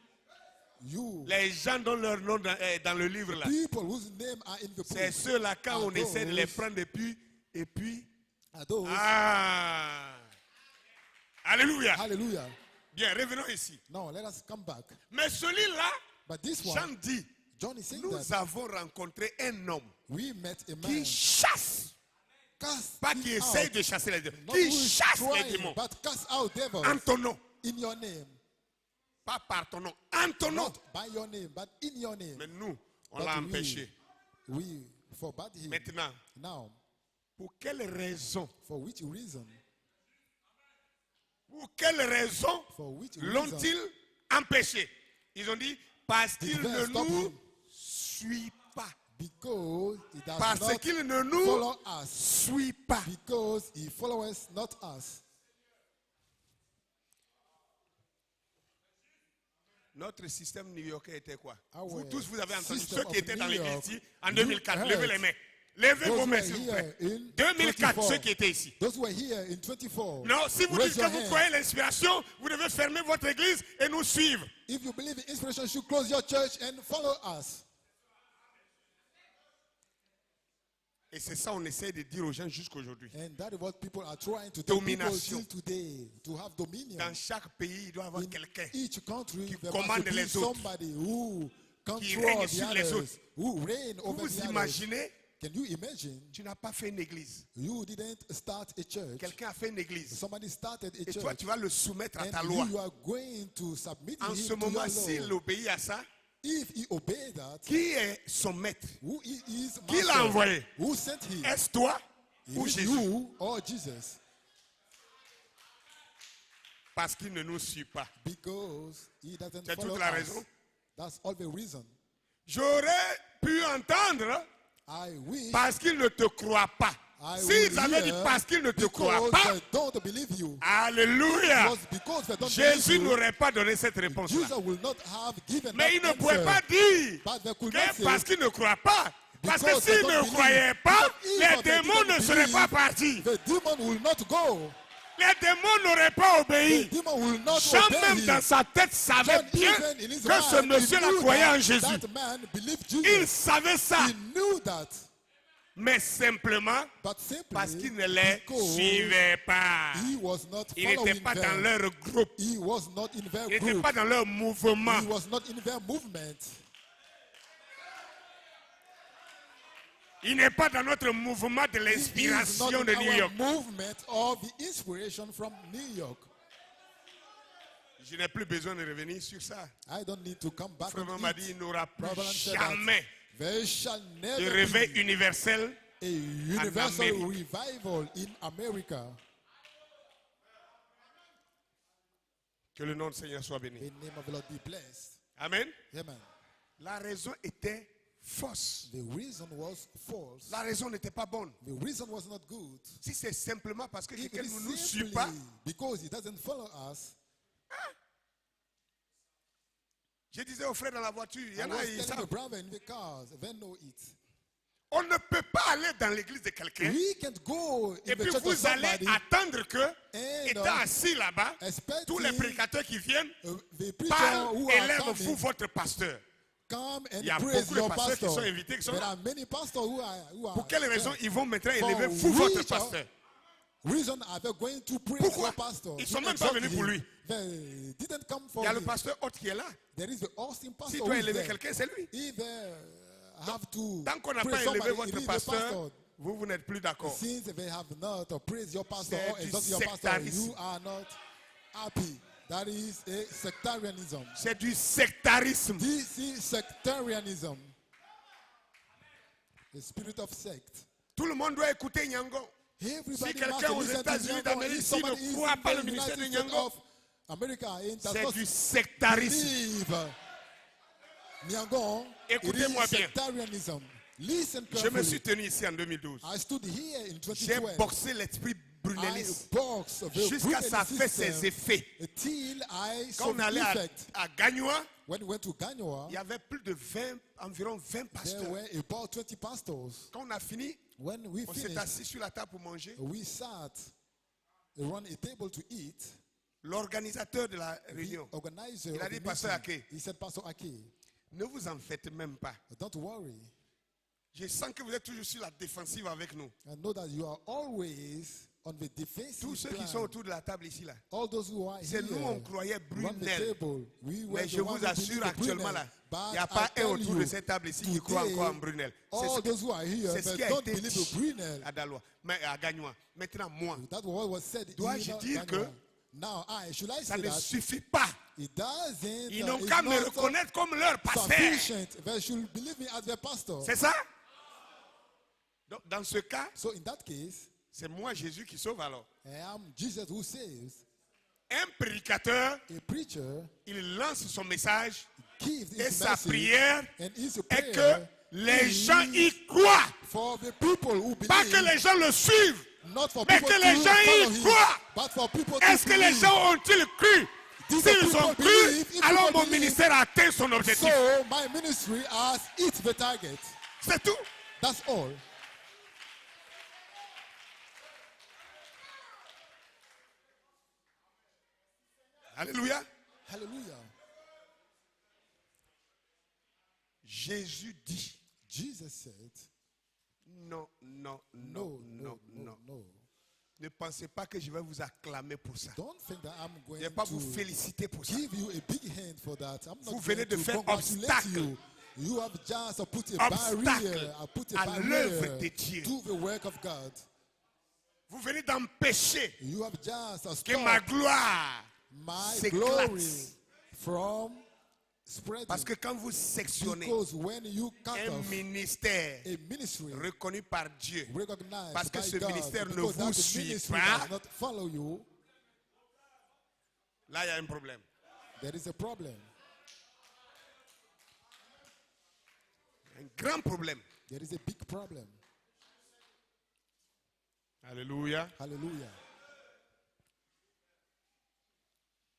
Speaker 2: You,
Speaker 1: Les gens dont leur nom dans le livre là,
Speaker 2: people whose name are in the book,
Speaker 1: c'est ceux-là quand
Speaker 2: are
Speaker 1: on essaie de les
Speaker 2: those-
Speaker 1: prendre et puis,
Speaker 2: are those.
Speaker 1: ah, alléluia.
Speaker 2: Hallelujah.
Speaker 1: Bien, revenons ici.
Speaker 2: Now let us come back.
Speaker 1: Mais celui-là,
Speaker 2: But this
Speaker 1: Jean
Speaker 2: one,
Speaker 1: dit,
Speaker 2: John is saying
Speaker 1: nous
Speaker 2: that
Speaker 1: avons rencontré un homme
Speaker 2: we met a
Speaker 1: qui
Speaker 2: man
Speaker 1: chasse,
Speaker 2: cast
Speaker 1: pas qui
Speaker 2: out,
Speaker 1: essaye de chasser les démons,
Speaker 2: not
Speaker 1: qui
Speaker 2: who is
Speaker 1: chasse les
Speaker 2: trying,
Speaker 1: démons
Speaker 2: but cast out devils
Speaker 1: en ton nom,
Speaker 2: in your name.
Speaker 1: pas par ton nom, en ton nom.
Speaker 2: Not by your name, but in your name.
Speaker 1: Mais nous, on
Speaker 2: But
Speaker 1: l'a empêché.
Speaker 2: we forbade him.
Speaker 1: Maintenant,
Speaker 2: Now,
Speaker 1: pour quelle raison,
Speaker 2: for which reason? For which reason?
Speaker 1: l'ont-ils empêché? Ils ont dit, parce qu'il
Speaker 2: Did they
Speaker 1: ne
Speaker 2: stop
Speaker 1: nous
Speaker 2: him?
Speaker 1: suit pas.
Speaker 2: Because he does
Speaker 1: Parce
Speaker 2: not
Speaker 1: qu'il ne nous
Speaker 2: follow us.
Speaker 1: suit pas.
Speaker 2: Because he follows not us.
Speaker 1: Notre système new-yorkais était quoi?
Speaker 2: Our
Speaker 1: Vous tous, vous avez entendu.
Speaker 2: system
Speaker 1: Ceux qui
Speaker 2: of
Speaker 1: étaient dans
Speaker 2: New
Speaker 1: l'église
Speaker 2: York,
Speaker 1: ici en
Speaker 2: you
Speaker 1: 2004,
Speaker 2: heard.
Speaker 1: levez les mains. Levez
Speaker 2: Those
Speaker 1: vos
Speaker 2: who
Speaker 1: mains,
Speaker 2: were
Speaker 1: s'il vous
Speaker 2: here
Speaker 1: plaît.
Speaker 2: in
Speaker 1: 2004,
Speaker 2: 24.
Speaker 1: ceux qui étaient ici.
Speaker 2: Those who were here in 24.
Speaker 1: Non, si vous
Speaker 2: raise
Speaker 1: dites que
Speaker 2: your
Speaker 1: vous
Speaker 2: hand.
Speaker 1: croyez l'inspiration, vous devez fermer votre église et nous suivre.
Speaker 2: If you believe in inspiration, you should close your church and follow us.
Speaker 1: Et c'est ça on essaie de dire aux gens jusqu'aujourd'hui.
Speaker 2: And that is what people are trying to tell people
Speaker 1: Domination.
Speaker 2: till today, to have dominion.
Speaker 1: Dans chaque pays, il doit y avoir
Speaker 2: In
Speaker 1: quelqu'un
Speaker 2: each country,
Speaker 1: qui
Speaker 2: there
Speaker 1: commande
Speaker 2: must be
Speaker 1: les autres,
Speaker 2: somebody who
Speaker 1: qui
Speaker 2: control
Speaker 1: règne
Speaker 2: the
Speaker 1: sur les
Speaker 2: others,
Speaker 1: autres.
Speaker 2: who reign
Speaker 1: Vous
Speaker 2: over
Speaker 1: vous
Speaker 2: the others.
Speaker 1: imaginez,
Speaker 2: Can you imagine?
Speaker 1: tu n'as pas fait une église.
Speaker 2: You didn't start a church.
Speaker 1: Quelqu'un a fait une église.
Speaker 2: Somebody started a
Speaker 1: Et toi,
Speaker 2: church.
Speaker 1: tu vas le soumettre à ta
Speaker 2: And
Speaker 1: loi.
Speaker 2: you are going to submit
Speaker 1: En
Speaker 2: him
Speaker 1: ce
Speaker 2: to
Speaker 1: moment,
Speaker 2: your
Speaker 1: s'il
Speaker 2: law.
Speaker 1: obéit à ça,
Speaker 2: If he obey that,
Speaker 1: qui est son maître?
Speaker 2: who he is
Speaker 1: Qui l'a
Speaker 2: master?
Speaker 1: envoyé?
Speaker 2: Who sent him?
Speaker 1: Est-ce toi ou
Speaker 2: Is it
Speaker 1: Jésus?
Speaker 2: you or Jesus?
Speaker 1: Parce qu'il ne nous suit pas.
Speaker 2: Because he doesn't
Speaker 1: C'est
Speaker 2: follow
Speaker 1: toute la
Speaker 2: us.
Speaker 1: raison.
Speaker 2: That's all the reason.
Speaker 1: J'aurais pu entendre
Speaker 2: I wish
Speaker 1: parce qu'il ne te croit pas.
Speaker 2: I
Speaker 1: S'ils
Speaker 2: will
Speaker 1: avaient dit
Speaker 2: hear
Speaker 1: parce qu'il ne te croit
Speaker 2: because
Speaker 1: pas,
Speaker 2: they don't believe you.
Speaker 1: alléluia,
Speaker 2: Was because they don't
Speaker 1: Jésus
Speaker 2: believe you.
Speaker 1: n'aurait pas donné cette
Speaker 2: Jesus
Speaker 1: réponse-là.
Speaker 2: will not have given
Speaker 1: Mais il
Speaker 2: that
Speaker 1: ne pouvait
Speaker 2: answer.
Speaker 1: pas dire
Speaker 2: But they could
Speaker 1: que
Speaker 2: not say,
Speaker 1: parce qu'il ne croit pas. Parce que
Speaker 2: because they
Speaker 1: s'il
Speaker 2: don't
Speaker 1: ne
Speaker 2: believe,
Speaker 1: croyait pas,
Speaker 2: because if
Speaker 1: les
Speaker 2: they
Speaker 1: démons
Speaker 2: didn't
Speaker 1: ne seraient pas
Speaker 2: believe,
Speaker 1: partis.
Speaker 2: the demon will not go.
Speaker 1: Les démons n'auraient pas
Speaker 2: The
Speaker 1: obéi.
Speaker 2: demon will not
Speaker 1: Jean
Speaker 2: obey
Speaker 1: même
Speaker 2: him.
Speaker 1: dans sa tête savait
Speaker 2: John,
Speaker 1: bien
Speaker 2: even in his
Speaker 1: que ce
Speaker 2: mind, he
Speaker 1: monsieur-là
Speaker 2: knew
Speaker 1: croyait en
Speaker 2: that
Speaker 1: Jésus.
Speaker 2: that man believed
Speaker 1: Il
Speaker 2: Jesus.
Speaker 1: savait ça.
Speaker 2: He knew that.
Speaker 1: Mais simplement
Speaker 2: but simply
Speaker 1: parce qu'ils ne les
Speaker 2: because
Speaker 1: suivaient pas.
Speaker 2: he was not
Speaker 1: Ils n'étaient
Speaker 2: following
Speaker 1: pas dans
Speaker 2: them.
Speaker 1: leur groupe.
Speaker 2: He was not in their
Speaker 1: Ils n'étaient
Speaker 2: group.
Speaker 1: pas dans leur mouvement.
Speaker 2: He was not in their movement.
Speaker 1: Il n'est pas dans notre mouvement de
Speaker 2: He is not
Speaker 1: l'inspiration
Speaker 2: in
Speaker 1: de New
Speaker 2: our
Speaker 1: York.
Speaker 2: movement of the inspiration from New York.
Speaker 1: Je n'ai plus besoin de revenir sur ça.
Speaker 2: I don't need to come back
Speaker 1: Frère
Speaker 2: on
Speaker 1: m'a dit,
Speaker 2: it.
Speaker 1: il n'aura plus
Speaker 2: Brother said
Speaker 1: jamais
Speaker 2: that there shall
Speaker 1: de
Speaker 2: never
Speaker 1: réveil
Speaker 2: be
Speaker 1: universel.
Speaker 2: a universal
Speaker 1: Amérique.
Speaker 2: revival in America.
Speaker 1: Que le nom du Seigneur soit béni.
Speaker 2: The name of the Lord be blessed.
Speaker 1: Amen.
Speaker 2: Amen.
Speaker 1: La raison était fausse.
Speaker 2: The reason was false.
Speaker 1: La raison n'était pas bonne.
Speaker 2: The reason was not good.
Speaker 1: Si c'est simplement parce que
Speaker 2: If
Speaker 1: quelqu'un
Speaker 2: it
Speaker 1: ne
Speaker 2: is
Speaker 1: nous suit
Speaker 2: simply
Speaker 1: pas,
Speaker 2: because he doesn't follow us.
Speaker 1: je disais aux frères dans la voiture, il y
Speaker 2: I
Speaker 1: en a,
Speaker 2: was
Speaker 1: ils
Speaker 2: telling
Speaker 1: savent.
Speaker 2: the brother in the cars, they know it.
Speaker 1: On ne peut pas aller dans l'église de quelqu'un
Speaker 2: We can't go in
Speaker 1: et
Speaker 2: the
Speaker 1: puis
Speaker 2: church of
Speaker 1: vous allez
Speaker 2: somebody
Speaker 1: attendre que,
Speaker 2: and
Speaker 1: étant assis là-bas,
Speaker 2: expecting
Speaker 1: tous les prédicateurs qui viennent
Speaker 2: the preacher
Speaker 1: parlent,
Speaker 2: who are
Speaker 1: élèvent-vous
Speaker 2: coming
Speaker 1: votre pasteur.
Speaker 2: come and
Speaker 1: Il y a
Speaker 2: praise
Speaker 1: beaucoup de
Speaker 2: your
Speaker 1: pasteurs qui
Speaker 2: pastor.
Speaker 1: sont invités, qui sont
Speaker 2: There
Speaker 1: là.
Speaker 2: are many pastors who are
Speaker 1: Pour quelle raison ils vont maintenant
Speaker 2: For
Speaker 1: élever vous, votre
Speaker 2: which
Speaker 1: pasteur?
Speaker 2: reason are they going to praise
Speaker 1: Pourquoi?
Speaker 2: your pastor?
Speaker 1: Ils sont
Speaker 2: To
Speaker 1: même pas
Speaker 2: exalt
Speaker 1: venus pour
Speaker 2: him.
Speaker 1: lui.
Speaker 2: They didn't come
Speaker 1: Il
Speaker 2: for
Speaker 1: y a le
Speaker 2: him.
Speaker 1: pasteur autre qui est là.
Speaker 2: There is the Austin pastor
Speaker 1: Si
Speaker 2: who
Speaker 1: tu dois
Speaker 2: is
Speaker 1: élever
Speaker 2: there.
Speaker 1: quelqu'un, c'est lui.
Speaker 2: Either have to
Speaker 1: Tant qu'on n'a
Speaker 2: praise
Speaker 1: pas élevé
Speaker 2: somebody, it
Speaker 1: votre
Speaker 2: is the
Speaker 1: pasteur,
Speaker 2: pastor.
Speaker 1: vous n'êtes plus d'accord.
Speaker 2: Since they have not praised your pastor
Speaker 1: C'est
Speaker 2: or
Speaker 1: du
Speaker 2: exalt your pastor,
Speaker 1: sectarisme.
Speaker 2: you are not happy. That is a sectarianism.
Speaker 1: C'est du sectarisme.
Speaker 2: This is sectarianism. The spirit of sect.
Speaker 1: Tout le monde doit écouter Nyango.
Speaker 2: Everybody
Speaker 1: Si
Speaker 2: must
Speaker 1: quelqu'un aux
Speaker 2: listen to
Speaker 1: États-Unis
Speaker 2: Nyango.
Speaker 1: d'Amérique,
Speaker 2: If
Speaker 1: s'il
Speaker 2: somebody
Speaker 1: ne
Speaker 2: is
Speaker 1: croit
Speaker 2: in
Speaker 1: pas
Speaker 2: the
Speaker 1: le ministère de
Speaker 2: United States
Speaker 1: Nyango,
Speaker 2: of America and does
Speaker 1: c'est
Speaker 2: not
Speaker 1: du sectarisme.
Speaker 2: believe Nyango, it
Speaker 1: Écoutez-moi
Speaker 2: is
Speaker 1: bien.
Speaker 2: sectarianism. Listen
Speaker 1: Je me suis
Speaker 2: carefully.
Speaker 1: tenu ici en 2012.
Speaker 2: I stood here in
Speaker 1: J'ai
Speaker 2: 2012.
Speaker 1: boxé l'esprit
Speaker 2: I
Speaker 1: bruneliste
Speaker 2: boxed the
Speaker 1: jusqu'à ça
Speaker 2: Brunelli
Speaker 1: fait ses
Speaker 2: system
Speaker 1: effets.
Speaker 2: till I
Speaker 1: Quand
Speaker 2: saw
Speaker 1: on
Speaker 2: the
Speaker 1: allait
Speaker 2: effect.
Speaker 1: à Gagnoa,
Speaker 2: When we went to Gagnoa,
Speaker 1: il y avait plus de 20, environ 20
Speaker 2: there
Speaker 1: pasteurs.
Speaker 2: were about 20 pastors.
Speaker 1: Quand on a fini,
Speaker 2: When we
Speaker 1: on s'est
Speaker 2: finished,
Speaker 1: assis sur la table pour manger.
Speaker 2: we sat around a table to eat.
Speaker 1: L'organisateur de la
Speaker 2: The
Speaker 1: réunion,
Speaker 2: organizer
Speaker 1: il a
Speaker 2: of the
Speaker 1: dit, Pasteur
Speaker 2: meeting,
Speaker 1: Ake,
Speaker 2: he said, Pastor Ake,
Speaker 1: ne vous en faites même pas.
Speaker 2: don't worry.
Speaker 1: Je sens que vous êtes toujours sur la défensive avec nous.
Speaker 2: I know that you are always on the defensive
Speaker 1: Tous ceux qui
Speaker 2: plan.
Speaker 1: sont autour de la table ici, là.
Speaker 2: All those who are
Speaker 1: C'est
Speaker 2: here,
Speaker 1: nous, on croyait
Speaker 2: around the
Speaker 1: Brunel.
Speaker 2: table, we were
Speaker 1: Mais
Speaker 2: the
Speaker 1: je
Speaker 2: ones
Speaker 1: vous
Speaker 2: who
Speaker 1: assure
Speaker 2: believed in
Speaker 1: actuellement
Speaker 2: Brunel.
Speaker 1: là,
Speaker 2: But
Speaker 1: il n'y a
Speaker 2: I
Speaker 1: pas un
Speaker 2: tell
Speaker 1: autour de
Speaker 2: you,
Speaker 1: cette table ici qui croit
Speaker 2: today,
Speaker 1: encore en Brunel. C'est
Speaker 2: all
Speaker 1: ce,
Speaker 2: those who are here,
Speaker 1: c'est ce
Speaker 2: but
Speaker 1: qui a
Speaker 2: don't
Speaker 1: été
Speaker 2: believe in
Speaker 1: dit
Speaker 2: Brunel.
Speaker 1: à Dalois, mais à Gagnoa. Maintenant, moi,
Speaker 2: That's what was said.
Speaker 1: Dois-je
Speaker 2: in
Speaker 1: dire
Speaker 2: Gagnoa.
Speaker 1: que
Speaker 2: Now, should I
Speaker 1: ça
Speaker 2: say
Speaker 1: ne
Speaker 2: that
Speaker 1: suffit pas.
Speaker 2: it doesn't?
Speaker 1: Ils n'ont
Speaker 2: it's
Speaker 1: qu'à me
Speaker 2: not
Speaker 1: reconnaître comme leur pasteur.
Speaker 2: sufficient. They should believe me as their pastor.
Speaker 1: C'est ça? Donc, dans ce cas,
Speaker 2: So in that case,
Speaker 1: c'est moi, Jésus, qui sauve alors.
Speaker 2: I am Jesus who saves.
Speaker 1: Un prédicateur,
Speaker 2: A preacher
Speaker 1: il lance son message
Speaker 2: gives
Speaker 1: et
Speaker 2: his
Speaker 1: sa
Speaker 2: message,
Speaker 1: prière
Speaker 2: and his
Speaker 1: est
Speaker 2: prayer
Speaker 1: que les
Speaker 2: is
Speaker 1: gens y croient.
Speaker 2: for the people who
Speaker 1: Pas que
Speaker 2: believe,
Speaker 1: les gens le suivent,
Speaker 2: not for
Speaker 1: mais
Speaker 2: people
Speaker 1: que les
Speaker 2: to
Speaker 1: gens y
Speaker 2: follow him,
Speaker 1: croient.
Speaker 2: but for people to
Speaker 1: Est-ce que les
Speaker 2: believe.
Speaker 1: gens ont-ils cru?
Speaker 2: These
Speaker 1: S'ils
Speaker 2: people
Speaker 1: ont cru,
Speaker 2: believe, if
Speaker 1: alors
Speaker 2: people
Speaker 1: mon
Speaker 2: believe,
Speaker 1: ministère a atteint son objectif.
Speaker 2: So my ministry has hit the target.
Speaker 1: C'est tout.
Speaker 2: That's all.
Speaker 1: Alléluia.
Speaker 2: Hallelujah.
Speaker 1: Jésus dit,
Speaker 2: Jesus said,
Speaker 1: non, non,
Speaker 2: no,
Speaker 1: non,
Speaker 2: no,
Speaker 1: non,
Speaker 2: no,
Speaker 1: non.
Speaker 2: no.
Speaker 1: Ne pensez pas que je vais vous acclamer pour ça.
Speaker 2: Don't think that I'm
Speaker 1: Je ne
Speaker 2: going
Speaker 1: vais pas vous
Speaker 2: to
Speaker 1: féliciter pour ça.
Speaker 2: give you a big hand for that. I'm
Speaker 1: Vous
Speaker 2: not
Speaker 1: venez
Speaker 2: going
Speaker 1: de
Speaker 2: to
Speaker 1: faire
Speaker 2: congratulate
Speaker 1: obstacle.
Speaker 2: you. You have just put a
Speaker 1: Obstacle
Speaker 2: barrier, put a
Speaker 1: à l'œuvre
Speaker 2: barrier
Speaker 1: de Dieu.
Speaker 2: to the work of God.
Speaker 1: Vous venez d'empêcher
Speaker 2: You have just
Speaker 1: que ma
Speaker 2: stopped
Speaker 1: gloire
Speaker 2: my
Speaker 1: s'éclate.
Speaker 2: glory from spreading.
Speaker 1: Parce que quand vous sectionnez
Speaker 2: Because when you cut
Speaker 1: un
Speaker 2: off
Speaker 1: ministère
Speaker 2: a ministry
Speaker 1: reconnu par Dieu,
Speaker 2: recognized
Speaker 1: parce que
Speaker 2: by
Speaker 1: ce
Speaker 2: God,
Speaker 1: ministère ne
Speaker 2: because
Speaker 1: vous
Speaker 2: that
Speaker 1: suit
Speaker 2: ministry
Speaker 1: pas,
Speaker 2: does not follow you,
Speaker 1: là il y a un problème.
Speaker 2: there is a problem.
Speaker 1: Un grand problème.
Speaker 2: There is a big problem.
Speaker 1: Alléluia.
Speaker 2: Hallelujah.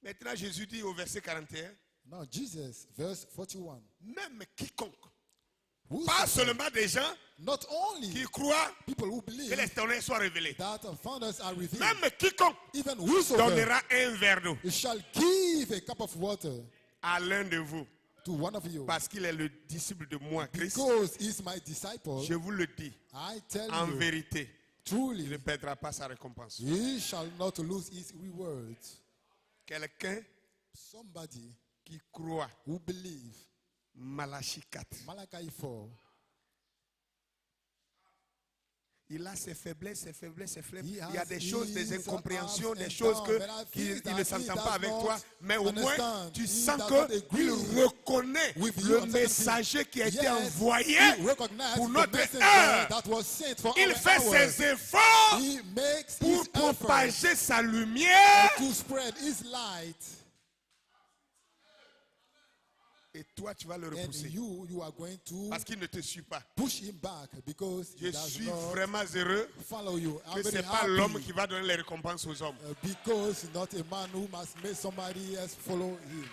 Speaker 1: Maintenant Jésus dit au verset 41,
Speaker 2: Now Jesus, verse 41.
Speaker 1: même quiconque,
Speaker 2: Who
Speaker 1: pas
Speaker 2: said,
Speaker 1: seulement des gens
Speaker 2: not only
Speaker 1: qui croient
Speaker 2: people who
Speaker 1: que
Speaker 2: believe
Speaker 1: les ténèbres soient révélées,
Speaker 2: that founders are revealed,
Speaker 1: même quiconque
Speaker 2: even whosoever
Speaker 1: donnera un verre d'eau
Speaker 2: shall give a cup of water
Speaker 1: à l'un de vous
Speaker 2: to one of you,
Speaker 1: parce qu'il est le disciple de moi, Christ,
Speaker 2: because he's my disciple,
Speaker 1: je vous le dis,
Speaker 2: I tell
Speaker 1: en
Speaker 2: you,
Speaker 1: vérité, il
Speaker 2: truly,
Speaker 1: ne perdra pas sa récompense.
Speaker 2: he shall not lose his reward.
Speaker 1: Quelqu'un
Speaker 2: Somebody
Speaker 1: qui croit,
Speaker 2: who believe,
Speaker 1: Malachie 4,
Speaker 2: Malachi 4,
Speaker 1: il a ses faiblesses, ses faiblesses, ses faiblesses.
Speaker 2: He
Speaker 1: Il y a
Speaker 2: has
Speaker 1: des choses, des
Speaker 2: his
Speaker 1: incompréhensions,
Speaker 2: ups
Speaker 1: des
Speaker 2: and
Speaker 1: choses
Speaker 2: downs,
Speaker 1: que,
Speaker 2: but I
Speaker 1: qu'il
Speaker 2: think
Speaker 1: ne
Speaker 2: that
Speaker 1: s'entend
Speaker 2: he
Speaker 1: pas
Speaker 2: does
Speaker 1: avec
Speaker 2: not
Speaker 1: toi. Mais au moins,
Speaker 2: understand.
Speaker 1: tu
Speaker 2: He
Speaker 1: sens
Speaker 2: does not agree
Speaker 1: qu'il reconnaît
Speaker 2: with you
Speaker 1: le
Speaker 2: on certain
Speaker 1: messager qui a été
Speaker 2: Yes,
Speaker 1: envoyé
Speaker 2: he recognized
Speaker 1: pour
Speaker 2: the
Speaker 1: notre
Speaker 2: messenger
Speaker 1: heure.
Speaker 2: that was sent for
Speaker 1: Il
Speaker 2: our
Speaker 1: fait
Speaker 2: hour.
Speaker 1: ses efforts
Speaker 2: He makes
Speaker 1: pour
Speaker 2: his effort
Speaker 1: propager sa lumière.
Speaker 2: to spread his light,
Speaker 1: Et toi, tu vas le
Speaker 2: and
Speaker 1: repousser.
Speaker 2: you are going to
Speaker 1: Parce qu'il ne te suit pas.
Speaker 2: push him back because
Speaker 1: Je
Speaker 2: he does
Speaker 1: suis
Speaker 2: not
Speaker 1: vraiment heureux
Speaker 2: follow you.
Speaker 1: que
Speaker 2: I'm
Speaker 1: ce
Speaker 2: very
Speaker 1: n'est pas l'homme
Speaker 2: happy
Speaker 1: qui va donner les récompenses aux hommes.
Speaker 2: because not a man who must make somebody else follow him.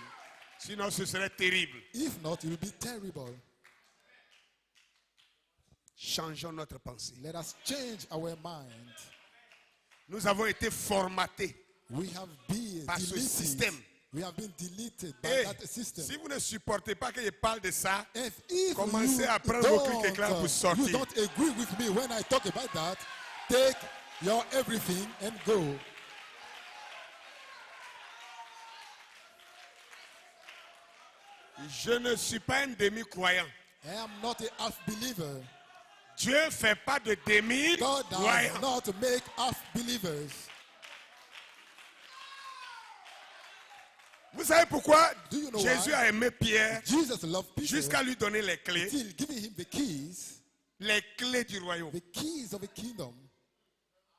Speaker 1: Sinon, ce serait terrible.
Speaker 2: If not, it will be terrible.
Speaker 1: Changeons notre pensée.
Speaker 2: Let us change our mind.
Speaker 1: Nous avons été formatés
Speaker 2: We have been
Speaker 1: par ce
Speaker 2: deleted.
Speaker 1: système.
Speaker 2: We have been deleted by
Speaker 1: Et
Speaker 2: that system.
Speaker 1: si vous ne supportez pas que je parle de ça,
Speaker 2: If
Speaker 1: commencez
Speaker 2: you
Speaker 1: à prendre vos clics éclairs pour sortir.
Speaker 2: you don't agree with me when I talk about that, take your everything and go.
Speaker 1: je ne suis pas un demi-croyant.
Speaker 2: I am not a half believer.
Speaker 1: Dieu ne fait pas de
Speaker 2: God
Speaker 1: demi-croyant.
Speaker 2: does not make half believers.
Speaker 1: Vous savez pourquoi
Speaker 2: Do you know
Speaker 1: Jésus
Speaker 2: why?
Speaker 1: a aimé Pierre
Speaker 2: Jesus loved Peter
Speaker 1: jusqu'à lui donner les clés
Speaker 2: till giving him the keys
Speaker 1: du royaume.
Speaker 2: of the kingdom.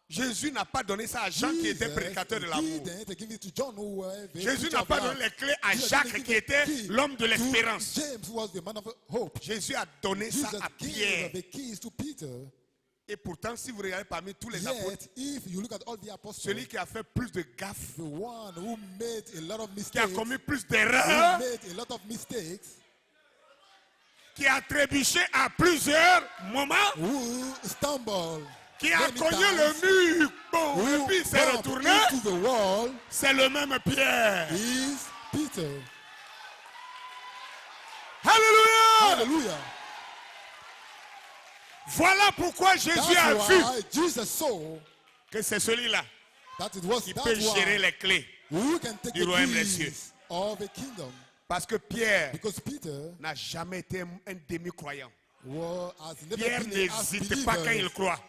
Speaker 1: Jésus n'a pas donné ça à Jean qui était prédicateur de l'amour.
Speaker 2: didn't give it to John, who were the
Speaker 1: Jésus
Speaker 2: preacher
Speaker 1: n'a
Speaker 2: of
Speaker 1: pas
Speaker 2: love.
Speaker 1: donné les clés à
Speaker 2: Jesus
Speaker 1: Jacques
Speaker 2: didn't
Speaker 1: qui
Speaker 2: give
Speaker 1: était
Speaker 2: the key
Speaker 1: l'homme de
Speaker 2: to
Speaker 1: l'espérance.
Speaker 2: James, who was the man of hope.
Speaker 1: Jésus a donné ça
Speaker 2: Jesus
Speaker 1: à
Speaker 2: gave
Speaker 1: Pierre.
Speaker 2: the keys to Peter.
Speaker 1: Et pourtant, si vous regardez parmi tous les apôtres,
Speaker 2: Yet, if you look at all the apostles,
Speaker 1: celui qui a fait plus de gaffes,
Speaker 2: the one who made a lot of
Speaker 1: qui a
Speaker 2: mistakes,
Speaker 1: commis plus
Speaker 2: who
Speaker 1: d'erreurs,
Speaker 2: made a lot of mistakes,
Speaker 1: qui a trébuché à plusieurs moments,
Speaker 2: who stumbled,
Speaker 1: qui a
Speaker 2: many
Speaker 1: cogné
Speaker 2: times,
Speaker 1: le mur, bon, et
Speaker 2: who
Speaker 1: puis s'est
Speaker 2: bumped
Speaker 1: retourné,
Speaker 2: into the wall,
Speaker 1: c'est le même Pierre.
Speaker 2: is Peter.
Speaker 1: Alléluia!
Speaker 2: Hallelujah.
Speaker 1: Voilà pourquoi Jésus a
Speaker 2: That's
Speaker 1: vu
Speaker 2: why Jesus saw
Speaker 1: que c'est celui-là
Speaker 2: that it was
Speaker 1: qui
Speaker 2: that
Speaker 1: peut gérer
Speaker 2: one
Speaker 1: les clés.
Speaker 2: who can take
Speaker 1: du
Speaker 2: the
Speaker 1: royaume des cieux.
Speaker 2: keys of the kingdom.
Speaker 1: Parce que Pierre
Speaker 2: Because Peter
Speaker 1: n'a jamais été un demi-croyant.
Speaker 2: has never
Speaker 1: Pierre
Speaker 2: been a half
Speaker 1: n'hésite pas quand il
Speaker 2: believer.
Speaker 1: croit.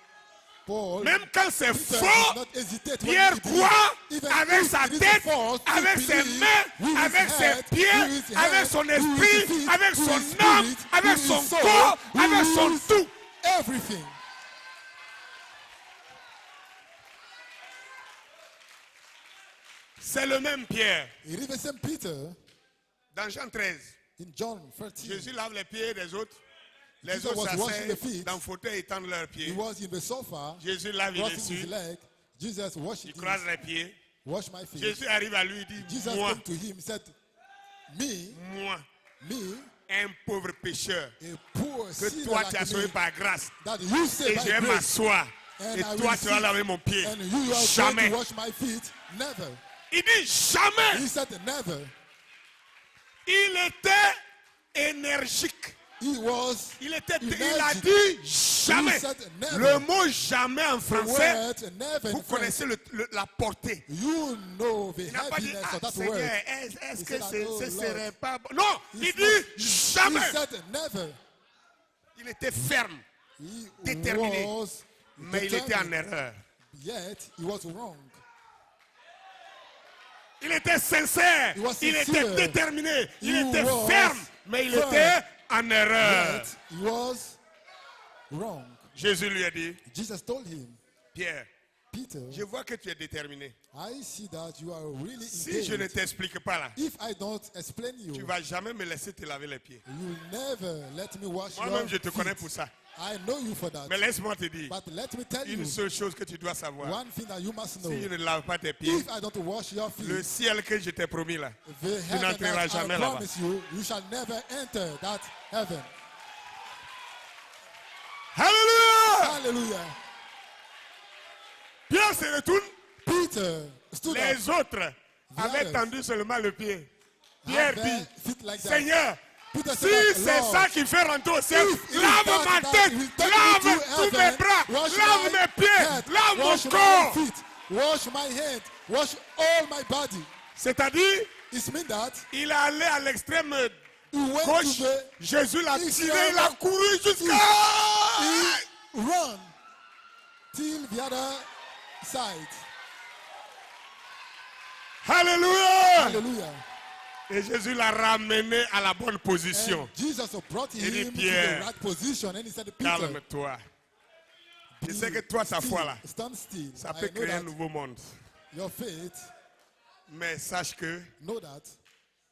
Speaker 2: Paul,
Speaker 1: Même quand c'est
Speaker 2: Peter
Speaker 1: faux,
Speaker 2: did not hesitate when
Speaker 1: Pierre
Speaker 2: he believed.
Speaker 1: croit
Speaker 2: Even
Speaker 1: avec
Speaker 2: if
Speaker 1: sa
Speaker 2: it is
Speaker 1: tête,
Speaker 2: false, he
Speaker 1: avec ses
Speaker 2: believes
Speaker 1: mains,
Speaker 2: with his
Speaker 1: avec ses
Speaker 2: head,
Speaker 1: pieds,
Speaker 2: with his
Speaker 1: avec
Speaker 2: head,
Speaker 1: son
Speaker 2: with his
Speaker 1: esprit,
Speaker 2: feet,
Speaker 1: avec
Speaker 2: with
Speaker 1: son
Speaker 2: his
Speaker 1: âme,
Speaker 2: spirit,
Speaker 1: avec
Speaker 2: with
Speaker 1: son
Speaker 2: his soul,
Speaker 1: corps, avec son
Speaker 2: with
Speaker 1: tout.
Speaker 2: everything.
Speaker 1: C'est le même Pierre.
Speaker 2: It is the same Peter
Speaker 1: Dans Jean 13,
Speaker 2: in John 13.
Speaker 1: Jésus lave les pieds des autres. Les
Speaker 2: Jesus
Speaker 1: autres
Speaker 2: was washing the
Speaker 1: s'asseyent
Speaker 2: feet.
Speaker 1: dans le fauteuil et tendent leurs
Speaker 2: He
Speaker 1: pieds.
Speaker 2: was in the sofa,
Speaker 1: Jésus lave les
Speaker 2: crossing his
Speaker 1: dessus,
Speaker 2: leg. Jesus washed
Speaker 1: il
Speaker 2: his,
Speaker 1: croise les pieds.
Speaker 2: wash my feet.
Speaker 1: Jésus arrive à lui et dit,
Speaker 2: Jesus
Speaker 1: moi,
Speaker 2: came to him, said,
Speaker 1: moi,
Speaker 2: me,
Speaker 1: un pauvre pécheur,
Speaker 2: a poor
Speaker 1: que
Speaker 2: sinner
Speaker 1: toi tu as
Speaker 2: like
Speaker 1: sauvé
Speaker 2: me,
Speaker 1: par grâce,
Speaker 2: that you say
Speaker 1: et je
Speaker 2: by
Speaker 1: vais
Speaker 2: grace,
Speaker 1: m'asseoir,
Speaker 2: and
Speaker 1: et
Speaker 2: I
Speaker 1: toi
Speaker 2: will
Speaker 1: tu vas
Speaker 2: sit,
Speaker 1: laver mon pied.
Speaker 2: and you are
Speaker 1: Jamais.
Speaker 2: going to wash my feet. Never.
Speaker 1: Il dit jamais.
Speaker 2: He said never.
Speaker 1: Il était énergique.
Speaker 2: He was
Speaker 1: Il a
Speaker 2: energetic.
Speaker 1: dit jamais.
Speaker 2: He said never.
Speaker 1: Le mot jamais en
Speaker 2: The
Speaker 1: français,
Speaker 2: word never in
Speaker 1: vous
Speaker 2: French.
Speaker 1: connaissez la portée.
Speaker 2: You know the
Speaker 1: Il n'a pas dit,
Speaker 2: heaviness
Speaker 1: ah,
Speaker 2: of that
Speaker 1: Seigneur,
Speaker 2: word.
Speaker 1: est-ce
Speaker 2: He
Speaker 1: que
Speaker 2: said, oh,
Speaker 1: ce
Speaker 2: Lord.
Speaker 1: serait pas bon? Non, il
Speaker 2: He
Speaker 1: dit jamais.
Speaker 2: said never.
Speaker 1: Il était ferme,
Speaker 2: He
Speaker 1: Déterminé.
Speaker 2: was
Speaker 1: mais il était en
Speaker 2: determined,
Speaker 1: erreur.
Speaker 2: yet he was wrong.
Speaker 1: Il était sincère,
Speaker 2: He was
Speaker 1: il était
Speaker 2: sincere.
Speaker 1: déterminé, il
Speaker 2: He
Speaker 1: était
Speaker 2: was
Speaker 1: ferme, mais il
Speaker 2: firm.
Speaker 1: était en erreur.
Speaker 2: Yet he was wrong.
Speaker 1: Jésus lui a dit,
Speaker 2: Jesus told him,
Speaker 1: Pierre,
Speaker 2: Peter,
Speaker 1: je vois que tu es déterminé.
Speaker 2: I see that you are really
Speaker 1: Si je ne
Speaker 2: engaged.
Speaker 1: t'explique pas là,
Speaker 2: If I don't explain
Speaker 1: tu
Speaker 2: you,
Speaker 1: vas jamais me laisser te laver les pieds.
Speaker 2: you'll never let me wash your
Speaker 1: Moi-même, je te connais
Speaker 2: feet.
Speaker 1: pour ça.
Speaker 2: I know you for that.
Speaker 1: Mais laisse-moi te dire,
Speaker 2: But let me tell you
Speaker 1: une seule chose que tu dois savoir.
Speaker 2: one thing that you must know.
Speaker 1: Si je ne lave pas tes pieds,
Speaker 2: If I don't wash your feet,
Speaker 1: le ciel que je t'ai promis là,
Speaker 2: the
Speaker 1: tu
Speaker 2: heaven
Speaker 1: n'entreras
Speaker 2: that I
Speaker 1: jamais là-bas.
Speaker 2: promise you, you shall never enter that heaven.
Speaker 1: Alléluia!
Speaker 2: Hallelujah.
Speaker 1: Pierre se retourne,
Speaker 2: Peter stood up.
Speaker 1: les autres avaient
Speaker 2: others
Speaker 1: tendu seulement le pied. Pierre
Speaker 2: Had their
Speaker 1: dit,
Speaker 2: feet like that.
Speaker 1: Seigneur,
Speaker 2: Peter
Speaker 1: Si
Speaker 2: said,
Speaker 1: c'est
Speaker 2: Lord,
Speaker 1: ça qui fait rentrer au ciel,
Speaker 2: if it is
Speaker 1: lave
Speaker 2: that
Speaker 1: ma
Speaker 2: that
Speaker 1: tête,
Speaker 2: will take me
Speaker 1: lave
Speaker 2: to
Speaker 1: tous mes
Speaker 2: heaven,
Speaker 1: bras,
Speaker 2: wash
Speaker 1: lave
Speaker 2: my
Speaker 1: mes pieds,
Speaker 2: head,
Speaker 1: lave
Speaker 2: wash
Speaker 1: mon
Speaker 2: my
Speaker 1: corps.
Speaker 2: feet, wash my hand, wash all my body.
Speaker 1: C'est-à-dire,
Speaker 2: It means that
Speaker 1: il est allé à l'extrême
Speaker 2: he went
Speaker 1: gauche,
Speaker 2: to the
Speaker 1: Jésus l'a
Speaker 2: East
Speaker 1: tiré, il a
Speaker 2: River.
Speaker 1: couru jusqu'à...
Speaker 2: he run till the other side.
Speaker 1: Alléluia!
Speaker 2: Hallelujah.
Speaker 1: Et Jésus l'a ramené à la bonne
Speaker 2: And
Speaker 1: position.
Speaker 2: Jesus brought
Speaker 1: Il dit,
Speaker 2: him to
Speaker 1: Pierre,
Speaker 2: the right position, and he said, Peter,
Speaker 1: Calme-toi. Je sais que toi, ta foi là,
Speaker 2: stand still.
Speaker 1: ça
Speaker 2: I
Speaker 1: peut
Speaker 2: know
Speaker 1: créer un
Speaker 2: that
Speaker 1: nouveau monde.
Speaker 2: your faith,
Speaker 1: Mais sache que
Speaker 2: know that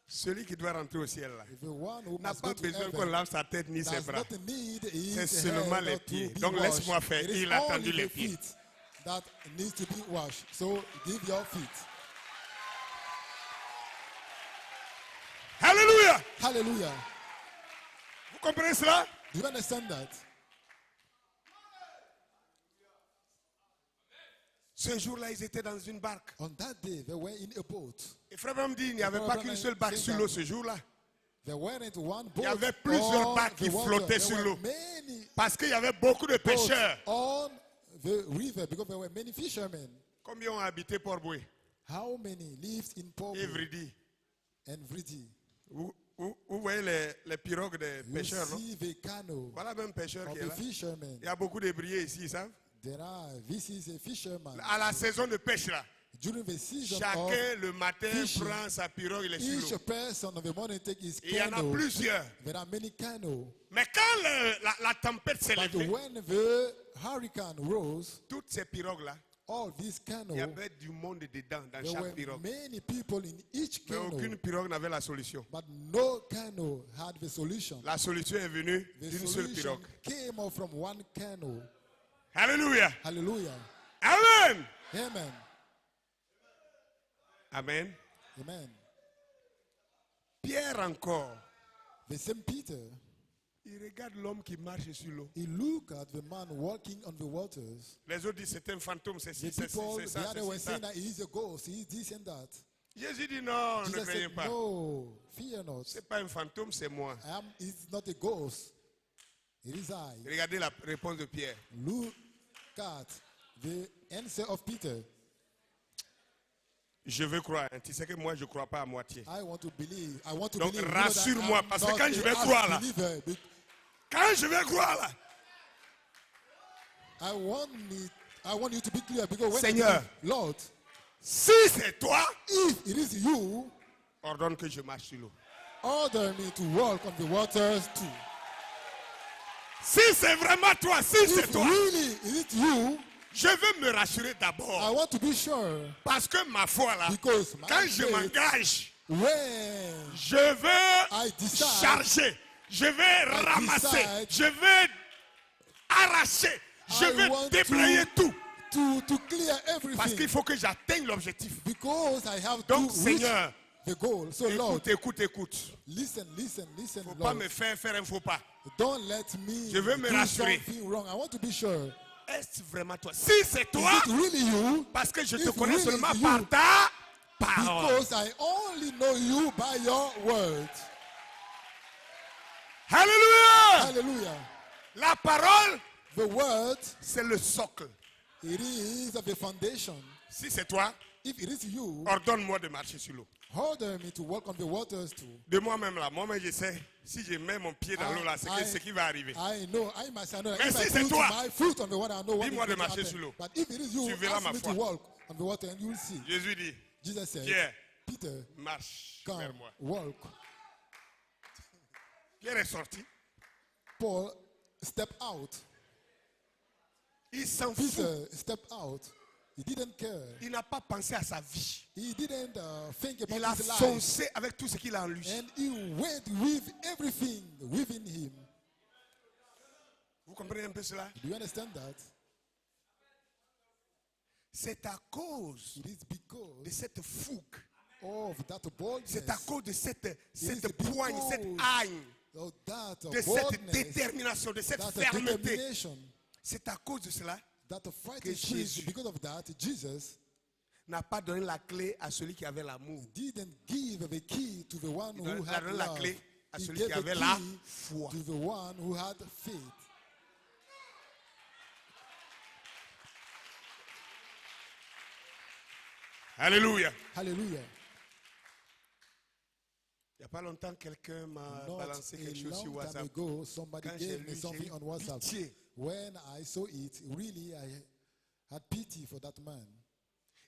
Speaker 1: celui qui doit rentrer au ciel là,
Speaker 2: if the one who
Speaker 1: n'a
Speaker 2: must
Speaker 1: pas
Speaker 2: go to
Speaker 1: besoin qu'on
Speaker 2: heaven
Speaker 1: lave sa tête ni ses
Speaker 2: does
Speaker 1: bras.
Speaker 2: not need
Speaker 1: C'est
Speaker 2: his
Speaker 1: seulement
Speaker 2: head
Speaker 1: les
Speaker 2: not to
Speaker 1: pieds.
Speaker 2: be
Speaker 1: Donc
Speaker 2: washed.
Speaker 1: laisse-moi faire.
Speaker 2: It is
Speaker 1: Il a
Speaker 2: only
Speaker 1: tendu les
Speaker 2: the
Speaker 1: pieds.
Speaker 2: feet that needs to be washed. So give your feet.
Speaker 1: Alléluia!
Speaker 2: Hallelujah.
Speaker 1: Vous comprenez cela?
Speaker 2: Do you understand that?
Speaker 1: Ce jour-là, ils étaient dans une barque.
Speaker 2: On that day, they were in a boat.
Speaker 1: Et frère me dit, il n'y avait pas qu'une seule barque sur l'eau ce jour-là.
Speaker 2: There weren't one boat.
Speaker 1: Il y avait plusieurs
Speaker 2: on
Speaker 1: barques
Speaker 2: the
Speaker 1: qui
Speaker 2: water.
Speaker 1: flottaient
Speaker 2: There
Speaker 1: sur
Speaker 2: were
Speaker 1: l'eau.
Speaker 2: many
Speaker 1: Parce qu'il y avait beaucoup de
Speaker 2: boats
Speaker 1: pêcheurs.
Speaker 2: on the river because there were many fishermen.
Speaker 1: Combien ont habité Port-Boué?
Speaker 2: How many lived in Port
Speaker 1: Evridi.
Speaker 2: and Vridi?
Speaker 1: Vous voyez les pirogues des
Speaker 2: You
Speaker 1: pêcheurs, non?
Speaker 2: see the canoe
Speaker 1: Voilà même pêcheur
Speaker 2: of
Speaker 1: qui est
Speaker 2: the
Speaker 1: là.
Speaker 2: fishermen.
Speaker 1: Il y a beaucoup de brillés ici, ils savent.
Speaker 2: This is a fisherman.
Speaker 1: À la saison de pêche là,
Speaker 2: During the season of
Speaker 1: chacun le matin
Speaker 2: fishing,
Speaker 1: prend sa pirogue, il est sur
Speaker 2: each
Speaker 1: l'eau.
Speaker 2: person of the morning take his
Speaker 1: Et il y en a
Speaker 2: canoe.
Speaker 1: plusieurs.
Speaker 2: There are many canoes.
Speaker 1: Mais quand la tempête s'est
Speaker 2: But
Speaker 1: levée,
Speaker 2: when the hurricane rose,
Speaker 1: toutes ces pirogues là,
Speaker 2: all these
Speaker 1: il y
Speaker 2: canoes,
Speaker 1: avait du monde dedans, dans
Speaker 2: there
Speaker 1: chaque
Speaker 2: were
Speaker 1: pirogue.
Speaker 2: many people in each
Speaker 1: Mais aucune
Speaker 2: canoe.
Speaker 1: pirogue n'avait la solution.
Speaker 2: But no canoe had the solution.
Speaker 1: La solution est venue
Speaker 2: The
Speaker 1: d'une seule
Speaker 2: solution
Speaker 1: pirogue.
Speaker 2: came out from one canoe.
Speaker 1: Alléluia.
Speaker 2: Hallelujah.
Speaker 1: Amen.
Speaker 2: Amen.
Speaker 1: Amen.
Speaker 2: Amen.
Speaker 1: Pierre encore,
Speaker 2: The same Peter,
Speaker 1: il regarde l'homme qui marche sur l'eau.
Speaker 2: he looked at the man walking on the waters.
Speaker 1: Les autres disent c'est un fantôme, c'est ci,
Speaker 2: The
Speaker 1: c'est ci,
Speaker 2: people,
Speaker 1: c'est
Speaker 2: the
Speaker 1: ça,
Speaker 2: other were
Speaker 1: c'est
Speaker 2: saying
Speaker 1: ça.
Speaker 2: that he is a ghost, he is this and that.
Speaker 1: Jésus dit non, ne
Speaker 2: Jesus
Speaker 1: croyez
Speaker 2: said,
Speaker 1: pas.
Speaker 2: no, fear not.
Speaker 1: C'est pas un fantôme, c'est moi.
Speaker 2: It's not a ghost. It is I.
Speaker 1: Regardez la réponse de Pierre.
Speaker 2: Look at the answer of Peter.
Speaker 1: Je veux croire. Hein. Tu sais que moi, je ne crois pas à moitié.
Speaker 2: I want to believe. I want to
Speaker 1: Donc,
Speaker 2: believe. You
Speaker 1: rassure-moi,
Speaker 2: know that
Speaker 1: parce que
Speaker 2: I'm
Speaker 1: quand
Speaker 2: not
Speaker 1: je
Speaker 2: a
Speaker 1: vais croire, là,
Speaker 2: believer.
Speaker 1: Quand je vais croire là,
Speaker 2: I want you to be clear because when
Speaker 1: Seigneur.
Speaker 2: I believe, Lord,
Speaker 1: si c'est toi,
Speaker 2: if it is you,
Speaker 1: ordonne que je marche sur l'eau.
Speaker 2: order me to walk on the waters too.
Speaker 1: Si c'est vraiment toi, si c'est
Speaker 2: If
Speaker 1: toi,
Speaker 2: really is it you,
Speaker 1: je veux me rassurer
Speaker 2: I
Speaker 1: d'abord.
Speaker 2: want to be sure
Speaker 1: Parce que ma foi là,
Speaker 2: because my
Speaker 1: quand je
Speaker 2: faith,
Speaker 1: m'engage,
Speaker 2: when
Speaker 1: je veux
Speaker 2: I decide,
Speaker 1: charger, je vais ramasser,
Speaker 2: decide,
Speaker 1: je vais arracher, je
Speaker 2: I
Speaker 1: vais
Speaker 2: want
Speaker 1: déblayer tout.
Speaker 2: to clear
Speaker 1: Parce qu'il
Speaker 2: everything
Speaker 1: faut que j'atteigne l'objectif.
Speaker 2: because I have
Speaker 1: Donc,
Speaker 2: to reach
Speaker 1: Seigneur,
Speaker 2: the goal. So Lord,
Speaker 1: écoute.
Speaker 2: listen,
Speaker 1: Faut pas
Speaker 2: Lord.
Speaker 1: me faire un faux pas.
Speaker 2: Don't let me
Speaker 1: Je veux me
Speaker 2: do
Speaker 1: rassurer.
Speaker 2: something wrong. I want to be sure.
Speaker 1: Est-ce vraiment toi? Si c'est toi,
Speaker 2: Is it really you?
Speaker 1: parce que je te
Speaker 2: If
Speaker 1: connais
Speaker 2: really
Speaker 1: seulement
Speaker 2: you,
Speaker 1: par ta parole.
Speaker 2: Because I only know you by your word.
Speaker 1: Alléluia!
Speaker 2: Hallelujah.
Speaker 1: La parole,
Speaker 2: The word,
Speaker 1: c'est le socle.
Speaker 2: it is of the foundation.
Speaker 1: Si c'est toi,
Speaker 2: If it is you,
Speaker 1: ordonne-moi de marcher sur l'eau.
Speaker 2: order me to walk on the waters too.
Speaker 1: De moi-même là, moi-même je sais, si je mets mon pied dans l'eau là, c'est ce qui va arriver.
Speaker 2: I know, I must know.
Speaker 1: Mais
Speaker 2: If
Speaker 1: si
Speaker 2: I
Speaker 1: c'est
Speaker 2: put
Speaker 1: toi,
Speaker 2: my foot on the water, I know what is
Speaker 1: dis-moi de
Speaker 2: going to
Speaker 1: marcher
Speaker 2: happen.
Speaker 1: sur l'eau.
Speaker 2: But if it is you,
Speaker 1: Tu verras
Speaker 2: ask
Speaker 1: ma
Speaker 2: me
Speaker 1: foi.
Speaker 2: to walk on the water and you will see.
Speaker 1: Jésus dit,
Speaker 2: Jesus said,
Speaker 1: Pierre,
Speaker 2: Peter,
Speaker 1: marche
Speaker 2: come,
Speaker 1: vers moi.
Speaker 2: walk.
Speaker 1: Pierre est sorti.
Speaker 2: Paul, step out.
Speaker 1: Il s'en fout.
Speaker 2: Peter, step out. He didn't care.
Speaker 1: Il n'a pas pensé à sa vie.
Speaker 2: He didn't think
Speaker 1: Il
Speaker 2: about
Speaker 1: a
Speaker 2: his life.
Speaker 1: foncé avec tout ce qu'il a en lui.
Speaker 2: And he went with everything within him.
Speaker 1: Vous comprenez un peu cela?
Speaker 2: Do you understand that?
Speaker 1: C'est à cause
Speaker 2: It is
Speaker 1: de
Speaker 2: because
Speaker 1: cette fougue.
Speaker 2: of that boldness,
Speaker 1: C'est à cause de cette
Speaker 2: is
Speaker 1: poigne,
Speaker 2: because
Speaker 1: cette haine,
Speaker 2: of that
Speaker 1: de cette
Speaker 2: boldness,
Speaker 1: détermination, de cette
Speaker 2: that
Speaker 1: fermeté.
Speaker 2: determination,
Speaker 1: C'est à cause de cela
Speaker 2: that fight
Speaker 1: que
Speaker 2: is free.
Speaker 1: Jésus
Speaker 2: Because of that, Jesus
Speaker 1: n'a pas donné la clé à celui qui avait l'amour.
Speaker 2: didn't give the key to the one who
Speaker 1: Il a
Speaker 2: had
Speaker 1: donné la
Speaker 2: love.
Speaker 1: clé à
Speaker 2: He
Speaker 1: celui
Speaker 2: gave
Speaker 1: qui
Speaker 2: the
Speaker 1: avait la
Speaker 2: key
Speaker 1: foi.
Speaker 2: to the one who had faith.
Speaker 1: Alléluia.
Speaker 2: Hallelujah.
Speaker 1: Il n'y a pas longtemps, quelqu'un m'a
Speaker 2: Not
Speaker 1: balancé quelque chose sur
Speaker 2: a long time
Speaker 1: WhatsApp.
Speaker 2: ago, somebody
Speaker 1: Quand j'ai
Speaker 2: gave
Speaker 1: lu,
Speaker 2: me
Speaker 1: j'ai
Speaker 2: something
Speaker 1: eu
Speaker 2: on WhatsApp.
Speaker 1: pitié.
Speaker 2: When I saw it, really I had pity for that man.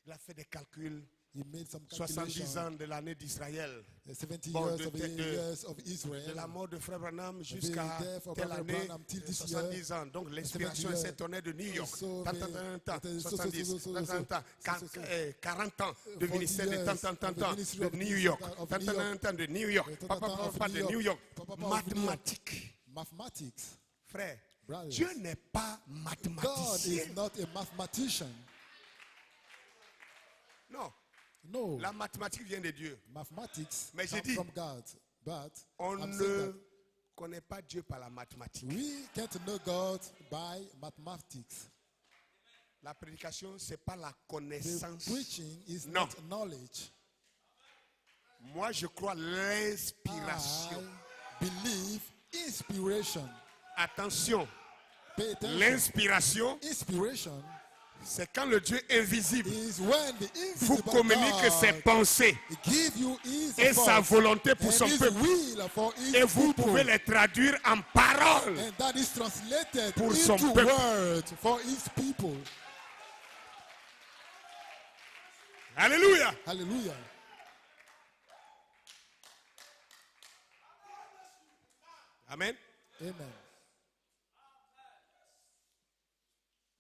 Speaker 1: Il a fait des calculs.
Speaker 2: He made some
Speaker 1: 70
Speaker 2: calculation.
Speaker 1: ans de l'année d'Israël.
Speaker 2: 70
Speaker 1: Bon,
Speaker 2: years, years of Israel.
Speaker 1: De la mort de Frère Branham jusqu'à
Speaker 2: death of
Speaker 1: telle
Speaker 2: Brother
Speaker 1: année,
Speaker 2: Branham till this
Speaker 1: 70 ans. Donc l'inspiration
Speaker 2: 70
Speaker 1: s'étonnait de New York.
Speaker 2: So
Speaker 1: Tant,
Speaker 2: the-
Speaker 1: tant,
Speaker 2: the- so-
Speaker 1: 70,
Speaker 2: so- so- so-
Speaker 1: tant, tant,
Speaker 2: so- so-
Speaker 1: 40 ans de
Speaker 2: 40
Speaker 1: ministère de
Speaker 2: years
Speaker 1: tant, tant,
Speaker 2: of the
Speaker 1: tant,
Speaker 2: ministry
Speaker 1: de
Speaker 2: of
Speaker 1: New York.
Speaker 2: of
Speaker 1: Tant,
Speaker 2: New York.
Speaker 1: tant, de New York.
Speaker 2: Tant,
Speaker 1: Papa,
Speaker 2: tant, of
Speaker 1: papa de
Speaker 2: New
Speaker 1: New
Speaker 2: York.
Speaker 1: York.
Speaker 2: Papa, of New York.
Speaker 1: Mathématiques.
Speaker 2: Mathematics.
Speaker 1: Frère,
Speaker 2: Brothers.
Speaker 1: Dieu n'est pas
Speaker 2: God
Speaker 1: mathématicien.
Speaker 2: is not a mathematician.
Speaker 1: Non,
Speaker 2: No.
Speaker 1: la mathématique vient de Dieu.
Speaker 2: Mathematics
Speaker 1: Mais j'ai
Speaker 2: come
Speaker 1: dit,
Speaker 2: from God. But
Speaker 1: On
Speaker 2: I'm saying
Speaker 1: ne
Speaker 2: that
Speaker 1: connaît pas Dieu par la mathématique.
Speaker 2: we can't know God by mathematics.
Speaker 1: La prédication, ce n'est pas la
Speaker 2: The
Speaker 1: connaissance.
Speaker 2: preaching is
Speaker 1: Non.
Speaker 2: not knowledge.
Speaker 1: Moi, je crois l'inspiration.
Speaker 2: I believe inspiration.
Speaker 1: Attention,
Speaker 2: Pay attention.
Speaker 1: l'inspiration,
Speaker 2: Inspiration
Speaker 1: c'est quand le Dieu invisible
Speaker 2: is when the
Speaker 1: vous
Speaker 2: invisible
Speaker 1: communique ses
Speaker 2: God
Speaker 1: pensées
Speaker 2: give you his
Speaker 1: et sa
Speaker 2: thoughts
Speaker 1: volonté pour
Speaker 2: and
Speaker 1: son
Speaker 2: his
Speaker 1: peuple.
Speaker 2: will for his
Speaker 1: Et vous
Speaker 2: people.
Speaker 1: pouvez les traduire en paroles.
Speaker 2: And that is translated
Speaker 1: Pour son
Speaker 2: into
Speaker 1: peuple.
Speaker 2: word for his people.
Speaker 1: Alléluia.
Speaker 2: Hallelujah.
Speaker 1: Amen.
Speaker 2: Amen.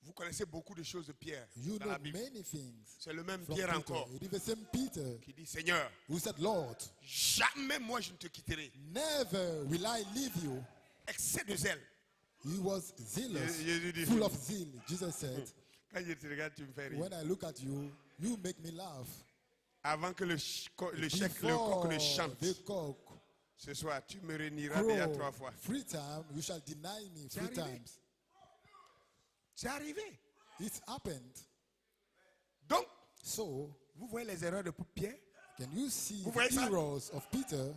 Speaker 1: Vous connaissez beaucoup de choses de Pierre
Speaker 2: You
Speaker 1: dans
Speaker 2: know
Speaker 1: la Bible.
Speaker 2: many things
Speaker 1: C'est le même
Speaker 2: from
Speaker 1: Pierre
Speaker 2: Peter.
Speaker 1: encore
Speaker 2: It is the same Peter
Speaker 1: qui dit, Seigneur,
Speaker 2: who said, Lord,
Speaker 1: jamais moi je ne te quitterai.
Speaker 2: never will I leave you.
Speaker 1: Excès de zèle.
Speaker 2: He was zealous,
Speaker 1: Jésus dit,
Speaker 2: full of zeal. Jesus said,
Speaker 1: quand je te regarde, tu me fais rire.
Speaker 2: when I look at you, you make me laugh.
Speaker 1: Avant que le coq
Speaker 2: Before
Speaker 1: ne chante,
Speaker 2: the cock
Speaker 1: ce soir, tu me renieras déjà 3
Speaker 2: crow
Speaker 1: fois.
Speaker 2: 3 times, you shall deny me 3
Speaker 1: arrivé.
Speaker 2: times.
Speaker 1: C'est arrivé.
Speaker 2: It happened.
Speaker 1: Donc,
Speaker 2: So,
Speaker 1: vous voyez les erreurs de Pierre?
Speaker 2: can you see
Speaker 1: Vous voyez
Speaker 2: the
Speaker 1: ça?
Speaker 2: heroes of Peter?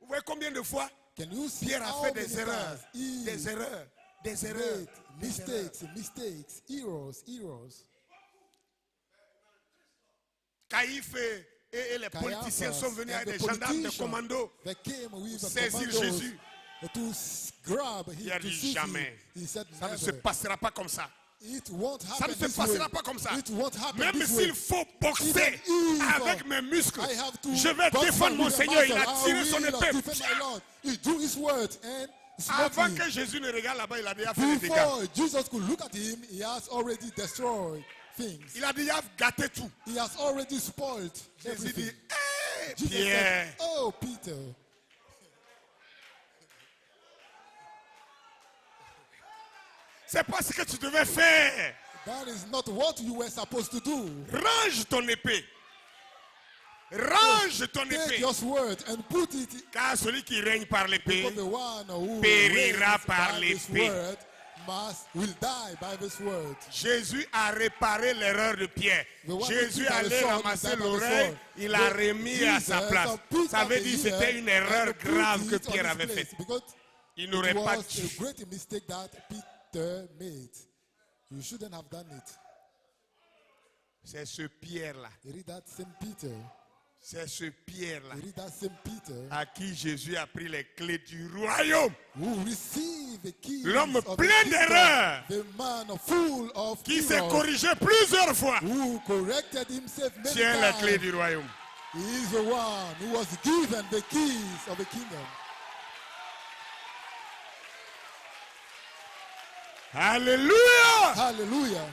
Speaker 1: Vous voyez combien de fois
Speaker 2: Can you see
Speaker 1: Pierre a
Speaker 2: how
Speaker 1: fait
Speaker 2: many
Speaker 1: des erreurs,
Speaker 2: times he
Speaker 1: des erreurs, des erreurs,
Speaker 2: made
Speaker 1: des erreurs.
Speaker 2: mistakes, heroes.
Speaker 1: Caïphe et les politiciens sont venus
Speaker 2: and
Speaker 1: avec
Speaker 2: the
Speaker 1: des gendarmes de
Speaker 2: politicians,
Speaker 1: commando.
Speaker 2: they came with the
Speaker 1: saisir
Speaker 2: commandos
Speaker 1: Jésus.
Speaker 2: to grab
Speaker 1: Il a
Speaker 2: him, to
Speaker 1: dit
Speaker 2: seize him.
Speaker 1: jamais.
Speaker 2: He said,
Speaker 1: Ça ne se
Speaker 2: never.
Speaker 1: passera pas comme ça.
Speaker 2: It won't
Speaker 1: Ça
Speaker 2: happen
Speaker 1: ne se
Speaker 2: this way.
Speaker 1: passera pas comme ça.
Speaker 2: It won't happen
Speaker 1: Même
Speaker 2: this way.
Speaker 1: s'il faut boxer
Speaker 2: Even if,
Speaker 1: avec mes muscles,
Speaker 2: I have to
Speaker 1: je vais
Speaker 2: box
Speaker 1: défendre mon
Speaker 2: with the
Speaker 1: Seigneur. Il a
Speaker 2: muscle.
Speaker 1: tiré
Speaker 2: I
Speaker 1: son
Speaker 2: will
Speaker 1: épée.
Speaker 2: defend my Lord. He do his word and
Speaker 1: Avant
Speaker 2: smoke
Speaker 1: que
Speaker 2: him.
Speaker 1: Jésus ne regarde là-bas, il a déjà fait des dégâts.
Speaker 2: Before Jesus could look at him, he has already destroyed things.
Speaker 1: Il a déjà gâté tout.
Speaker 2: He has already spoiled
Speaker 1: Jésus dit,
Speaker 2: everything.
Speaker 1: hé,
Speaker 2: Jesus
Speaker 1: Pierre,
Speaker 2: said, oh, Peter,
Speaker 1: c'est pas ce que tu devais faire.
Speaker 2: that is not what you were supposed to do.
Speaker 1: Range ton épée. Range ton
Speaker 2: Take
Speaker 1: épée.
Speaker 2: your word and put it,
Speaker 1: Car celui qui règne par l'épée
Speaker 2: because the one who
Speaker 1: périra
Speaker 2: reigns
Speaker 1: par
Speaker 2: by this
Speaker 1: l'épée.
Speaker 2: word will die by this word.
Speaker 1: Jésus a réparé l'erreur de Pierre.
Speaker 2: The one
Speaker 1: Jésus
Speaker 2: who took
Speaker 1: allait
Speaker 2: the sword,
Speaker 1: ramasser
Speaker 2: he died by the
Speaker 1: l'oreille,
Speaker 2: sword.
Speaker 1: il l'a remis à sa
Speaker 2: Jesus
Speaker 1: place.
Speaker 2: put
Speaker 1: Ça veut
Speaker 2: out the
Speaker 1: dire que
Speaker 2: ear
Speaker 1: c'était une erreur
Speaker 2: and put
Speaker 1: grave que
Speaker 2: it on
Speaker 1: Pierre
Speaker 2: his
Speaker 1: avait
Speaker 2: place,
Speaker 1: faite.
Speaker 2: because
Speaker 1: Il
Speaker 2: it
Speaker 1: n'aurait pas
Speaker 2: was
Speaker 1: dû.
Speaker 2: a great mistake that Peter made. You shouldn't have done it.
Speaker 1: C'est ce Pierre-là.
Speaker 2: It is that same Peter.
Speaker 1: C'est ce Pierre-là
Speaker 2: It is that same Peter
Speaker 1: à qui Jésus a pris les clés du royaume.
Speaker 2: who received the keys
Speaker 1: L'homme
Speaker 2: of the
Speaker 1: plein
Speaker 2: kingdom,
Speaker 1: d'erreurs.
Speaker 2: the man full of
Speaker 1: Qui s'est
Speaker 2: errors,
Speaker 1: corrigé plusieurs fois.
Speaker 2: who corrected himself many
Speaker 1: Tiens les clés
Speaker 2: times.
Speaker 1: du royaume.
Speaker 2: He is the one who was given the keys of the kingdom.
Speaker 1: Alléluia.
Speaker 2: Hallelujah.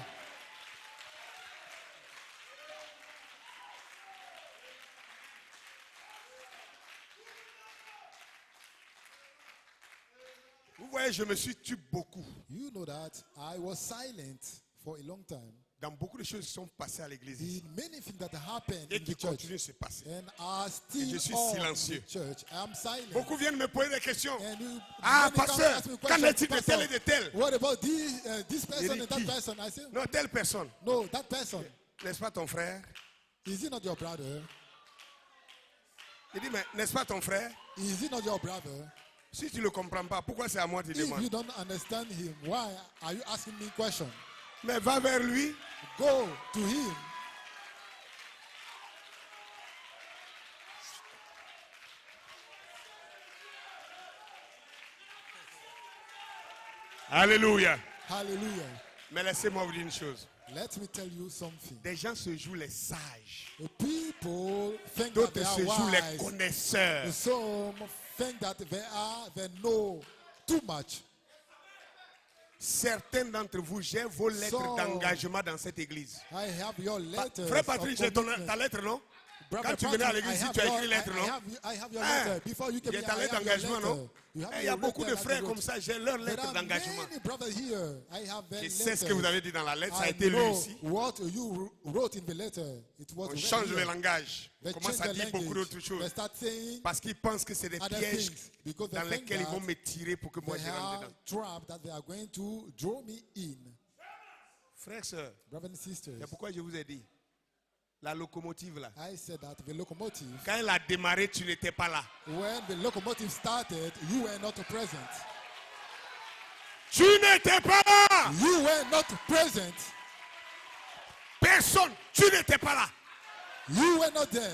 Speaker 1: Vous voyez, je me suis tué beaucoup.
Speaker 2: You know that I was silent for a long time.
Speaker 1: Dans beaucoup de choses qui sont passées à l'église ici.
Speaker 2: In many things that happened
Speaker 1: Et
Speaker 2: in
Speaker 1: qui
Speaker 2: the church
Speaker 1: continuent de se passer.
Speaker 2: and are still
Speaker 1: je suis
Speaker 2: on
Speaker 1: silencieux.
Speaker 2: the church. I am silent.
Speaker 1: Beaucoup viennent me poser des questions.
Speaker 2: And you,
Speaker 1: Ah,
Speaker 2: many come
Speaker 1: pasteur,
Speaker 2: ask me
Speaker 1: qu'en
Speaker 2: questions,
Speaker 1: est-il de tel et de tel?
Speaker 2: What about this person
Speaker 1: dis
Speaker 2: and that
Speaker 1: qui?
Speaker 2: person? I say,
Speaker 1: Non, telle personne.
Speaker 2: no, that person.
Speaker 1: N'est-ce pas ton frère?
Speaker 2: Is he not your brother?
Speaker 1: Il dit, mais n'est-ce pas ton frère?
Speaker 2: Is he not your brother?
Speaker 1: Si tu ne le comprends pas, pourquoi c'est à moi que tu
Speaker 2: If
Speaker 1: demandes?
Speaker 2: you don't understand him, why are you asking me question?
Speaker 1: Mais va vers lui.
Speaker 2: Go to him.
Speaker 1: Alléluia.
Speaker 2: Hallelujah.
Speaker 1: Mais laissez-moi vous dire une chose.
Speaker 2: Let me tell you something.
Speaker 1: Des gens se jouent les sages.
Speaker 2: The people think that
Speaker 1: D'autres
Speaker 2: they
Speaker 1: se
Speaker 2: are
Speaker 1: jouent les
Speaker 2: wise.
Speaker 1: connaisseurs.
Speaker 2: Some think that they know too much.
Speaker 1: Certains d'entre vous, j'ai vos lettres
Speaker 2: So,
Speaker 1: d'engagement dans cette église.
Speaker 2: I have your letters.
Speaker 1: Frère Patrick, j'ai
Speaker 2: commitment.
Speaker 1: ta lettre, non?
Speaker 2: Brother
Speaker 1: Quand tu venais à
Speaker 2: Patrick,
Speaker 1: l'église,
Speaker 2: I
Speaker 1: ici,
Speaker 2: have
Speaker 1: tu as
Speaker 2: your-
Speaker 1: écrit lettre, non?
Speaker 2: I have your
Speaker 1: Hein?
Speaker 2: letter. Before you came
Speaker 1: Il y a
Speaker 2: here,
Speaker 1: ta
Speaker 2: I
Speaker 1: lettre
Speaker 2: have your
Speaker 1: d'engagement,
Speaker 2: letter.
Speaker 1: non?
Speaker 2: You have
Speaker 1: Et il y a
Speaker 2: your
Speaker 1: beaucoup de
Speaker 2: letter
Speaker 1: frères
Speaker 2: that you
Speaker 1: comme
Speaker 2: wrote.
Speaker 1: ça, j'ai leur
Speaker 2: There
Speaker 1: lettre
Speaker 2: are
Speaker 1: d'engagement.
Speaker 2: many brothers here. I have their
Speaker 1: Je sais ce que
Speaker 2: letters.
Speaker 1: vous avez dit dans la lettre, ça a
Speaker 2: I
Speaker 1: été lu
Speaker 2: know
Speaker 1: ici.
Speaker 2: what you wrote in the letter. It was
Speaker 1: On
Speaker 2: read
Speaker 1: change
Speaker 2: here.
Speaker 1: le langage.
Speaker 2: They
Speaker 1: On commence
Speaker 2: change
Speaker 1: à
Speaker 2: the
Speaker 1: dire beaucoup
Speaker 2: language.
Speaker 1: d'autres
Speaker 2: They
Speaker 1: choses.
Speaker 2: start saying
Speaker 1: Parce qu'ils pensent que c'est des
Speaker 2: other
Speaker 1: pièges
Speaker 2: things because they
Speaker 1: dans
Speaker 2: think
Speaker 1: lesquels ils vont
Speaker 2: that
Speaker 1: me tirer pour que moi
Speaker 2: they
Speaker 1: je rentre
Speaker 2: are
Speaker 1: dedans.
Speaker 2: trapped that they are going to draw me in.
Speaker 1: Frères, sœurs,
Speaker 2: Brothers and sisters,
Speaker 1: c'est pourquoi je vous ai dit. La locomotive là.
Speaker 2: I said that the locomotive,
Speaker 1: Quand elle a démarré, tu n'étais pas là.
Speaker 2: when the locomotive started, you were not present.
Speaker 1: Tu n'étais pas là.
Speaker 2: You were not present.
Speaker 1: Personne. Tu n'étais pas là.
Speaker 2: You were not there.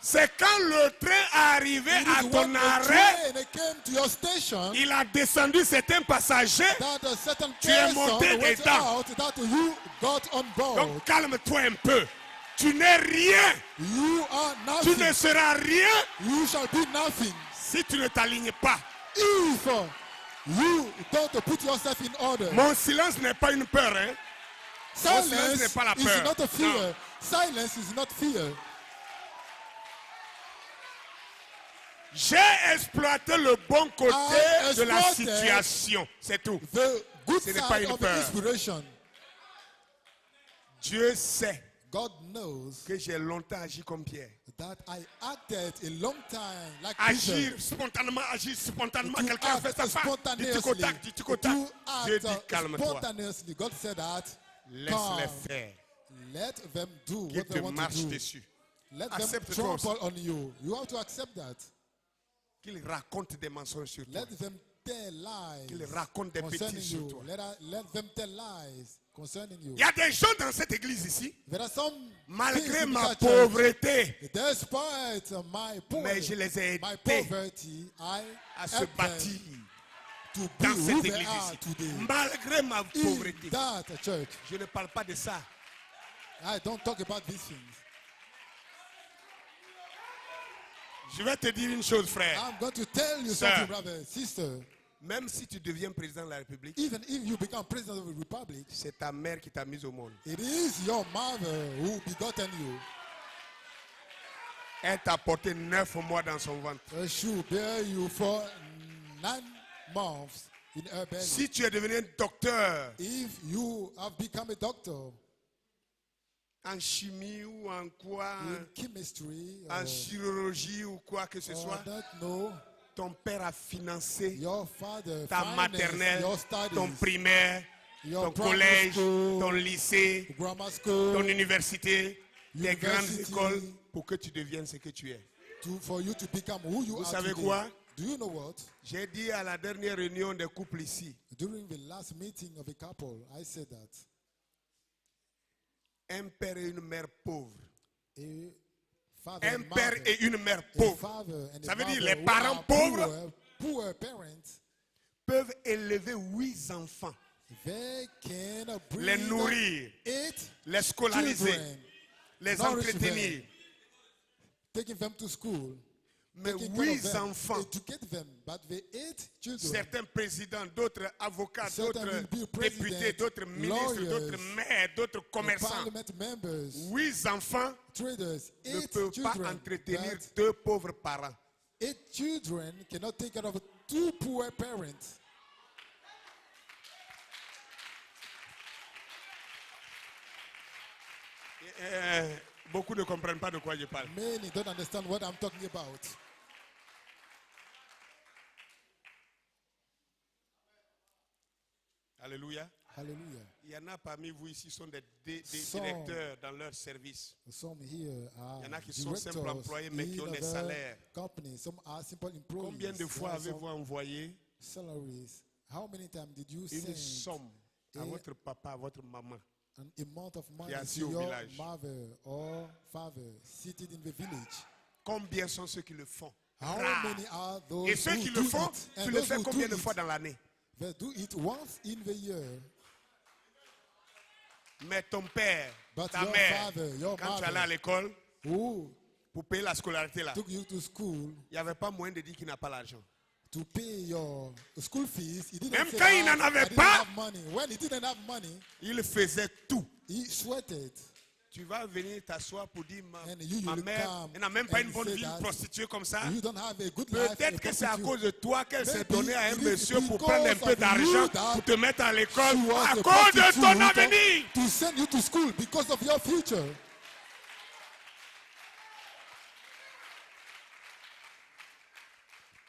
Speaker 1: C'est quand le train est arrivé
Speaker 2: It
Speaker 1: à
Speaker 2: is when
Speaker 1: ton
Speaker 2: the
Speaker 1: arrêt,
Speaker 2: train came to your station
Speaker 1: il a descendu certains passagers.
Speaker 2: that a certain
Speaker 1: Tu es monté
Speaker 2: person went
Speaker 1: dedans.
Speaker 2: out that you got on board.
Speaker 1: Donc calme-toi un peu. Tu n'es rien.
Speaker 2: You are
Speaker 1: Tu
Speaker 2: nothing.
Speaker 1: ne seras rien
Speaker 2: You shall be nothing
Speaker 1: si tu ne t'alignes pas.
Speaker 2: if you don't put yourself in order.
Speaker 1: Mon silence n'est pas une peur. Hein? silence
Speaker 2: Silence
Speaker 1: n'est pas la
Speaker 2: is
Speaker 1: peur.
Speaker 2: not a fear.
Speaker 1: Non.
Speaker 2: Silence is not fear.
Speaker 1: J'ai exploité le bon côté
Speaker 2: I
Speaker 1: de la
Speaker 2: exploited
Speaker 1: situation. C'est tout.
Speaker 2: The good
Speaker 1: Ce n'est pas
Speaker 2: side
Speaker 1: une
Speaker 2: of the
Speaker 1: peur.
Speaker 2: inspiration.
Speaker 1: Dieu sait
Speaker 2: God knows
Speaker 1: que j'ai longtemps agi comme Pierre.
Speaker 2: that I acted a long time like
Speaker 1: Agir
Speaker 2: Peter.
Speaker 1: spontanément.
Speaker 2: To
Speaker 1: Quelqu'un a fait
Speaker 2: act
Speaker 1: ça. Du tic au tac, du tic au tac.
Speaker 2: to
Speaker 1: Dieu
Speaker 2: act
Speaker 1: dit calme-toi.
Speaker 2: spontaneously. God said that.
Speaker 1: Laisse-les
Speaker 2: Calm.
Speaker 1: faire.
Speaker 2: Let them do
Speaker 1: Qu'il
Speaker 2: what
Speaker 1: te
Speaker 2: they want to
Speaker 1: marche
Speaker 2: do.
Speaker 1: dessus.
Speaker 2: Let them
Speaker 1: Accepte-toi
Speaker 2: trample on you. You have to accept that.
Speaker 1: Qu'il raconte des mensonges sur toi.
Speaker 2: Let them tell lies
Speaker 1: Qu'il raconte des
Speaker 2: concerning
Speaker 1: bêtises sur
Speaker 2: you.
Speaker 1: toi.
Speaker 2: Let them tell lies concerning you.
Speaker 1: Il y a des gens dans cette église ici,
Speaker 2: There are some
Speaker 1: malgré
Speaker 2: things in
Speaker 1: ma
Speaker 2: that church,
Speaker 1: pauvreté,
Speaker 2: despite my
Speaker 1: mais je les ai
Speaker 2: my
Speaker 1: aidés
Speaker 2: poverty, I
Speaker 1: à se
Speaker 2: help them
Speaker 1: bâtir
Speaker 2: to be
Speaker 1: dans
Speaker 2: who
Speaker 1: cette
Speaker 2: they
Speaker 1: église
Speaker 2: are
Speaker 1: ici.
Speaker 2: today.
Speaker 1: Malgré ma
Speaker 2: In
Speaker 1: pauvreté.
Speaker 2: that church,
Speaker 1: Je ne parle pas de ça.
Speaker 2: I don't talk about these things.
Speaker 1: Je vais te dire une chose, frère.
Speaker 2: I'm going to tell you
Speaker 1: Sir.
Speaker 2: something, brother, sister.
Speaker 1: Même si tu deviens président de la République,
Speaker 2: Even if you become president of the republic,
Speaker 1: c'est ta mère qui t'a mis au monde.
Speaker 2: it is your mother who begotten you.
Speaker 1: Elle t'a porté 9 mois dans son ventre.
Speaker 2: She will bear you for 9 months in her belly.
Speaker 1: Si tu es devenu un docteur
Speaker 2: If you have become a doctor
Speaker 1: en chimie ou en quoi,
Speaker 2: in chemistry
Speaker 1: en chirurgie ou quoi que ce
Speaker 2: or
Speaker 1: soit,
Speaker 2: don't know,
Speaker 1: ton père a financé
Speaker 2: your father
Speaker 1: ta
Speaker 2: financed
Speaker 1: maternelle,
Speaker 2: your studies,
Speaker 1: ton primaire,
Speaker 2: your
Speaker 1: ton
Speaker 2: primary
Speaker 1: collège,
Speaker 2: school,
Speaker 1: ton lycée,
Speaker 2: grammar school,
Speaker 1: ton université, les grandes
Speaker 2: university,
Speaker 1: écoles pour que tu deviennes ce que tu es.
Speaker 2: for you to become who you
Speaker 1: Vous
Speaker 2: are
Speaker 1: savez
Speaker 2: today.
Speaker 1: quoi?
Speaker 2: Do you know what?
Speaker 1: J'ai dit à la dernière réunion des couples ici,
Speaker 2: During the last meeting of a couple, I said that
Speaker 1: un père et une mère pauvres.
Speaker 2: a father
Speaker 1: Un
Speaker 2: and
Speaker 1: père
Speaker 2: mother,
Speaker 1: et une mère
Speaker 2: a
Speaker 1: pauvres
Speaker 2: father and
Speaker 1: Ça
Speaker 2: a
Speaker 1: veut dire
Speaker 2: mother
Speaker 1: les
Speaker 2: who
Speaker 1: parents
Speaker 2: are
Speaker 1: pauvres
Speaker 2: poor parents,
Speaker 1: peuvent élever 8 enfants,
Speaker 2: they can
Speaker 1: les
Speaker 2: bring
Speaker 1: nourrir,
Speaker 2: 8
Speaker 1: les scolariser,
Speaker 2: children,
Speaker 1: les
Speaker 2: nourish
Speaker 1: entretenir.
Speaker 2: taking them to school,
Speaker 1: Mais
Speaker 2: taking care of
Speaker 1: 8
Speaker 2: them,
Speaker 1: enfants,
Speaker 2: educate them, but the 8 children,
Speaker 1: certains présidents, d'autres avocats,
Speaker 2: Certain
Speaker 1: d'autres
Speaker 2: will be
Speaker 1: députés,
Speaker 2: president,
Speaker 1: d'autres ministres,
Speaker 2: lawyers,
Speaker 1: d'autres maires, d'autres commerçants.
Speaker 2: parliament members,
Speaker 1: 8 enfants
Speaker 2: traders,
Speaker 1: ne
Speaker 2: 8
Speaker 1: peuvent pas
Speaker 2: children,
Speaker 1: entretenir
Speaker 2: but
Speaker 1: 2 pauvres parents.
Speaker 2: 8 children cannot take care of 2 poor parents.
Speaker 1: Beaucoup ne comprennent pas de quoi je parle.
Speaker 2: Many don't understand what I'm talking about.
Speaker 1: Alléluia.
Speaker 2: Hallelujah.
Speaker 1: Il y en a parmi vous ici qui sont des
Speaker 2: Some-
Speaker 1: directeurs dans leur service.
Speaker 2: Some here are
Speaker 1: Il y en a qui sont simples
Speaker 2: directors
Speaker 1: employés, mais qui ont
Speaker 2: in
Speaker 1: des
Speaker 2: their
Speaker 1: salaires.
Speaker 2: company. Some are simple employees.
Speaker 1: Combien de
Speaker 2: There
Speaker 1: fois
Speaker 2: are
Speaker 1: avez-vous
Speaker 2: some
Speaker 1: envoyé
Speaker 2: salaries? How many times did you
Speaker 1: une
Speaker 2: send
Speaker 1: somme à
Speaker 2: a-
Speaker 1: votre papa, à votre maman?
Speaker 2: an amount of money
Speaker 1: assis
Speaker 2: to
Speaker 1: au
Speaker 2: your
Speaker 1: village?
Speaker 2: mother or father seated in the village?
Speaker 1: Combien sont ceux qui le font?
Speaker 2: How
Speaker 1: Rares.
Speaker 2: many are those
Speaker 1: Et ceux
Speaker 2: who
Speaker 1: qui
Speaker 2: do
Speaker 1: le font,
Speaker 2: it? And
Speaker 1: tu le
Speaker 2: those
Speaker 1: fais
Speaker 2: who
Speaker 1: combien
Speaker 2: do
Speaker 1: de fois
Speaker 2: it,
Speaker 1: dans l'année?
Speaker 2: they do it once in the year.
Speaker 1: Mais ton père,
Speaker 2: But
Speaker 1: ta
Speaker 2: your
Speaker 1: mère,
Speaker 2: father, your
Speaker 1: quand tu allais à
Speaker 2: mother,
Speaker 1: l'école
Speaker 2: who
Speaker 1: pour payer la scolarité là,
Speaker 2: took you to school
Speaker 1: il n'y avait pas moyen de dire qu'il n'a pas l'argent.
Speaker 2: to pay your school fees, he didn't
Speaker 1: Même
Speaker 2: say,
Speaker 1: quand il
Speaker 2: "Ah,
Speaker 1: n'en avait
Speaker 2: I didn't
Speaker 1: pas."
Speaker 2: have money. When he didn't have money,
Speaker 1: Il faisait tout.
Speaker 2: he sweated.
Speaker 1: Tu vas venir t'asseoir pour dire
Speaker 2: And you
Speaker 1: ma
Speaker 2: will
Speaker 1: mère,
Speaker 2: come
Speaker 1: elle n'a même pas
Speaker 2: and
Speaker 1: une bonne
Speaker 2: say
Speaker 1: vie,
Speaker 2: that
Speaker 1: une prostituée comme ça.
Speaker 2: You don't have a good life.
Speaker 1: Peut-être que c'est à cause de toi qu'elle s'est
Speaker 2: Maybe
Speaker 1: donnée à un
Speaker 2: it is
Speaker 1: monsieur pour
Speaker 2: because
Speaker 1: prendre un peu
Speaker 2: of
Speaker 1: d'argent
Speaker 2: you that
Speaker 1: pour te mettre à l'école
Speaker 2: She was
Speaker 1: à
Speaker 2: a
Speaker 1: cause de ton
Speaker 2: prostitute
Speaker 1: avenir.
Speaker 2: to send you to school because of your future.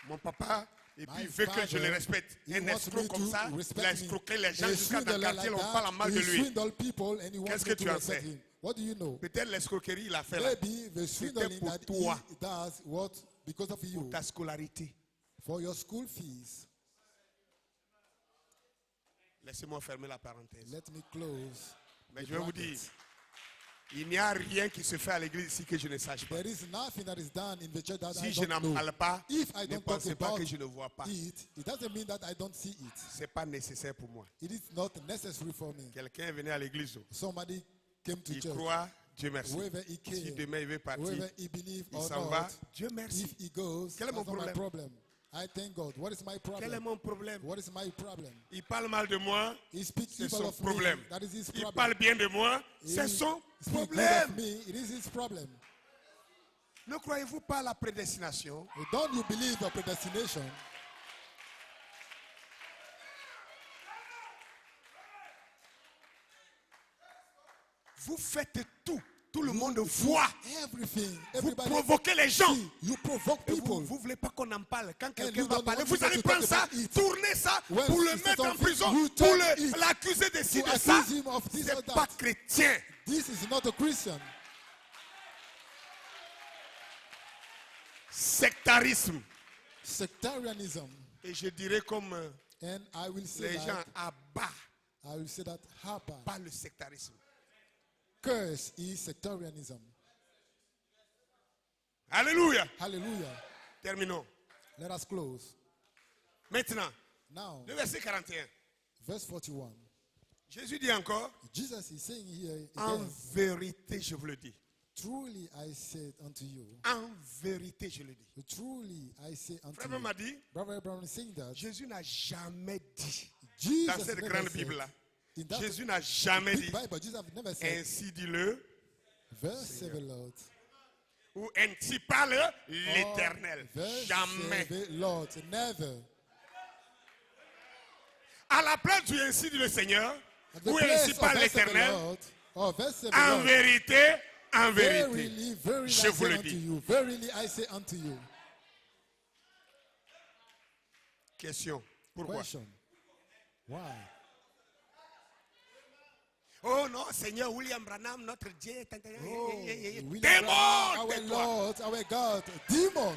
Speaker 1: Mon papa, et puis
Speaker 2: My
Speaker 1: il veut que je le
Speaker 2: father,
Speaker 1: respecte.
Speaker 2: he
Speaker 1: Un
Speaker 2: wants
Speaker 1: escroc
Speaker 2: me
Speaker 1: comme
Speaker 2: to
Speaker 1: ça, il
Speaker 2: respect
Speaker 1: a
Speaker 2: me.
Speaker 1: escroqué les gens
Speaker 2: A
Speaker 1: jusqu'à dans le
Speaker 2: swindler
Speaker 1: quartier,
Speaker 2: like
Speaker 1: on parle
Speaker 2: that,
Speaker 1: mal de
Speaker 2: he
Speaker 1: lui.
Speaker 2: swindle people and he wants
Speaker 1: Qu'est-ce que
Speaker 2: me to
Speaker 1: tu en
Speaker 2: respect
Speaker 1: sais?
Speaker 2: him. What do you know?
Speaker 1: Peut-être l'escroquerie, il a fait là.
Speaker 2: Maybe the swindling
Speaker 1: pour
Speaker 2: that
Speaker 1: toi.
Speaker 2: he does what because of you
Speaker 1: Ta scolarité.
Speaker 2: for your school fees.
Speaker 1: Laissez-moi fermer la parenthèse.
Speaker 2: Let me close.
Speaker 1: Mais
Speaker 2: the
Speaker 1: je vais vous dire,
Speaker 2: brackets.
Speaker 1: il n'y a rien qui se fait à l'église ici que je ne sache pas.
Speaker 2: There is nothing that is done in the church that
Speaker 1: Si
Speaker 2: I
Speaker 1: je
Speaker 2: don't
Speaker 1: n'en
Speaker 2: know.
Speaker 1: parle pas,
Speaker 2: If I
Speaker 1: ne
Speaker 2: don't talk
Speaker 1: pensez pas
Speaker 2: about
Speaker 1: que je ne vois pas.
Speaker 2: it, it doesn't mean that I don't see it.
Speaker 1: Ce n'est pas nécessaire pour moi.
Speaker 2: It is not necessary for me.
Speaker 1: Quelqu'un est venu à l'église,
Speaker 2: Somebody came to
Speaker 1: il
Speaker 2: church.
Speaker 1: croit, Dieu merci.
Speaker 2: Whether he
Speaker 1: Si
Speaker 2: came,
Speaker 1: demain il veut partir,
Speaker 2: whether he believes
Speaker 1: il
Speaker 2: or
Speaker 1: s'en
Speaker 2: not,
Speaker 1: va, Dieu merci.
Speaker 2: if he goes,
Speaker 1: Quel est mon
Speaker 2: that's not my
Speaker 1: problème?
Speaker 2: problem. I thank God. What is my
Speaker 1: Quel est
Speaker 2: problem?
Speaker 1: mon problème?
Speaker 2: What is my problem?
Speaker 1: Il parle mal de moi,
Speaker 2: He speaks
Speaker 1: c'est
Speaker 2: evil
Speaker 1: son
Speaker 2: of
Speaker 1: problème.
Speaker 2: me. That is his
Speaker 1: Il
Speaker 2: problem.
Speaker 1: parle bien de moi, c'est
Speaker 2: He
Speaker 1: son
Speaker 2: speaks good of
Speaker 1: problème.
Speaker 2: me. It is his problem.
Speaker 1: Ne croyez-vous pas à la prédestination?
Speaker 2: Don't you believe your predestination?
Speaker 1: Vous faites tout. Tout le monde voit.
Speaker 2: Everything.
Speaker 1: Vous
Speaker 2: Everybody
Speaker 1: provoquez les gens.
Speaker 2: see. You provoke
Speaker 1: Et
Speaker 2: people.
Speaker 1: vous ne voulez pas qu'on en parle. Quand quelqu'un
Speaker 2: you
Speaker 1: va
Speaker 2: don't
Speaker 1: parler,
Speaker 2: want
Speaker 1: vous
Speaker 2: people
Speaker 1: allez
Speaker 2: to
Speaker 1: prendre
Speaker 2: talk
Speaker 1: ça,
Speaker 2: about it.
Speaker 1: tourner ça,
Speaker 2: When
Speaker 1: pour le
Speaker 2: it's
Speaker 1: mettre en
Speaker 2: something,
Speaker 1: prison,
Speaker 2: you
Speaker 1: pour
Speaker 2: take it.
Speaker 1: l'accuser de ci,
Speaker 2: To
Speaker 1: de ça.
Speaker 2: accuse him of this or
Speaker 1: C'est
Speaker 2: that.
Speaker 1: pas chrétien.
Speaker 2: This is not a Christian.
Speaker 1: Sectarisme.
Speaker 2: Sectarianism.
Speaker 1: Et je dirais comme
Speaker 2: And I will say
Speaker 1: les gens
Speaker 2: that,
Speaker 1: abattent
Speaker 2: I will say that Haba,
Speaker 1: pas le sectarisme.
Speaker 2: curse is sectarianism.
Speaker 1: Alléluia.
Speaker 2: Hallelujah.
Speaker 1: Terminons.
Speaker 2: Let us close.
Speaker 1: Maintenant,
Speaker 2: Now,
Speaker 1: le verset 41.
Speaker 2: verse 41.
Speaker 1: Jésus dit encore,
Speaker 2: Jesus is saying here
Speaker 1: en
Speaker 2: again,
Speaker 1: vérité, je vous le dis.
Speaker 2: truly I said unto you,
Speaker 1: En vérité, je le dis.
Speaker 2: truly I say unto
Speaker 1: Frère
Speaker 2: you.
Speaker 1: m'a dit,
Speaker 2: Brother Abraham is saying that
Speaker 1: Jésus n'a jamais dit,
Speaker 2: Jesus
Speaker 1: dans cette
Speaker 2: never
Speaker 1: grande
Speaker 2: said,
Speaker 1: Bible-là,
Speaker 2: in that
Speaker 1: Jésus n'a jamais
Speaker 2: big
Speaker 1: dit,
Speaker 2: Bible, Jesus never said,
Speaker 1: ainsi dit-le,
Speaker 2: verse 7, Lord.
Speaker 1: ou ainsi parle l'Éternel.
Speaker 2: Verse
Speaker 1: Jamais.
Speaker 2: 7, Lord, never.
Speaker 1: À la place du ainsi dit le Seigneur,
Speaker 2: At the
Speaker 1: ou
Speaker 2: place
Speaker 1: ainsi
Speaker 2: of
Speaker 1: parle
Speaker 2: verse 7,
Speaker 1: l'Éternel,
Speaker 2: Lord, or verse 7,
Speaker 1: en
Speaker 2: Lord,
Speaker 1: vérité, en vérité.
Speaker 2: verily, verily
Speaker 1: Je
Speaker 2: I
Speaker 1: vous
Speaker 2: say
Speaker 1: le
Speaker 2: unto
Speaker 1: dis.
Speaker 2: you, verily I say unto you.
Speaker 1: Question. Pourquoi?
Speaker 2: Question. Why?
Speaker 1: Oh non, Seigneur William Branham, notre Dieu.
Speaker 2: Oh, William
Speaker 1: Démon,
Speaker 2: Branham, our
Speaker 1: tais-toi.
Speaker 2: Lord, our God, demon.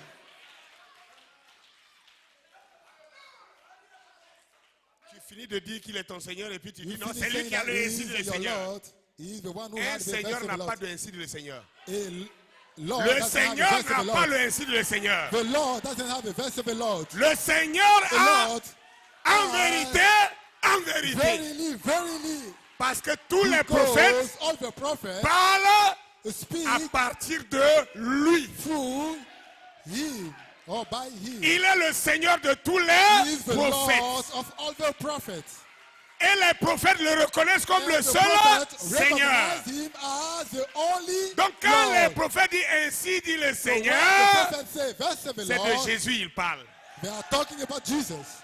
Speaker 1: Tu finis de dire qu'il est ton Seigneur et puis tu dis
Speaker 2: You
Speaker 1: non,
Speaker 2: finish
Speaker 1: c'est lui
Speaker 2: saying
Speaker 1: qui a
Speaker 2: that
Speaker 1: le
Speaker 2: he
Speaker 1: ainsi
Speaker 2: is
Speaker 1: dit le
Speaker 2: your
Speaker 1: Seigneur.
Speaker 2: Lord. He is the one who
Speaker 1: Un
Speaker 2: has the verse
Speaker 1: Seigneur
Speaker 2: of the
Speaker 1: n'a pas
Speaker 2: Lord.
Speaker 1: de ainsi dit le Seigneur.
Speaker 2: Lord
Speaker 1: Le
Speaker 2: doesn't have
Speaker 1: Seigneur
Speaker 2: a verse of
Speaker 1: n'a
Speaker 2: the
Speaker 1: pas
Speaker 2: Lord.
Speaker 1: le ainsi dit le Seigneur.
Speaker 2: The Lord doesn't have a verse of the Lord.
Speaker 1: Le Seigneur
Speaker 2: The
Speaker 1: a
Speaker 2: Lord,
Speaker 1: en vérité, en vérité.
Speaker 2: verily, verily,
Speaker 1: Parce que tous les prophètes
Speaker 2: because all the prophets
Speaker 1: parlent
Speaker 2: speak
Speaker 1: à partir de lui.
Speaker 2: through him or by him.
Speaker 1: Il est le Seigneur de tous
Speaker 2: He
Speaker 1: les
Speaker 2: is the Lord
Speaker 1: prophètes.
Speaker 2: of all the prophets.
Speaker 1: Et les prophètes le reconnaissent comme
Speaker 2: And
Speaker 1: le
Speaker 2: the
Speaker 1: seul
Speaker 2: prophets
Speaker 1: Seigneur.
Speaker 2: recognize him as the only
Speaker 1: Donc quand les
Speaker 2: Lord.
Speaker 1: prophètes disent ainsi dit le
Speaker 2: So when the
Speaker 1: Seigneur,
Speaker 2: prophets say, verse of the
Speaker 1: c'est de
Speaker 2: Lord,
Speaker 1: Jésus il parle.
Speaker 2: they are talking about Jesus.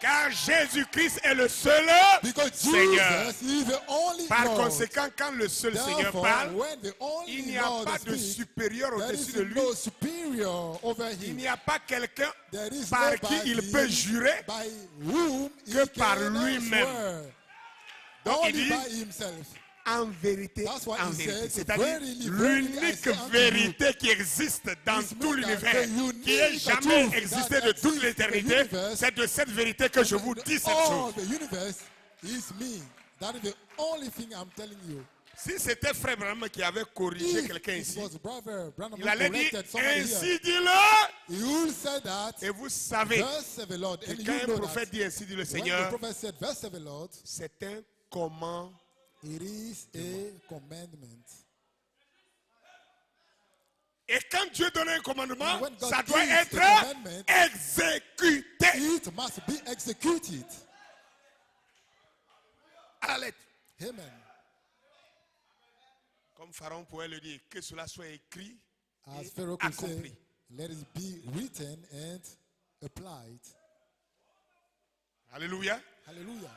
Speaker 1: Car Jésus-Christ est le seul
Speaker 2: Because
Speaker 1: Seigneur.
Speaker 2: Jesus is the only
Speaker 1: Par
Speaker 2: Lord.
Speaker 1: conséquent, quand le seul Seigneur
Speaker 2: Therefore,
Speaker 1: parle,
Speaker 2: when the only
Speaker 1: il n'y a
Speaker 2: Lord
Speaker 1: pas de
Speaker 2: speaks,
Speaker 1: supérieur
Speaker 2: there
Speaker 1: au-dessus
Speaker 2: is
Speaker 1: de lui.
Speaker 2: no superior over
Speaker 1: Il
Speaker 2: him.
Speaker 1: n'y a pas quelqu'un
Speaker 2: There is
Speaker 1: par qui
Speaker 2: nobody
Speaker 1: il peut jurer
Speaker 2: by whom
Speaker 1: que
Speaker 2: he
Speaker 1: par
Speaker 2: can
Speaker 1: lui-même.
Speaker 2: swear.
Speaker 1: Donc il
Speaker 2: Only
Speaker 1: dit,
Speaker 2: by himself.
Speaker 1: en vérité,
Speaker 2: That's why
Speaker 1: en
Speaker 2: he
Speaker 1: vérité.
Speaker 2: said,
Speaker 1: C'est-à-dire
Speaker 2: verily, verily, I
Speaker 1: l'unique
Speaker 2: say unto
Speaker 1: vérité qui existe dans
Speaker 2: This
Speaker 1: tout
Speaker 2: means that
Speaker 1: l'univers,
Speaker 2: the unique
Speaker 1: qui ait jamais
Speaker 2: truth
Speaker 1: existé
Speaker 2: that
Speaker 1: de toute
Speaker 2: exists in the
Speaker 1: l'éternité,
Speaker 2: universe,
Speaker 1: c'est de cette vérité que je vous dis cette
Speaker 2: All
Speaker 1: chose.
Speaker 2: the universe is me. That is the only thing I'm telling you.
Speaker 1: Si c'était Frère Branham qui avait corrigé
Speaker 2: If
Speaker 1: quelqu'un
Speaker 2: it
Speaker 1: ici,
Speaker 2: was Brother Branham
Speaker 1: il
Speaker 2: who
Speaker 1: allait dire,
Speaker 2: corrected somebody here,
Speaker 1: ainsi dit-le,
Speaker 2: he will say that,
Speaker 1: et vous savez,
Speaker 2: thus saith the Lord,
Speaker 1: que
Speaker 2: and
Speaker 1: quand
Speaker 2: you
Speaker 1: un
Speaker 2: know
Speaker 1: prophète
Speaker 2: that.
Speaker 1: dit ainsi dit le
Speaker 2: When the
Speaker 1: Seigneur,
Speaker 2: prophet said, thus saith the Lord,
Speaker 1: c'est un commandement.
Speaker 2: it is a commandment.
Speaker 1: Et quand Dieu donne un commandement,
Speaker 2: And when God
Speaker 1: ça doit
Speaker 2: gives
Speaker 1: être
Speaker 2: a commandment,
Speaker 1: exécuté
Speaker 2: It must be executed.
Speaker 1: à la lettre.
Speaker 2: Amen.
Speaker 1: Comme Pharaon pourrait le dire, que cela soit écrit
Speaker 2: As
Speaker 1: et
Speaker 2: Pharaoh could say,
Speaker 1: accompli.
Speaker 2: let it be written and applied.
Speaker 1: Alléluia.
Speaker 2: Hallelujah.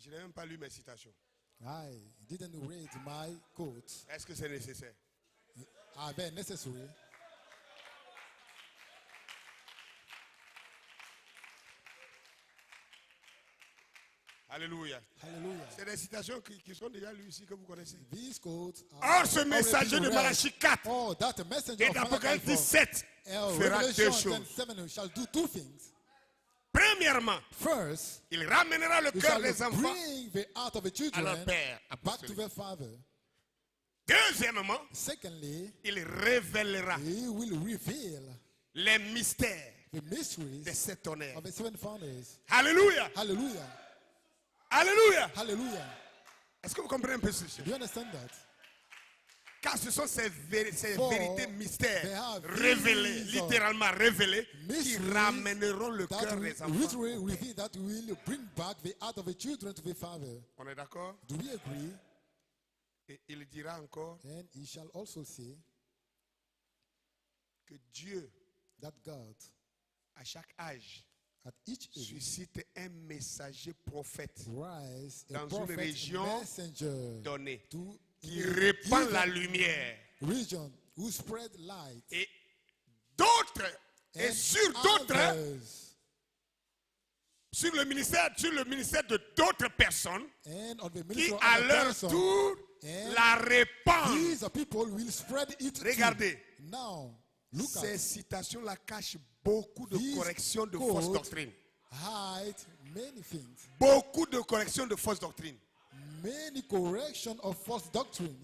Speaker 1: Je n'ai même pas lu mes citations.
Speaker 2: I didn't read my quotes.
Speaker 1: Est-ce que c'est nécessaire?
Speaker 2: Are they necessary?
Speaker 1: Alléluia.
Speaker 2: Hallelujah.
Speaker 1: C'est des citations qui sont déjà lues ici que vous connaissez.
Speaker 2: These quotes are
Speaker 1: Or, ce messager de Malachie 4
Speaker 2: Oh, that messenger
Speaker 1: et
Speaker 2: of Malachi
Speaker 1: d'Apocalypse
Speaker 2: 4,
Speaker 1: 17 fera deux
Speaker 2: Revelation
Speaker 1: choses.
Speaker 2: 7 shall do two things.
Speaker 1: Premièrement,
Speaker 2: First,
Speaker 1: il ramènera le
Speaker 2: he
Speaker 1: cœur
Speaker 2: shall
Speaker 1: des enfants
Speaker 2: bring the heart of the
Speaker 1: à
Speaker 2: children
Speaker 1: leur père
Speaker 2: back to
Speaker 1: apostolique.
Speaker 2: their father.
Speaker 1: Deuxièmement,
Speaker 2: Secondly,
Speaker 1: il révélera
Speaker 2: he will reveal
Speaker 1: les mystères
Speaker 2: the mysteries
Speaker 1: de cet honneur.
Speaker 2: of the seven founders.
Speaker 1: Alléluia.
Speaker 2: Hallelujah.
Speaker 1: Alléluia.
Speaker 2: Hallelujah.
Speaker 1: Est-ce que vous comprenez un peu ceci?
Speaker 2: Do you understand that?
Speaker 1: Car ce sont ces
Speaker 2: For
Speaker 1: vérités
Speaker 2: they
Speaker 1: mystères
Speaker 2: have
Speaker 1: révélées,
Speaker 2: these,
Speaker 1: littéralement révélées, qui
Speaker 2: mysteries
Speaker 1: ramèneront le
Speaker 2: That
Speaker 1: cœur
Speaker 2: will
Speaker 1: des enfants.
Speaker 2: literally reveal that will bring back the heart of the children to the father.
Speaker 1: On est d'accord?
Speaker 2: Do we agree?
Speaker 1: Et il dira encore
Speaker 2: And he shall also say
Speaker 1: que Dieu,
Speaker 2: that God,
Speaker 1: à chaque âge,
Speaker 2: at each age,
Speaker 1: suscite un messager prophète
Speaker 2: rise a
Speaker 1: dans une
Speaker 2: prophet
Speaker 1: région
Speaker 2: messenger
Speaker 1: donnée
Speaker 2: to
Speaker 1: qui
Speaker 2: a
Speaker 1: répand la
Speaker 2: given
Speaker 1: lumière.
Speaker 2: region who spread light.
Speaker 1: Et d'autres, et
Speaker 2: And
Speaker 1: sur d'autres,
Speaker 2: others,
Speaker 1: sur le ministère de d'autres personnes
Speaker 2: and on the
Speaker 1: qui
Speaker 2: ministry of
Speaker 1: à
Speaker 2: other
Speaker 1: leur
Speaker 2: person,
Speaker 1: tour
Speaker 2: and
Speaker 1: la répandent.
Speaker 2: these people will spread it too.
Speaker 1: Regardez,
Speaker 2: Now, look
Speaker 1: ces
Speaker 2: at
Speaker 1: citations-là cachent beaucoup de
Speaker 2: These
Speaker 1: corrections de fausses
Speaker 2: quotes
Speaker 1: doctrines.
Speaker 2: hide many things.
Speaker 1: Beaucoup de corrections de fausses doctrines.
Speaker 2: Many correction of false doctrines.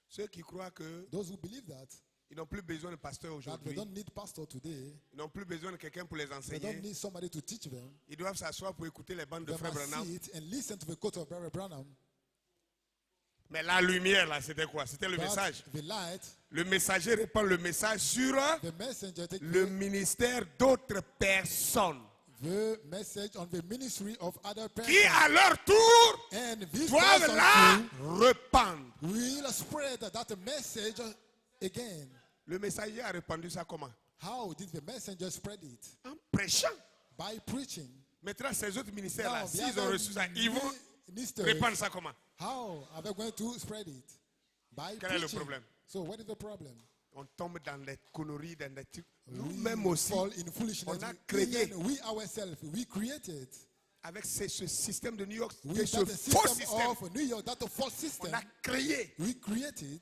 Speaker 1: Ceux qui croient que
Speaker 2: Those who believe that
Speaker 1: ils n'ont plus besoin de pasteur
Speaker 2: they
Speaker 1: aujourd'hui,
Speaker 2: don't need pastor today,
Speaker 1: ils n'ont plus besoin de quelqu'un pour les
Speaker 2: they don't
Speaker 1: enseigner.
Speaker 2: need somebody to teach them.
Speaker 1: Ils doivent s'asseoir pour écouter les bandes de
Speaker 2: They
Speaker 1: Frère
Speaker 2: must
Speaker 1: Branham.
Speaker 2: sit and listen to the quote of Brother Branham.
Speaker 1: Mais la lumière, là, c'était quoi? C'était le
Speaker 2: But
Speaker 1: message.
Speaker 2: the light,
Speaker 1: Le messager répand le message sur
Speaker 2: the messenger take
Speaker 1: le ministère d'autres personnes
Speaker 2: the message on the ministry of other persons.
Speaker 1: qui, à leur tour,
Speaker 2: And this
Speaker 1: doivent
Speaker 2: person
Speaker 1: la
Speaker 2: too
Speaker 1: répandre.
Speaker 2: will spread that message again.
Speaker 1: Le messager a répandu ça comment?
Speaker 2: How did the messenger spread it?
Speaker 1: En prêchant.
Speaker 2: By preaching.
Speaker 1: Maintenant, ces autres ministères-là,
Speaker 2: Now, the
Speaker 1: s'ils ont
Speaker 2: other
Speaker 1: reçu ça, ils vont
Speaker 2: ministers,
Speaker 1: répandre ça comment?
Speaker 2: how are they going to spread it? By
Speaker 1: Quel est le
Speaker 2: preaching.
Speaker 1: problème?
Speaker 2: So what is the problem?
Speaker 1: On tombe dans les conneries, dans les trucs.
Speaker 2: We
Speaker 1: Nous-mêmes aussi,
Speaker 2: fall in foolishness.
Speaker 1: on a créé
Speaker 2: Even we ourselves, we created
Speaker 1: avec ce système de New York,
Speaker 2: with
Speaker 1: ce
Speaker 2: that
Speaker 1: faux
Speaker 2: system
Speaker 1: système,
Speaker 2: of New York, that false system.
Speaker 1: on a créé
Speaker 2: We created,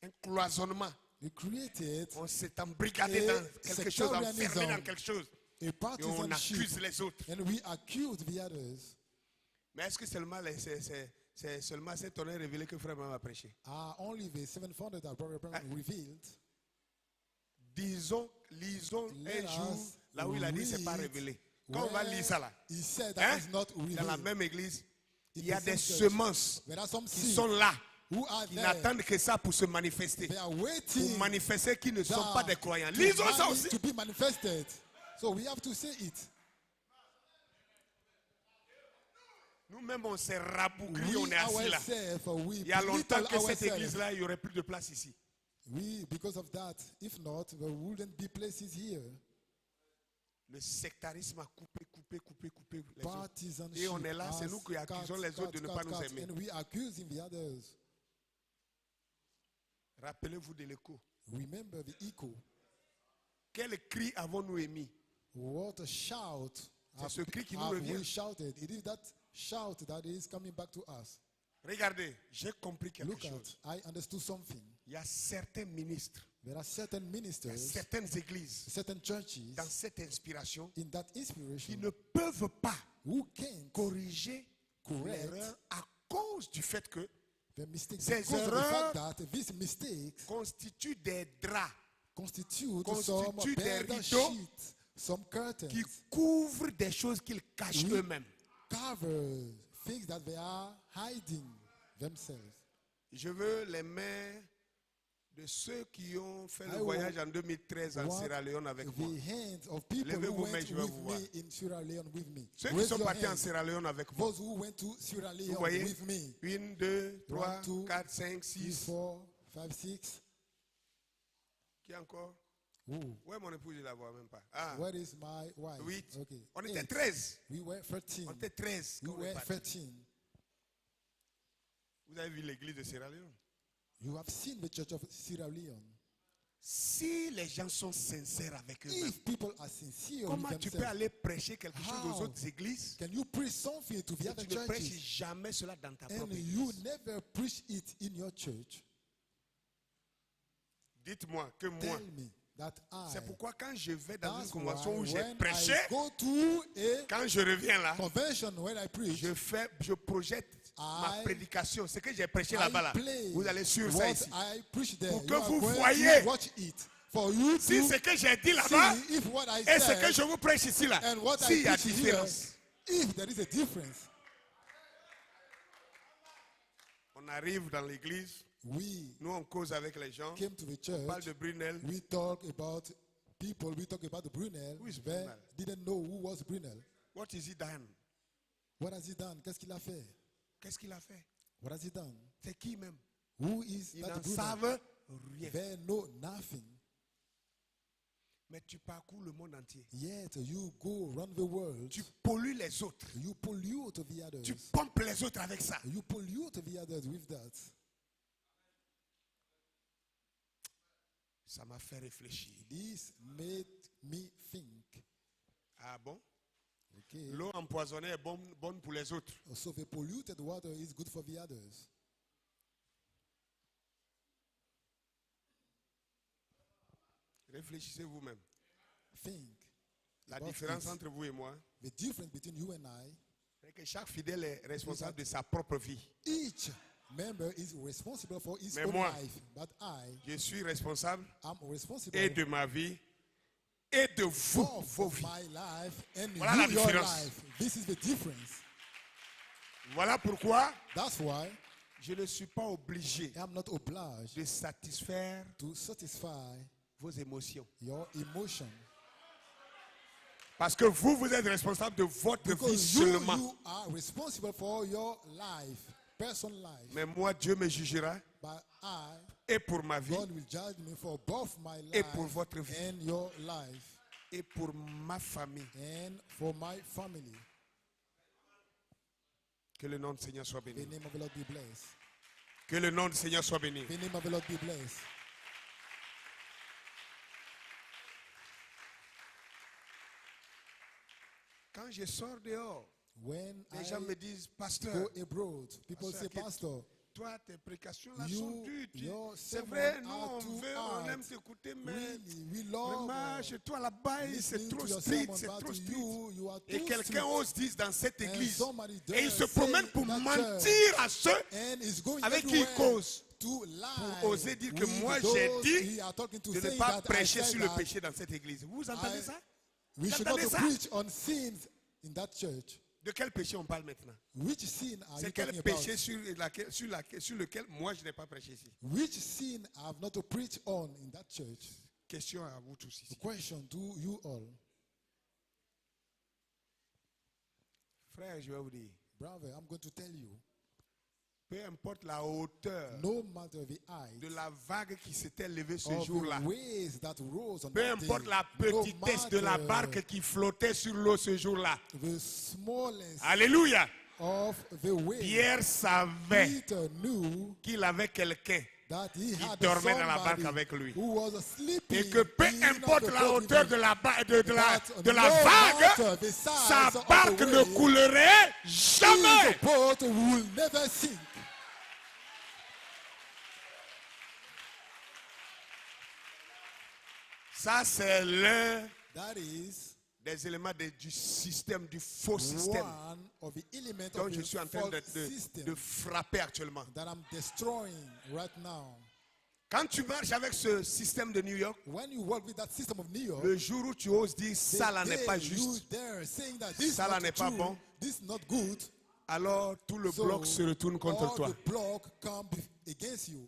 Speaker 1: un cloisonnement.
Speaker 2: we created
Speaker 1: On s'est embrigadé
Speaker 2: Et
Speaker 1: dans quelque chose,
Speaker 2: sectarianism.
Speaker 1: enfermé dans quelque chose.
Speaker 2: a
Speaker 1: Et on
Speaker 2: partisanship,
Speaker 1: accuse les autres.
Speaker 2: and we accuse the others.
Speaker 1: Mais est-ce que seulement c'est seulement cet honneur révélé que Frère Branham a prêché?
Speaker 2: Are only the seven founders that Brother Branham revealed.
Speaker 1: Lisons
Speaker 2: Let
Speaker 1: un jour
Speaker 2: us
Speaker 1: là où il a dit c'est pas
Speaker 2: read
Speaker 1: révélé. Quand on va lire ça là,
Speaker 2: He said that
Speaker 1: hein,
Speaker 2: is not
Speaker 1: dans la
Speaker 2: revealed.
Speaker 1: même église, il
Speaker 2: In
Speaker 1: y a
Speaker 2: the
Speaker 1: des
Speaker 2: same church,
Speaker 1: semences
Speaker 2: there are some
Speaker 1: qui
Speaker 2: seeds
Speaker 1: sont là,
Speaker 2: who are
Speaker 1: qui
Speaker 2: there.
Speaker 1: n'attendent que ça pour se manifester.
Speaker 2: They are
Speaker 1: Pour
Speaker 2: waiting
Speaker 1: manifester qui ne sont pas des croyants.
Speaker 2: to
Speaker 1: Lisons ça aussi.
Speaker 2: to be manifested. So we have to say it.
Speaker 1: Nous-mêmes, on s'est rabougri, on
Speaker 2: We
Speaker 1: est assis là.
Speaker 2: ourselves, we
Speaker 1: Il y a longtemps
Speaker 2: belittle
Speaker 1: que cette
Speaker 2: ourselves.
Speaker 1: église-là, il n'y aurait plus de place ici.
Speaker 2: We, because of that, if not, there wouldn't be places here.
Speaker 1: Le sectarisme a coupé les autres.
Speaker 2: Partisanship
Speaker 1: Et on est là, c'est
Speaker 2: has
Speaker 1: nous qui accusons les autres de ne pas nous aimer.
Speaker 2: and we accusing the others.
Speaker 1: Rappelez-vous de l'écho.
Speaker 2: Remember the echo.
Speaker 1: Quel cri avons-nous émis?
Speaker 2: What a shout
Speaker 1: C'est ce cri qui nous
Speaker 2: have
Speaker 1: revient.
Speaker 2: we shouted. It is that shout that is coming back to us.
Speaker 1: Regardez, j'ai compris quelque
Speaker 2: Look
Speaker 1: chose.
Speaker 2: at, I understood something.
Speaker 1: Il y a certains ministres,
Speaker 2: There are certain
Speaker 1: il y a
Speaker 2: ministers,
Speaker 1: certaines églises,
Speaker 2: certain churches
Speaker 1: dans cette inspiration,
Speaker 2: in that
Speaker 1: qui
Speaker 2: inspiration
Speaker 1: ne peuvent pas
Speaker 2: who can't
Speaker 1: corriger
Speaker 2: correct
Speaker 1: l'erreur à cause du fait que
Speaker 2: the mistakes
Speaker 1: Ces
Speaker 2: because of the
Speaker 1: erreurs
Speaker 2: fact that these mistakes
Speaker 1: constituent des draps
Speaker 2: constitute
Speaker 1: constituent
Speaker 2: some
Speaker 1: des
Speaker 2: bed
Speaker 1: rideaux
Speaker 2: sheets, some curtains,
Speaker 1: qui couvrent des choses qu'ils cachent
Speaker 2: Oui.
Speaker 1: eux-mêmes.
Speaker 2: covers, things that they are hiding themselves.
Speaker 1: Je veux les mains de ceux qui ont fait le
Speaker 2: I
Speaker 1: voyage en 2013 en
Speaker 2: Want
Speaker 1: Sierra Leone avec moi.
Speaker 2: the hands of people
Speaker 1: Levez
Speaker 2: who
Speaker 1: vos
Speaker 2: went
Speaker 1: mains, je vais
Speaker 2: with
Speaker 1: vous voir.
Speaker 2: me in Sierra Leone with me.
Speaker 1: Ceux qui
Speaker 2: Raise
Speaker 1: sont
Speaker 2: your
Speaker 1: partis en
Speaker 2: hands.
Speaker 1: Sierra Leone avec moi.
Speaker 2: Those who went to Sierra
Speaker 1: Vous
Speaker 2: Leone
Speaker 1: voyez?
Speaker 2: with me.
Speaker 1: 1, 2, 3,
Speaker 2: 1, 2,
Speaker 1: 4, 5,
Speaker 2: 3,
Speaker 1: 6.
Speaker 2: 4, 5, 6.
Speaker 1: Qui encore?
Speaker 2: Ooh.
Speaker 1: Ouais, mon épouse, je ne la vois même pas. Ah,
Speaker 2: Where is my wife?
Speaker 1: 8.
Speaker 2: Okay.
Speaker 1: On était
Speaker 2: 8.
Speaker 1: 13.
Speaker 2: We were 13.
Speaker 1: On était 13.
Speaker 2: We
Speaker 1: quand on est
Speaker 2: were
Speaker 1: parti.
Speaker 2: 13.
Speaker 1: Vous avez vu l'église de Sierra Leone?
Speaker 2: You have seen the church of Sierra Leone.
Speaker 1: Si les gens sont sincères avec eux-mêmes,
Speaker 2: If people are sincere
Speaker 1: comment
Speaker 2: with
Speaker 1: tu peux
Speaker 2: themselves,
Speaker 1: aller prêcher quelque chose aux
Speaker 2: How?
Speaker 1: autres églises
Speaker 2: can you preach something to the
Speaker 1: et
Speaker 2: other
Speaker 1: tu ne prêches
Speaker 2: churches
Speaker 1: jamais cela dans ta
Speaker 2: and
Speaker 1: propre
Speaker 2: you
Speaker 1: église?
Speaker 2: never preach it in your church?
Speaker 1: Dites-moi que moi,
Speaker 2: Tell me that
Speaker 1: c'est pourquoi quand je vais dans une
Speaker 2: that's
Speaker 1: convention où
Speaker 2: why
Speaker 1: j'ai
Speaker 2: when
Speaker 1: prêché,
Speaker 2: I go to a
Speaker 1: quand je reviens là,
Speaker 2: convention when I preach,
Speaker 1: je projette ma
Speaker 2: I-
Speaker 1: prédication, ce que j'ai prêché là-bas là.
Speaker 2: I play
Speaker 1: Vous allez sur ça
Speaker 2: what
Speaker 1: ici.
Speaker 2: I preach there.
Speaker 1: Pour que
Speaker 2: You are
Speaker 1: vous
Speaker 2: going
Speaker 1: voyez
Speaker 2: to watch it. For you
Speaker 1: Si
Speaker 2: to
Speaker 1: ce que j'ai dit là-bas
Speaker 2: see if what I
Speaker 1: et ce que
Speaker 2: said
Speaker 1: je vous prêche ici là,
Speaker 2: and what
Speaker 1: s'il
Speaker 2: I
Speaker 1: y a
Speaker 2: preach here,
Speaker 1: différence.
Speaker 2: if there is a difference.
Speaker 1: On arrive dans l'église,
Speaker 2: We
Speaker 1: nous on cause avec les gens,
Speaker 2: came to the
Speaker 1: on parle
Speaker 2: church.
Speaker 1: de Brunel.
Speaker 2: We talk about people. We talk about the Brunel.
Speaker 1: Who is
Speaker 2: They
Speaker 1: Brunel?
Speaker 2: didn't know who was Brunel.
Speaker 1: What is he done?
Speaker 2: What has he done? Qu'est-ce qu'il a fait?
Speaker 1: Qu'est-ce qu'il a fait?
Speaker 2: What has he done?
Speaker 1: C'est qui même?
Speaker 2: Who is
Speaker 1: Ils
Speaker 2: that
Speaker 1: n'en
Speaker 2: Brunel?
Speaker 1: savent rien.
Speaker 2: They know nothing.
Speaker 1: Mais tu parcours le monde entier.
Speaker 2: Yet you go around the world.
Speaker 1: Tu pollues les autres.
Speaker 2: You pollute the others.
Speaker 1: Tu pompes les autres avec ça.
Speaker 2: You pollute the others with that.
Speaker 1: Ça m'a fait réfléchir.
Speaker 2: This made me think.
Speaker 1: Ah bon?
Speaker 2: Okay.
Speaker 1: L'eau empoisonnée est bonne pour les autres.
Speaker 2: So the polluted water is good for the others.
Speaker 1: Réfléchissez vous-même.
Speaker 2: Think.
Speaker 1: La
Speaker 2: about
Speaker 1: différence
Speaker 2: it.
Speaker 1: entre vous et moi,
Speaker 2: The difference between you and I,
Speaker 1: c'est que chaque fidèle est responsable de sa propre vie.
Speaker 2: each member is responsible for his
Speaker 1: Mais
Speaker 2: own
Speaker 1: moi,
Speaker 2: life. But
Speaker 1: Je suis responsable
Speaker 2: I'm responsible
Speaker 1: et de ma vie et de vous, vos
Speaker 2: of
Speaker 1: vies.
Speaker 2: my life and
Speaker 1: Voilà la
Speaker 2: you, your
Speaker 1: différence.
Speaker 2: life. This is the difference.
Speaker 1: Voilà pourquoi
Speaker 2: That's why
Speaker 1: je ne suis pas obligé
Speaker 2: I'm not obliged
Speaker 1: de satisfaire
Speaker 2: to satisfy
Speaker 1: vos émotions.
Speaker 2: your emotion.
Speaker 1: Parce que vous, vous êtes responsable de votre vie
Speaker 2: Because
Speaker 1: seulement.
Speaker 2: you are responsible for your life, personal life.
Speaker 1: Mais moi, Dieu me jugera
Speaker 2: But I,
Speaker 1: et pour ma vie
Speaker 2: God will judge me for both my
Speaker 1: et
Speaker 2: life
Speaker 1: pour votre vie
Speaker 2: and your life
Speaker 1: et pour ma famille.
Speaker 2: and for my family.
Speaker 1: Que le nom du Seigneur soit
Speaker 2: The
Speaker 1: béni.
Speaker 2: name of the Lord be blessed.
Speaker 1: Que le nom du Seigneur soit béni.
Speaker 2: The name of the Lord be blessed.
Speaker 1: Quand je sors dehors,
Speaker 2: When
Speaker 1: les
Speaker 2: I
Speaker 1: gens me disent, pasteur,
Speaker 2: go abroad, people say,
Speaker 1: Pasteur,
Speaker 2: Pastor,
Speaker 1: toi, tes prédications là
Speaker 2: You-
Speaker 1: sont dures.
Speaker 2: your
Speaker 1: C'est
Speaker 2: sermons
Speaker 1: vrai, nous,
Speaker 2: are
Speaker 1: on
Speaker 2: too
Speaker 1: veut, on
Speaker 2: hard.
Speaker 1: aime t'écouter, mais
Speaker 2: really, we love
Speaker 1: vraiment, chez toi là-bas, c'est
Speaker 2: listening
Speaker 1: trop
Speaker 2: to your
Speaker 1: strict,
Speaker 2: sermon,
Speaker 1: c'est
Speaker 2: but
Speaker 1: trop
Speaker 2: to
Speaker 1: strict.
Speaker 2: you are
Speaker 1: Et
Speaker 2: too
Speaker 1: quelqu'un
Speaker 2: strict.
Speaker 1: ose dire dans cette
Speaker 2: And
Speaker 1: église,
Speaker 2: somebody
Speaker 1: et il
Speaker 2: does
Speaker 1: se promène
Speaker 2: say
Speaker 1: pour
Speaker 2: in that
Speaker 1: mentir à ceux
Speaker 2: And is going
Speaker 1: avec qui il
Speaker 2: everywhere
Speaker 1: cause,
Speaker 2: to lie
Speaker 1: pour oser dire que
Speaker 2: with
Speaker 1: moi,
Speaker 2: those
Speaker 1: j'ai dit
Speaker 2: he are talking to,
Speaker 1: de ne
Speaker 2: saying
Speaker 1: pas
Speaker 2: that I
Speaker 1: prêcher
Speaker 2: said
Speaker 1: sur le
Speaker 2: that
Speaker 1: péché dans cette église. Vous entendez
Speaker 2: I-
Speaker 1: ça?
Speaker 2: we
Speaker 1: Vous
Speaker 2: should not
Speaker 1: entendez ça?
Speaker 2: preach on sins in that church.
Speaker 1: De quel péché on parle maintenant?
Speaker 2: Which sin are you
Speaker 1: C'est quel
Speaker 2: talking
Speaker 1: péché
Speaker 2: about?
Speaker 1: sur lequel moi je n'ai pas prêché ici?
Speaker 2: Which sin I have not to preach on in that church?
Speaker 1: Question à vous tous
Speaker 2: The
Speaker 1: ici.
Speaker 2: question to you all.
Speaker 1: Frère, je vais vous dire,
Speaker 2: Brother, I'm going to tell you.
Speaker 1: Peu importe la hauteur
Speaker 2: no matter the height
Speaker 1: de la vague qui s'était levée ce
Speaker 2: of
Speaker 1: jour-là,
Speaker 2: the waves that rose on
Speaker 1: peu
Speaker 2: that
Speaker 1: importe
Speaker 2: day,
Speaker 1: la
Speaker 2: no
Speaker 1: petitesse de la
Speaker 2: matter
Speaker 1: barque qui flottait sur l'eau ce jour-là.
Speaker 2: the smallest
Speaker 1: Alléluia.
Speaker 2: of the waves,
Speaker 1: Pierre savait
Speaker 2: Peter knew
Speaker 1: qu'il avait quelqu'un
Speaker 2: that he
Speaker 1: qui
Speaker 2: had
Speaker 1: dormait dans la barque
Speaker 2: somebody
Speaker 1: avec lui.
Speaker 2: who was sleeping
Speaker 1: Et que peu
Speaker 2: in
Speaker 1: importe
Speaker 2: the
Speaker 1: la
Speaker 2: boat with
Speaker 1: hauteur
Speaker 2: him.
Speaker 1: de la
Speaker 2: That
Speaker 1: de la
Speaker 2: no
Speaker 1: vague,
Speaker 2: matter the size
Speaker 1: sa
Speaker 2: of the
Speaker 1: barque ne
Speaker 2: wave,
Speaker 1: coulerait jamais.
Speaker 2: his boat will never sink.
Speaker 1: Ça, c'est l'un
Speaker 2: That is
Speaker 1: des éléments du système, du faux système
Speaker 2: one of the elements
Speaker 1: dont
Speaker 2: of
Speaker 1: je
Speaker 2: the
Speaker 1: suis en train
Speaker 2: false system
Speaker 1: de frapper actuellement.
Speaker 2: that I'm destroying right now.
Speaker 1: Quand tu marches avec ce système de New York,
Speaker 2: When you work with that system of New York,
Speaker 1: le jour où tu oses dire ça là n'est pas
Speaker 2: you
Speaker 1: juste,
Speaker 2: there saying that this
Speaker 1: ça
Speaker 2: is
Speaker 1: là
Speaker 2: not
Speaker 1: n'est pas
Speaker 2: true,
Speaker 1: bon,
Speaker 2: this is not good,
Speaker 1: alors tout le
Speaker 2: so
Speaker 1: bloc se retourne contre
Speaker 2: all
Speaker 1: toi.
Speaker 2: the block come against you.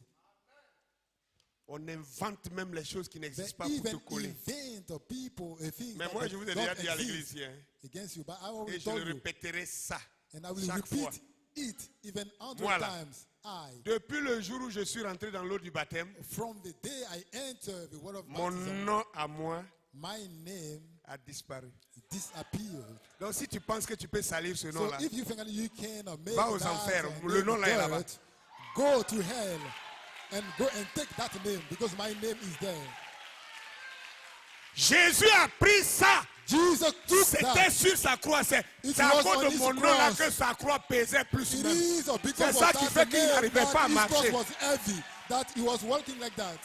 Speaker 1: On invente même les choses qui
Speaker 2: They
Speaker 1: n'existent pas pour te
Speaker 2: even
Speaker 1: coller.
Speaker 2: invent people things
Speaker 1: Mais
Speaker 2: that
Speaker 1: moi, je vous ai
Speaker 2: don't
Speaker 1: déjà dit à l'église
Speaker 2: exist
Speaker 1: hier,
Speaker 2: against you. But I
Speaker 1: et
Speaker 2: already
Speaker 1: je
Speaker 2: told
Speaker 1: le
Speaker 2: you,
Speaker 1: répéterai ça
Speaker 2: and I will
Speaker 1: chaque fois.
Speaker 2: repeat it even 100
Speaker 1: Moi, là.
Speaker 2: times.
Speaker 1: Depuis le jour où je suis rentré dans l'eau du baptême,
Speaker 2: From the day I enter the word of
Speaker 1: mon
Speaker 2: baptism,
Speaker 1: nom à moi
Speaker 2: my name
Speaker 1: a disparu.
Speaker 2: disappeared.
Speaker 1: Donc si tu penses que tu peux salir ce
Speaker 2: So
Speaker 1: nom-là,
Speaker 2: if you think that you can make
Speaker 1: va aux
Speaker 2: that
Speaker 1: enfers.
Speaker 2: name
Speaker 1: Le nom là est là-bas.
Speaker 2: dirt, go to hell and go and take that name because my name is there.
Speaker 1: Jésus a pris ça.
Speaker 2: Jesus took
Speaker 1: C'était
Speaker 2: that.
Speaker 1: sur sa croix. C'est
Speaker 2: It
Speaker 1: à
Speaker 2: was
Speaker 1: cause
Speaker 2: on
Speaker 1: de
Speaker 2: his
Speaker 1: mon nom là
Speaker 2: cross.
Speaker 1: que sa croix pesait plus
Speaker 2: It
Speaker 1: même.
Speaker 2: is because
Speaker 1: C'est
Speaker 2: of
Speaker 1: ça qui
Speaker 2: that
Speaker 1: fait qu'il
Speaker 2: name
Speaker 1: n'arrivait
Speaker 2: that
Speaker 1: pas à
Speaker 2: his cross
Speaker 1: marcher.
Speaker 2: was heavy, that he was walking like that.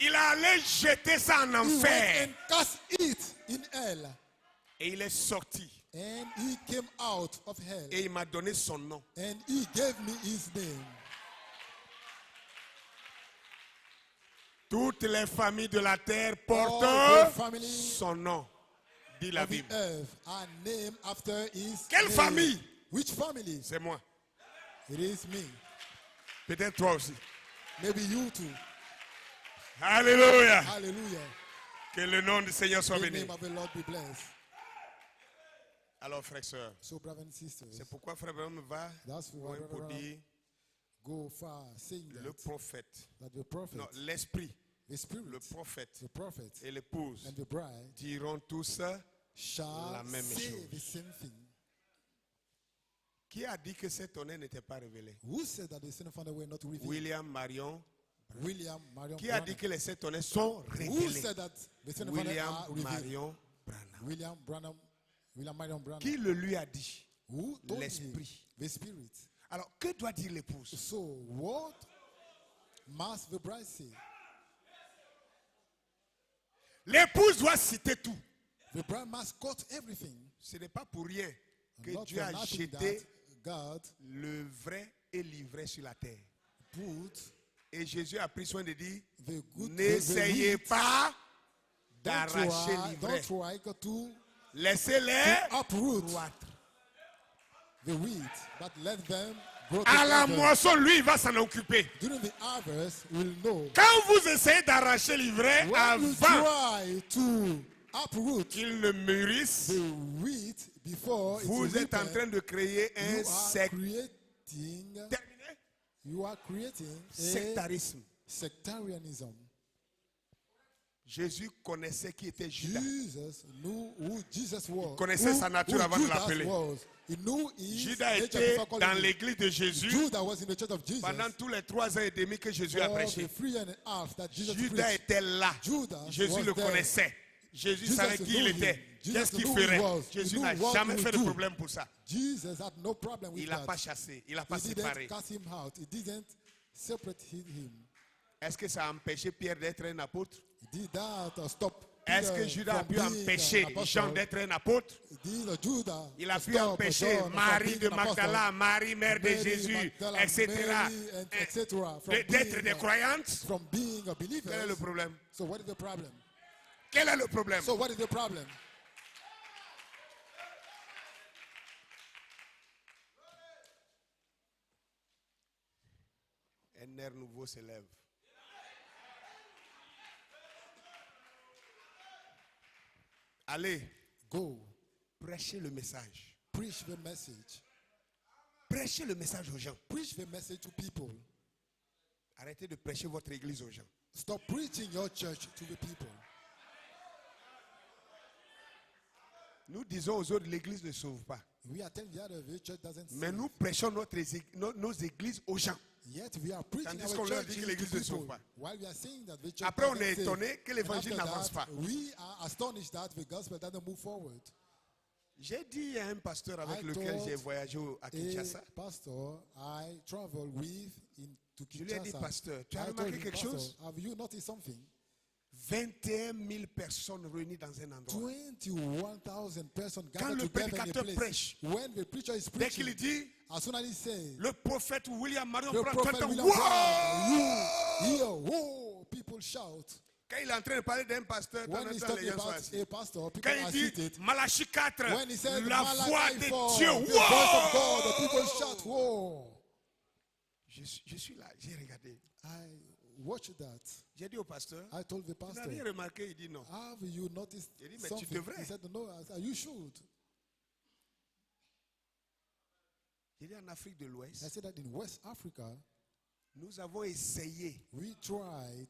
Speaker 1: Il allait jeter ça en
Speaker 2: He went
Speaker 1: enfer.
Speaker 2: and cast it in hell.
Speaker 1: Et il est sorti.
Speaker 2: And he came out of hell.
Speaker 1: Et il m'a donné son nom.
Speaker 2: And he gave me his name.
Speaker 1: Toutes les familles de la terre
Speaker 2: All
Speaker 1: portent
Speaker 2: the family
Speaker 1: son nom, dit la
Speaker 2: of the
Speaker 1: Bible.
Speaker 2: earth are named after his
Speaker 1: Quelle
Speaker 2: name.
Speaker 1: famille?
Speaker 2: Which family?
Speaker 1: C'est moi.
Speaker 2: It is me.
Speaker 1: Peut-être toi aussi.
Speaker 2: Maybe you too.
Speaker 1: Alléluia.
Speaker 2: Hallelujah.
Speaker 1: Que le nom du Seigneur soit
Speaker 2: The
Speaker 1: béni.
Speaker 2: name of the Lord be blessed.
Speaker 1: Alors, frères et sœurs,
Speaker 2: So, brothers and sisters,
Speaker 1: c'est pourquoi Frère Branham va
Speaker 2: that's why
Speaker 1: loin pour
Speaker 2: Brother
Speaker 1: dire
Speaker 2: go far saying
Speaker 1: le prophète,
Speaker 2: that the prophet,
Speaker 1: non, l'esprit,
Speaker 2: the spirit,
Speaker 1: le prophète
Speaker 2: the prophet,
Speaker 1: et l'épouse
Speaker 2: and the bride
Speaker 1: diront tous.
Speaker 2: shall
Speaker 1: la même
Speaker 2: say
Speaker 1: chose.
Speaker 2: the same thing.
Speaker 1: Qui a dit que cet honneur n'était pas révélé?
Speaker 2: Who said that the sin of father were not revealed?
Speaker 1: William Marion.
Speaker 2: William Marion
Speaker 1: Qui a
Speaker 2: Branham.
Speaker 1: dit que les sept honneurs sont
Speaker 2: Who
Speaker 1: révélés?
Speaker 2: said that the sin of father
Speaker 1: William
Speaker 2: are revealed?
Speaker 1: Marion Branham.
Speaker 2: William Marion Branham.
Speaker 1: Qui le lui a dit?
Speaker 2: Who told him?
Speaker 1: L'esprit.
Speaker 2: The spirit.
Speaker 1: Alors, que doit dire l'épouse?
Speaker 2: So what must the bride say?
Speaker 1: L'épouse doit citer tout.
Speaker 2: The bride must quote everything.
Speaker 1: Ce n'est pas pour rien que
Speaker 2: Not
Speaker 1: Dieu
Speaker 2: for
Speaker 1: a
Speaker 2: nothing
Speaker 1: jeté
Speaker 2: that God
Speaker 1: le vrai et l'ivraie sur la terre.
Speaker 2: put
Speaker 1: Et Jésus a pris soin de dire,
Speaker 2: the good.
Speaker 1: n'essayez
Speaker 2: the
Speaker 1: pas
Speaker 2: don't
Speaker 1: d'arracher
Speaker 2: try,
Speaker 1: l'ivraie.
Speaker 2: don't try to
Speaker 1: Laissez-les
Speaker 2: uproot
Speaker 1: croître.
Speaker 2: the wheat, but let them grow
Speaker 1: À la
Speaker 2: together.
Speaker 1: moisson, lui, il va s'en occuper.
Speaker 2: During the harvest, we'll know.
Speaker 1: Quand vous essayez d'arracher l'ivraie
Speaker 2: When you
Speaker 1: avant
Speaker 2: try to uproot
Speaker 1: qu'il ne mûrisse,
Speaker 2: the wheat before
Speaker 1: vous
Speaker 2: it's
Speaker 1: êtes en
Speaker 2: ripened,
Speaker 1: train de créer un
Speaker 2: you are creating a
Speaker 1: sectarisme.
Speaker 2: sectarianism.
Speaker 1: Jésus connaissait qui était Judas.
Speaker 2: Jesus knew who Jesus was.
Speaker 1: connaissait sa nature avant de
Speaker 2: Judas
Speaker 1: l'appeler.
Speaker 2: was. He knew his
Speaker 1: Judas
Speaker 2: nature
Speaker 1: était
Speaker 2: before calling
Speaker 1: dans
Speaker 2: him.
Speaker 1: l'église de Jésus
Speaker 2: Judas was in the church of Jesus.
Speaker 1: pendant tous les 3 ans et demi que Jésus a
Speaker 2: For
Speaker 1: prêché.
Speaker 2: the 3 and a half that Jesus
Speaker 1: Judas
Speaker 2: preached.
Speaker 1: était là.
Speaker 2: Judas
Speaker 1: Jésus
Speaker 2: was
Speaker 1: le
Speaker 2: there.
Speaker 1: connaissait. Jésus
Speaker 2: Jesus
Speaker 1: savait qui
Speaker 2: knew
Speaker 1: il
Speaker 2: him.
Speaker 1: était.
Speaker 2: Jesus
Speaker 1: Qu'est-ce qu'il
Speaker 2: knew who he
Speaker 1: ferait?
Speaker 2: was. He
Speaker 1: Jésus
Speaker 2: knew
Speaker 1: n'a
Speaker 2: what
Speaker 1: jamais
Speaker 2: he
Speaker 1: fait
Speaker 2: would
Speaker 1: de
Speaker 2: do.
Speaker 1: problème pour ça.
Speaker 2: Jesus had no problem with
Speaker 1: Il n'a
Speaker 2: that.
Speaker 1: pas chassé. Il n'a pas
Speaker 2: He
Speaker 1: séparé.
Speaker 2: didn't cast him out. He didn't separate him.
Speaker 1: Est-ce que ça a empêché Pierre d'être un apôtre?
Speaker 2: Did that stop
Speaker 1: Est-ce
Speaker 2: Peter
Speaker 1: que Judas a
Speaker 2: from
Speaker 1: pu
Speaker 2: being
Speaker 1: empêcher
Speaker 2: an apostle?
Speaker 1: Jean d'être un apôtre?
Speaker 2: Did Judah
Speaker 1: Il a pu
Speaker 2: stop
Speaker 1: empêcher
Speaker 2: John from
Speaker 1: Marie
Speaker 2: being
Speaker 1: de
Speaker 2: an apostle?
Speaker 1: Magdala, Marie mère de
Speaker 2: Mary
Speaker 1: Jésus,
Speaker 2: Magdalene,
Speaker 1: etc.
Speaker 2: Mary, and etc. from
Speaker 1: d'être
Speaker 2: being,
Speaker 1: des croyantes?
Speaker 2: from being a believer.
Speaker 1: Quel est le problème?
Speaker 2: So what is the problem?
Speaker 1: Quel est le problème?
Speaker 2: So what is the problem?
Speaker 1: Un air nouveau s'élève. Allez,
Speaker 2: Go,
Speaker 1: prêchez le message.
Speaker 2: preach the message.
Speaker 1: Prêchez le message aux gens.
Speaker 2: Preach the message to people.
Speaker 1: Arrêtez de prêcher votre église aux gens.
Speaker 2: Stop preaching your church to the people.
Speaker 1: Nous disons aux autres, l'église ne sauve pas.
Speaker 2: We are telling the other the church doesn't
Speaker 1: Mais
Speaker 2: save.
Speaker 1: nous prêchons nos églises aux gens.
Speaker 2: Yet we are preaching
Speaker 1: Tandis
Speaker 2: our
Speaker 1: qu'on leur dit
Speaker 2: church
Speaker 1: que
Speaker 2: to
Speaker 1: l'église ne
Speaker 2: people.
Speaker 1: sauve pas.
Speaker 2: While we are saying that the church
Speaker 1: Après, on
Speaker 2: doesn't
Speaker 1: est
Speaker 2: save.
Speaker 1: étonné que l'évangile
Speaker 2: And after
Speaker 1: n'avance
Speaker 2: that,
Speaker 1: pas.
Speaker 2: we are astonished that the gospel doesn't move forward.
Speaker 1: J'ai dit à un pasteur avec
Speaker 2: I
Speaker 1: lequel
Speaker 2: told
Speaker 1: j'ai voyagé à Kinshasa.
Speaker 2: A pastor I travel with to
Speaker 1: Je lui ai dit,
Speaker 2: Kinshasa.
Speaker 1: pasteur, tu as
Speaker 2: I told
Speaker 1: remarqué
Speaker 2: him,
Speaker 1: quelque
Speaker 2: Pastor,
Speaker 1: chose?
Speaker 2: have you noticed something?
Speaker 1: 21 000 personnes réunies dans un endroit.
Speaker 2: 21,000 persons
Speaker 1: Quand
Speaker 2: gathered
Speaker 1: le
Speaker 2: together in
Speaker 1: prédicateur
Speaker 2: a place.
Speaker 1: prêche,
Speaker 2: When the preacher is
Speaker 1: dès qu'il
Speaker 2: preaching,
Speaker 1: dit,
Speaker 2: as soon as he says,
Speaker 1: le prophète William Marion
Speaker 2: the
Speaker 1: prend tout le
Speaker 2: prophet
Speaker 1: temps.
Speaker 2: William
Speaker 1: Wow!
Speaker 2: Branham, you hear, whoa, people shout.
Speaker 1: Quand il est en train de parler d'un pasteur,
Speaker 2: When he's
Speaker 1: les
Speaker 2: talking
Speaker 1: gens sont
Speaker 2: about
Speaker 1: assis.
Speaker 2: a pastor, people
Speaker 1: Quand il
Speaker 2: are
Speaker 1: dit
Speaker 2: seated.
Speaker 1: Malachie 4,
Speaker 2: When he said
Speaker 1: la voix
Speaker 2: Malachi
Speaker 1: de
Speaker 2: 4,
Speaker 1: Dieu,
Speaker 2: the voice of God, the
Speaker 1: wow!
Speaker 2: people shout, whoa.
Speaker 1: Je suis là, j'ai regardé.
Speaker 2: I watched that.
Speaker 1: J'ai dit au pasteur,
Speaker 2: I told the
Speaker 1: tu n'as
Speaker 2: pastor,
Speaker 1: rien remarqué? Il dit non.
Speaker 2: have you noticed
Speaker 1: Il dit, mais tu
Speaker 2: something?
Speaker 1: devrais.
Speaker 2: He said, no. I said, you should.
Speaker 1: J'ai dit en Afrique de
Speaker 2: I
Speaker 1: l'Ouest,
Speaker 2: said that in West Africa,
Speaker 1: nous avons essayé
Speaker 2: we tried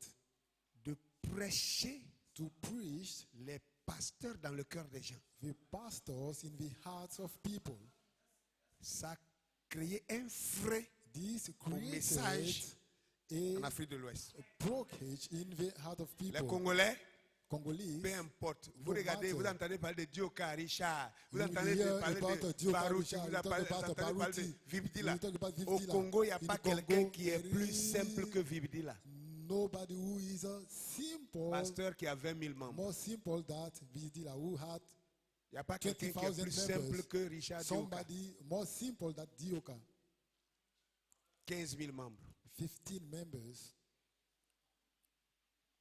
Speaker 1: de prêcher
Speaker 2: to preach
Speaker 1: les pasteurs dans le cœur des gens.
Speaker 2: the pastors in the hearts of people.
Speaker 1: Ça a créé un frein
Speaker 2: This created
Speaker 1: message en
Speaker 2: a
Speaker 1: Afrique de l'Ouest.
Speaker 2: blockage in the heart of
Speaker 1: Les
Speaker 2: people.
Speaker 1: Congolais,
Speaker 2: Congolese,
Speaker 1: peu importe. Vous
Speaker 2: no
Speaker 1: regardez, vous
Speaker 2: matter.
Speaker 1: entendez parler de Dioka, Richard, vous
Speaker 2: You
Speaker 1: entendez
Speaker 2: hear
Speaker 1: parler
Speaker 2: about
Speaker 1: de
Speaker 2: Dioka,
Speaker 1: Baruti,
Speaker 2: Richard,
Speaker 1: vous
Speaker 2: you talk
Speaker 1: entendez
Speaker 2: about
Speaker 1: parler de
Speaker 2: Baruti,
Speaker 1: Vibdila.
Speaker 2: you talk about
Speaker 1: Au
Speaker 2: Vibdila.
Speaker 1: Congo, il n'y a
Speaker 2: In
Speaker 1: pas
Speaker 2: Congo,
Speaker 1: quelqu'un qui est
Speaker 2: there
Speaker 1: plus
Speaker 2: is
Speaker 1: simple que Vibdila.
Speaker 2: Nobody who is a simple,
Speaker 1: Pasteur qui a 20 000 membres.
Speaker 2: more simple than Vibdila, who had
Speaker 1: Il n'y a pas quelqu'un qui est
Speaker 2: 20,000
Speaker 1: plus simple
Speaker 2: members.
Speaker 1: que Richard Dioka.
Speaker 2: Somebody more simple than Dioka.
Speaker 1: 15 000 membres.
Speaker 2: 15 members.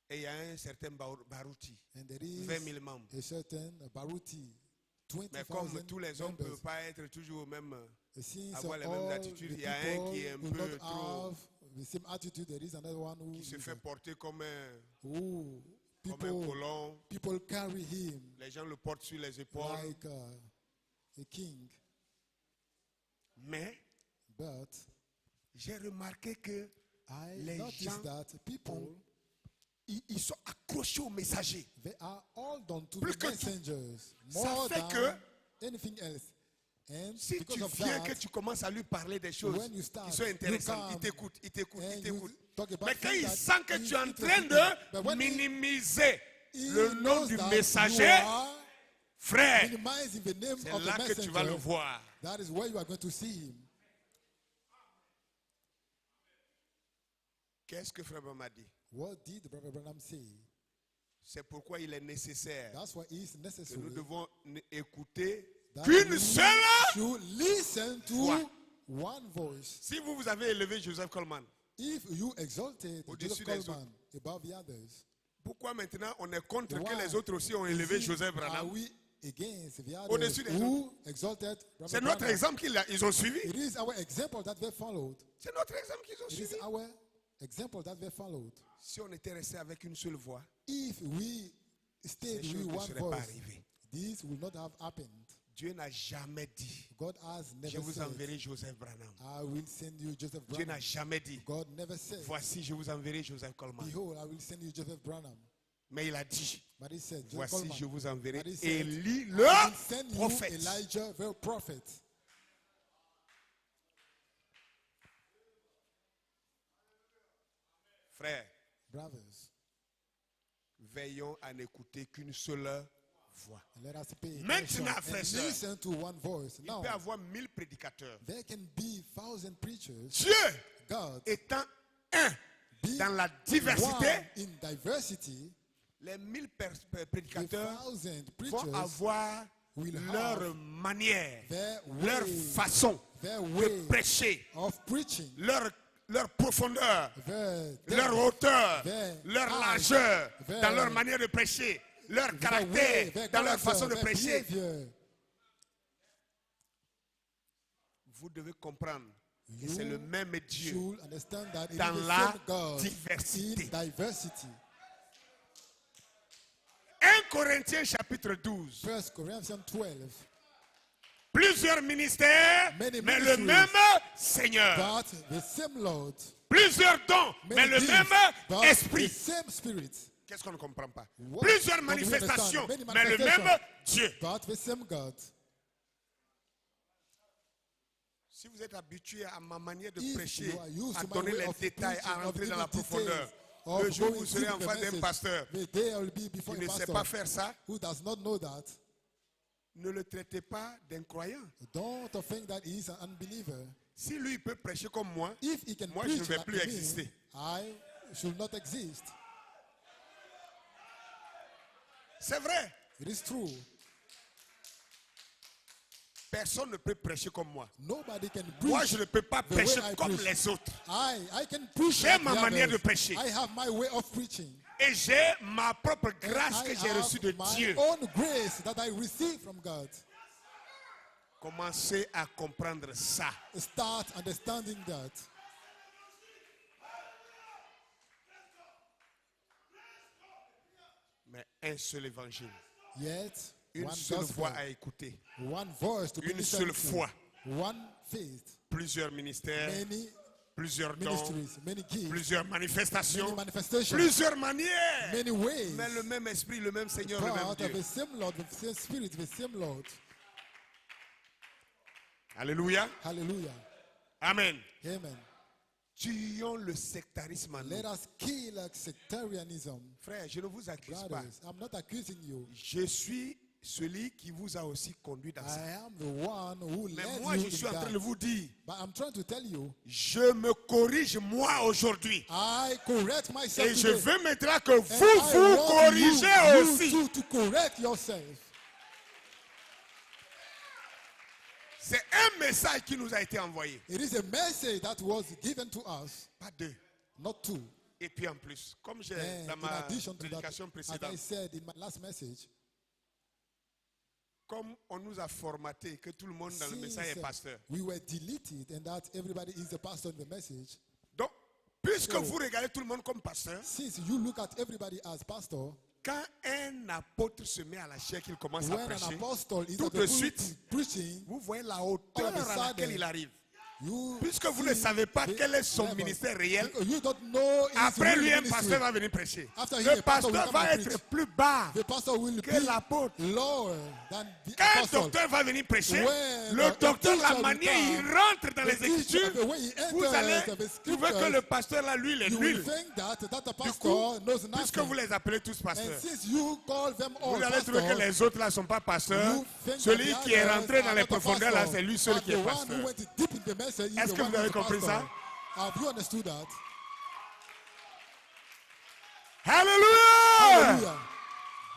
Speaker 1: Et il y a un certain Baruti,
Speaker 2: And there is
Speaker 1: 20 000 membres.
Speaker 2: a certain Baruti,
Speaker 1: Mais comme
Speaker 2: 20,000
Speaker 1: tous les hommes ne
Speaker 2: members.
Speaker 1: peuvent pas être toujours au même,
Speaker 2: Since
Speaker 1: avoir les
Speaker 2: all
Speaker 1: mêmes
Speaker 2: the
Speaker 1: attitudes, il y a un qui est un
Speaker 2: people will
Speaker 1: peu
Speaker 2: not
Speaker 1: trop,
Speaker 2: have the same attitude, there is another one
Speaker 1: qui se fait porter comme un
Speaker 2: people
Speaker 1: colon.
Speaker 2: people carry him
Speaker 1: Les gens le portent sur les épaules.
Speaker 2: like a king.
Speaker 1: Mais
Speaker 2: But
Speaker 1: j'ai remarqué que
Speaker 2: I
Speaker 1: les
Speaker 2: noticed
Speaker 1: gens
Speaker 2: that people
Speaker 1: ils sont accrochés aux messagers.
Speaker 2: they are all done to
Speaker 1: Plus
Speaker 2: the
Speaker 1: que tout.
Speaker 2: messengers
Speaker 1: Ça
Speaker 2: more
Speaker 1: fait
Speaker 2: than
Speaker 1: que
Speaker 2: anything else. And
Speaker 1: Si
Speaker 2: because
Speaker 1: tu
Speaker 2: of
Speaker 1: viens
Speaker 2: that,
Speaker 1: que tu commences à lui parler des choses
Speaker 2: when you start,
Speaker 1: qui sont
Speaker 2: you
Speaker 1: intéressantes, il
Speaker 2: come
Speaker 1: t'écoute, il t'écoute,
Speaker 2: and
Speaker 1: il
Speaker 2: you
Speaker 1: t'écoute.
Speaker 2: talk about
Speaker 1: Mais quand
Speaker 2: things
Speaker 1: il
Speaker 2: that
Speaker 1: sent que tu es en
Speaker 2: he
Speaker 1: train
Speaker 2: interested in, but
Speaker 1: de
Speaker 2: when
Speaker 1: minimiser
Speaker 2: he
Speaker 1: le nom
Speaker 2: knows
Speaker 1: du
Speaker 2: that
Speaker 1: messager,
Speaker 2: you are
Speaker 1: frère,
Speaker 2: minimizing the name
Speaker 1: c'est
Speaker 2: of
Speaker 1: là
Speaker 2: the
Speaker 1: que tu vas le
Speaker 2: messenger,
Speaker 1: voir.
Speaker 2: that is where you are going to see him.
Speaker 1: Qu'est-ce que frère m'a dit?
Speaker 2: What did Brother Branham say?
Speaker 1: C'est pourquoi il est nécessaire
Speaker 2: That's why it's
Speaker 1: que
Speaker 2: necessary
Speaker 1: nous devons écouter
Speaker 2: that
Speaker 1: qu'une
Speaker 2: we
Speaker 1: seule.
Speaker 2: should listen to
Speaker 1: voix.
Speaker 2: one voice.
Speaker 1: Si vous avez élevé Joseph Coleman,
Speaker 2: If you exalted
Speaker 1: Au-dessus
Speaker 2: Joseph
Speaker 1: des
Speaker 2: Coleman above the others,
Speaker 1: pourquoi maintenant on est contre
Speaker 2: why
Speaker 1: que les autres aussi ont élevé
Speaker 2: is it-
Speaker 1: Joseph
Speaker 2: are
Speaker 1: Branham?
Speaker 2: we against the others
Speaker 1: Au-dessus des
Speaker 2: who exalted Brother
Speaker 1: C'est notre
Speaker 2: Branham?
Speaker 1: exemple qu'ils ont suivi.
Speaker 2: It is our example that they followed.
Speaker 1: C'est notre exemple qu'ils ont
Speaker 2: It is
Speaker 1: suivi.
Speaker 2: our example that they followed.
Speaker 1: Si on était resté avec une seule voix,
Speaker 2: If we stayed
Speaker 1: ces choses
Speaker 2: with
Speaker 1: ne
Speaker 2: one
Speaker 1: seraient pas
Speaker 2: voice,
Speaker 1: arrivées.
Speaker 2: this will not have happened.
Speaker 1: Dieu n'a jamais dit,
Speaker 2: God has
Speaker 1: je
Speaker 2: never
Speaker 1: vous
Speaker 2: said,
Speaker 1: enverrai Joseph Branham.
Speaker 2: I will send you Joseph
Speaker 1: Dieu
Speaker 2: Branham.
Speaker 1: n'a jamais dit,
Speaker 2: God never said,
Speaker 1: voici, je vous enverrai Joseph Coleman.
Speaker 2: behold, I will send you Joseph Branham.
Speaker 1: Mais il a dit,
Speaker 2: But he said, Joseph
Speaker 1: voici,
Speaker 2: Coleman.
Speaker 1: je vous enverrai
Speaker 2: But he said,
Speaker 1: Élie
Speaker 2: I will
Speaker 1: le
Speaker 2: send you
Speaker 1: prophète.
Speaker 2: Elijah, the prophet.
Speaker 1: Frère,
Speaker 2: Brothers,
Speaker 1: veillons à n'écouter qu'une seule voix.
Speaker 2: let us pay
Speaker 1: Maintenant,
Speaker 2: attention
Speaker 1: frères et
Speaker 2: and
Speaker 1: sœurs,
Speaker 2: listen to one voice.
Speaker 1: Il
Speaker 2: Now,
Speaker 1: peut y avoir 1000 prédicateurs.
Speaker 2: there can be 1,000 preachers.
Speaker 1: Dieu
Speaker 2: God
Speaker 1: étant un
Speaker 2: be
Speaker 1: dans la diversité,
Speaker 2: one in diversity.
Speaker 1: les 1000
Speaker 2: The
Speaker 1: prédicateurs
Speaker 2: 1,000
Speaker 1: vont
Speaker 2: preachers
Speaker 1: avoir
Speaker 2: will
Speaker 1: leur
Speaker 2: have
Speaker 1: manière,
Speaker 2: their
Speaker 1: leur
Speaker 2: way,
Speaker 1: façon
Speaker 2: their
Speaker 1: de
Speaker 2: way
Speaker 1: prêcher,
Speaker 2: of preaching,
Speaker 1: leur profondeur,
Speaker 2: their
Speaker 1: leur
Speaker 2: depth,
Speaker 1: hauteur,
Speaker 2: their
Speaker 1: leur
Speaker 2: height,
Speaker 1: largeur
Speaker 2: their-
Speaker 1: dans leur manière de prêcher, leur
Speaker 2: their way,
Speaker 1: caractère
Speaker 2: their
Speaker 1: dans leur
Speaker 2: character,
Speaker 1: façon de
Speaker 2: their
Speaker 1: prêcher.
Speaker 2: behavior.
Speaker 1: Vous devez comprendre que
Speaker 2: You
Speaker 1: c'est le même Dieu
Speaker 2: should understand that it
Speaker 1: dans
Speaker 2: is the
Speaker 1: la
Speaker 2: same God
Speaker 1: diversité.
Speaker 2: in diversity.
Speaker 1: 1 Corinthiens chapitre 12.
Speaker 2: 1 Corinthians 12.
Speaker 1: Plusieurs ministères,
Speaker 2: Many
Speaker 1: mais le
Speaker 2: ministries.
Speaker 1: même Seigneur.
Speaker 2: but the same Lord.
Speaker 1: Plusieurs dons, mais
Speaker 2: Many
Speaker 1: le
Speaker 2: gifts,
Speaker 1: même
Speaker 2: but
Speaker 1: esprit.
Speaker 2: the same Spirit.
Speaker 1: Qu'est-ce qu'on ne comprend pas?
Speaker 2: What
Speaker 1: Plusieurs
Speaker 2: don't we
Speaker 1: manifestations,
Speaker 2: understand? Many
Speaker 1: mais le même
Speaker 2: manifestations.
Speaker 1: Dieu.
Speaker 2: But the same God.
Speaker 1: Si vous êtes habitué à ma manière de
Speaker 2: If
Speaker 1: prêcher,
Speaker 2: you are used
Speaker 1: à
Speaker 2: to my
Speaker 1: donner
Speaker 2: way
Speaker 1: les
Speaker 2: of
Speaker 1: détails,
Speaker 2: preaching,
Speaker 1: à
Speaker 2: of
Speaker 1: rentrer dans la
Speaker 2: giving
Speaker 1: profondeur,
Speaker 2: details, of
Speaker 1: le jour où
Speaker 2: going
Speaker 1: vous serez
Speaker 2: deep
Speaker 1: en
Speaker 2: in the
Speaker 1: face d'un
Speaker 2: message,
Speaker 1: pasteur
Speaker 2: the day I will be before
Speaker 1: qui
Speaker 2: a
Speaker 1: ne sait
Speaker 2: pastor
Speaker 1: pas faire ça,
Speaker 2: who does not know that,
Speaker 1: ne le traitez pas d'incroyant.
Speaker 2: don't think that he is an unbeliever.
Speaker 1: Si lui il peut prêcher comme moi,
Speaker 2: If he can
Speaker 1: moi je ne
Speaker 2: preach
Speaker 1: vais
Speaker 2: like
Speaker 1: plus
Speaker 2: me,
Speaker 1: exister.
Speaker 2: I should not exist.
Speaker 1: C'est vrai.
Speaker 2: It is true.
Speaker 1: Personne ne peut prêcher comme moi.
Speaker 2: Nobody can
Speaker 1: Moi,
Speaker 2: preach
Speaker 1: je ne peux pas
Speaker 2: the way
Speaker 1: prêcher
Speaker 2: I
Speaker 1: comme
Speaker 2: preach.
Speaker 1: les autres.
Speaker 2: I can preach
Speaker 1: J'ai
Speaker 2: like
Speaker 1: ma
Speaker 2: the
Speaker 1: manière de
Speaker 2: others.
Speaker 1: prêcher.
Speaker 2: I have my way of preaching.
Speaker 1: Et j'ai ma propre grâce
Speaker 2: And
Speaker 1: que
Speaker 2: I
Speaker 1: j'ai
Speaker 2: have
Speaker 1: reçue de
Speaker 2: my
Speaker 1: Dieu.
Speaker 2: own grace that I receive from God.
Speaker 1: Commencez à comprendre ça.
Speaker 2: Start understanding that.
Speaker 1: Mais un seul évangile.
Speaker 2: Yet,
Speaker 1: Une
Speaker 2: one
Speaker 1: seule
Speaker 2: gospel,
Speaker 1: voix à écouter.
Speaker 2: one voice to be
Speaker 1: Une
Speaker 2: listened
Speaker 1: seule
Speaker 2: to,
Speaker 1: foi.
Speaker 2: one faith,
Speaker 1: Plusieurs ministères,
Speaker 2: many
Speaker 1: plusieurs dons,
Speaker 2: ministries, many gifts,
Speaker 1: plusieurs manifestations,
Speaker 2: many manifestations,
Speaker 1: plusieurs manières.
Speaker 2: many ways,
Speaker 1: Mais le même esprit, le même Seigneur, le même
Speaker 2: but
Speaker 1: Dieu.
Speaker 2: the same Lord, the same Spirit, the same Lord.
Speaker 1: Alléluia.
Speaker 2: Hallelujah.
Speaker 1: Amen.
Speaker 2: Amen.
Speaker 1: Tuons le sectarisme en
Speaker 2: Let
Speaker 1: nous.
Speaker 2: us kill sectarianism.
Speaker 1: Frère, je ne vous accuse pas.
Speaker 2: Brothers, I'm not accusing you.
Speaker 1: Je suis celui qui vous a aussi conduit dans ça.
Speaker 2: I am the one who
Speaker 1: Mais
Speaker 2: led
Speaker 1: moi,
Speaker 2: you
Speaker 1: je suis en
Speaker 2: in
Speaker 1: train
Speaker 2: that.
Speaker 1: de vous dire,
Speaker 2: But I'm trying to tell you,
Speaker 1: je me corrige moi aujourd'hui.
Speaker 2: I correct myself
Speaker 1: Et je
Speaker 2: today.
Speaker 1: veux maintenant que
Speaker 2: And
Speaker 1: vous
Speaker 2: I
Speaker 1: vous
Speaker 2: want
Speaker 1: corrigez
Speaker 2: you
Speaker 1: aussi.
Speaker 2: too to correct yourself.
Speaker 1: C'est un message qui nous a été envoyé.
Speaker 2: It is a message that was given to us,
Speaker 1: Pas deux.
Speaker 2: not two.
Speaker 1: Et puis en plus, comme j'ai
Speaker 2: And
Speaker 1: dans
Speaker 2: in
Speaker 1: ma
Speaker 2: addition to that,
Speaker 1: prédication
Speaker 2: as I
Speaker 1: précédente,
Speaker 2: said in my last message,
Speaker 1: comme on nous a formaté que tout le monde dans le message est
Speaker 2: since
Speaker 1: pasteur.
Speaker 2: we were deleted and that everybody is a pastor in the message,
Speaker 1: Donc, puisque
Speaker 2: So-
Speaker 1: vous regardez tout le monde comme pasteur,
Speaker 2: since you look at everybody as pastor,
Speaker 1: quand un apôtre se met à la chair, qu'il commence à
Speaker 2: when an
Speaker 1: prêcher,
Speaker 2: apostle is
Speaker 1: tout
Speaker 2: at
Speaker 1: de
Speaker 2: the
Speaker 1: suite,
Speaker 2: pulpit preaching,
Speaker 1: vous voyez la hauteur
Speaker 2: all of a
Speaker 1: à laquelle
Speaker 2: sudden,
Speaker 1: il arrive.
Speaker 2: you
Speaker 1: Puisque vous
Speaker 2: see
Speaker 1: ne savez pas
Speaker 2: the
Speaker 1: quel est son
Speaker 2: level.
Speaker 1: ministère réel,
Speaker 2: Because you don't know his
Speaker 1: après
Speaker 2: real
Speaker 1: lui, un
Speaker 2: ministry.
Speaker 1: pasteur va venir prêcher.
Speaker 2: After him,
Speaker 1: Le
Speaker 2: a pastor will
Speaker 1: pasteur
Speaker 2: come
Speaker 1: va
Speaker 2: and
Speaker 1: être
Speaker 2: preach.
Speaker 1: plus bas
Speaker 2: The pastor will
Speaker 1: que
Speaker 2: be
Speaker 1: l'apôtre.
Speaker 2: lower than the
Speaker 1: Quand un
Speaker 2: apostle.
Speaker 1: docteur va venir prêcher,
Speaker 2: When
Speaker 1: le
Speaker 2: the
Speaker 1: docteur, la
Speaker 2: teacher
Speaker 1: manière
Speaker 2: will
Speaker 1: il
Speaker 2: come,
Speaker 1: rentre dans
Speaker 2: the
Speaker 1: les
Speaker 2: teacher,
Speaker 1: Écritures,
Speaker 2: the way he
Speaker 1: vous allez
Speaker 2: enters the
Speaker 1: trouver que
Speaker 2: scriptures,
Speaker 1: le pasteur là, lui, il est
Speaker 2: you will
Speaker 1: nul.
Speaker 2: think that the
Speaker 1: Du
Speaker 2: pastor
Speaker 1: coup,
Speaker 2: knows
Speaker 1: puisque
Speaker 2: nothing.
Speaker 1: vous les appelez tous
Speaker 2: And
Speaker 1: pasteurs,
Speaker 2: since you call them all
Speaker 1: vous allez trouver que
Speaker 2: pastors,
Speaker 1: les autres là ne sont pas pasteurs.
Speaker 2: you think
Speaker 1: Celui
Speaker 2: that the
Speaker 1: qui est
Speaker 2: others
Speaker 1: rentré dans
Speaker 2: are
Speaker 1: les
Speaker 2: not a
Speaker 1: profondeurs là,
Speaker 2: pastor,
Speaker 1: c'est lui seul
Speaker 2: but
Speaker 1: qui
Speaker 2: the
Speaker 1: est
Speaker 2: one who
Speaker 1: pasteur.
Speaker 2: went deep in the message is
Speaker 1: Est-ce
Speaker 2: the
Speaker 1: que
Speaker 2: one
Speaker 1: vous
Speaker 2: who
Speaker 1: avez
Speaker 2: is a
Speaker 1: compris
Speaker 2: pastor.
Speaker 1: ça?
Speaker 2: Have you understood that?
Speaker 1: Alléluia!
Speaker 2: Hallelujah.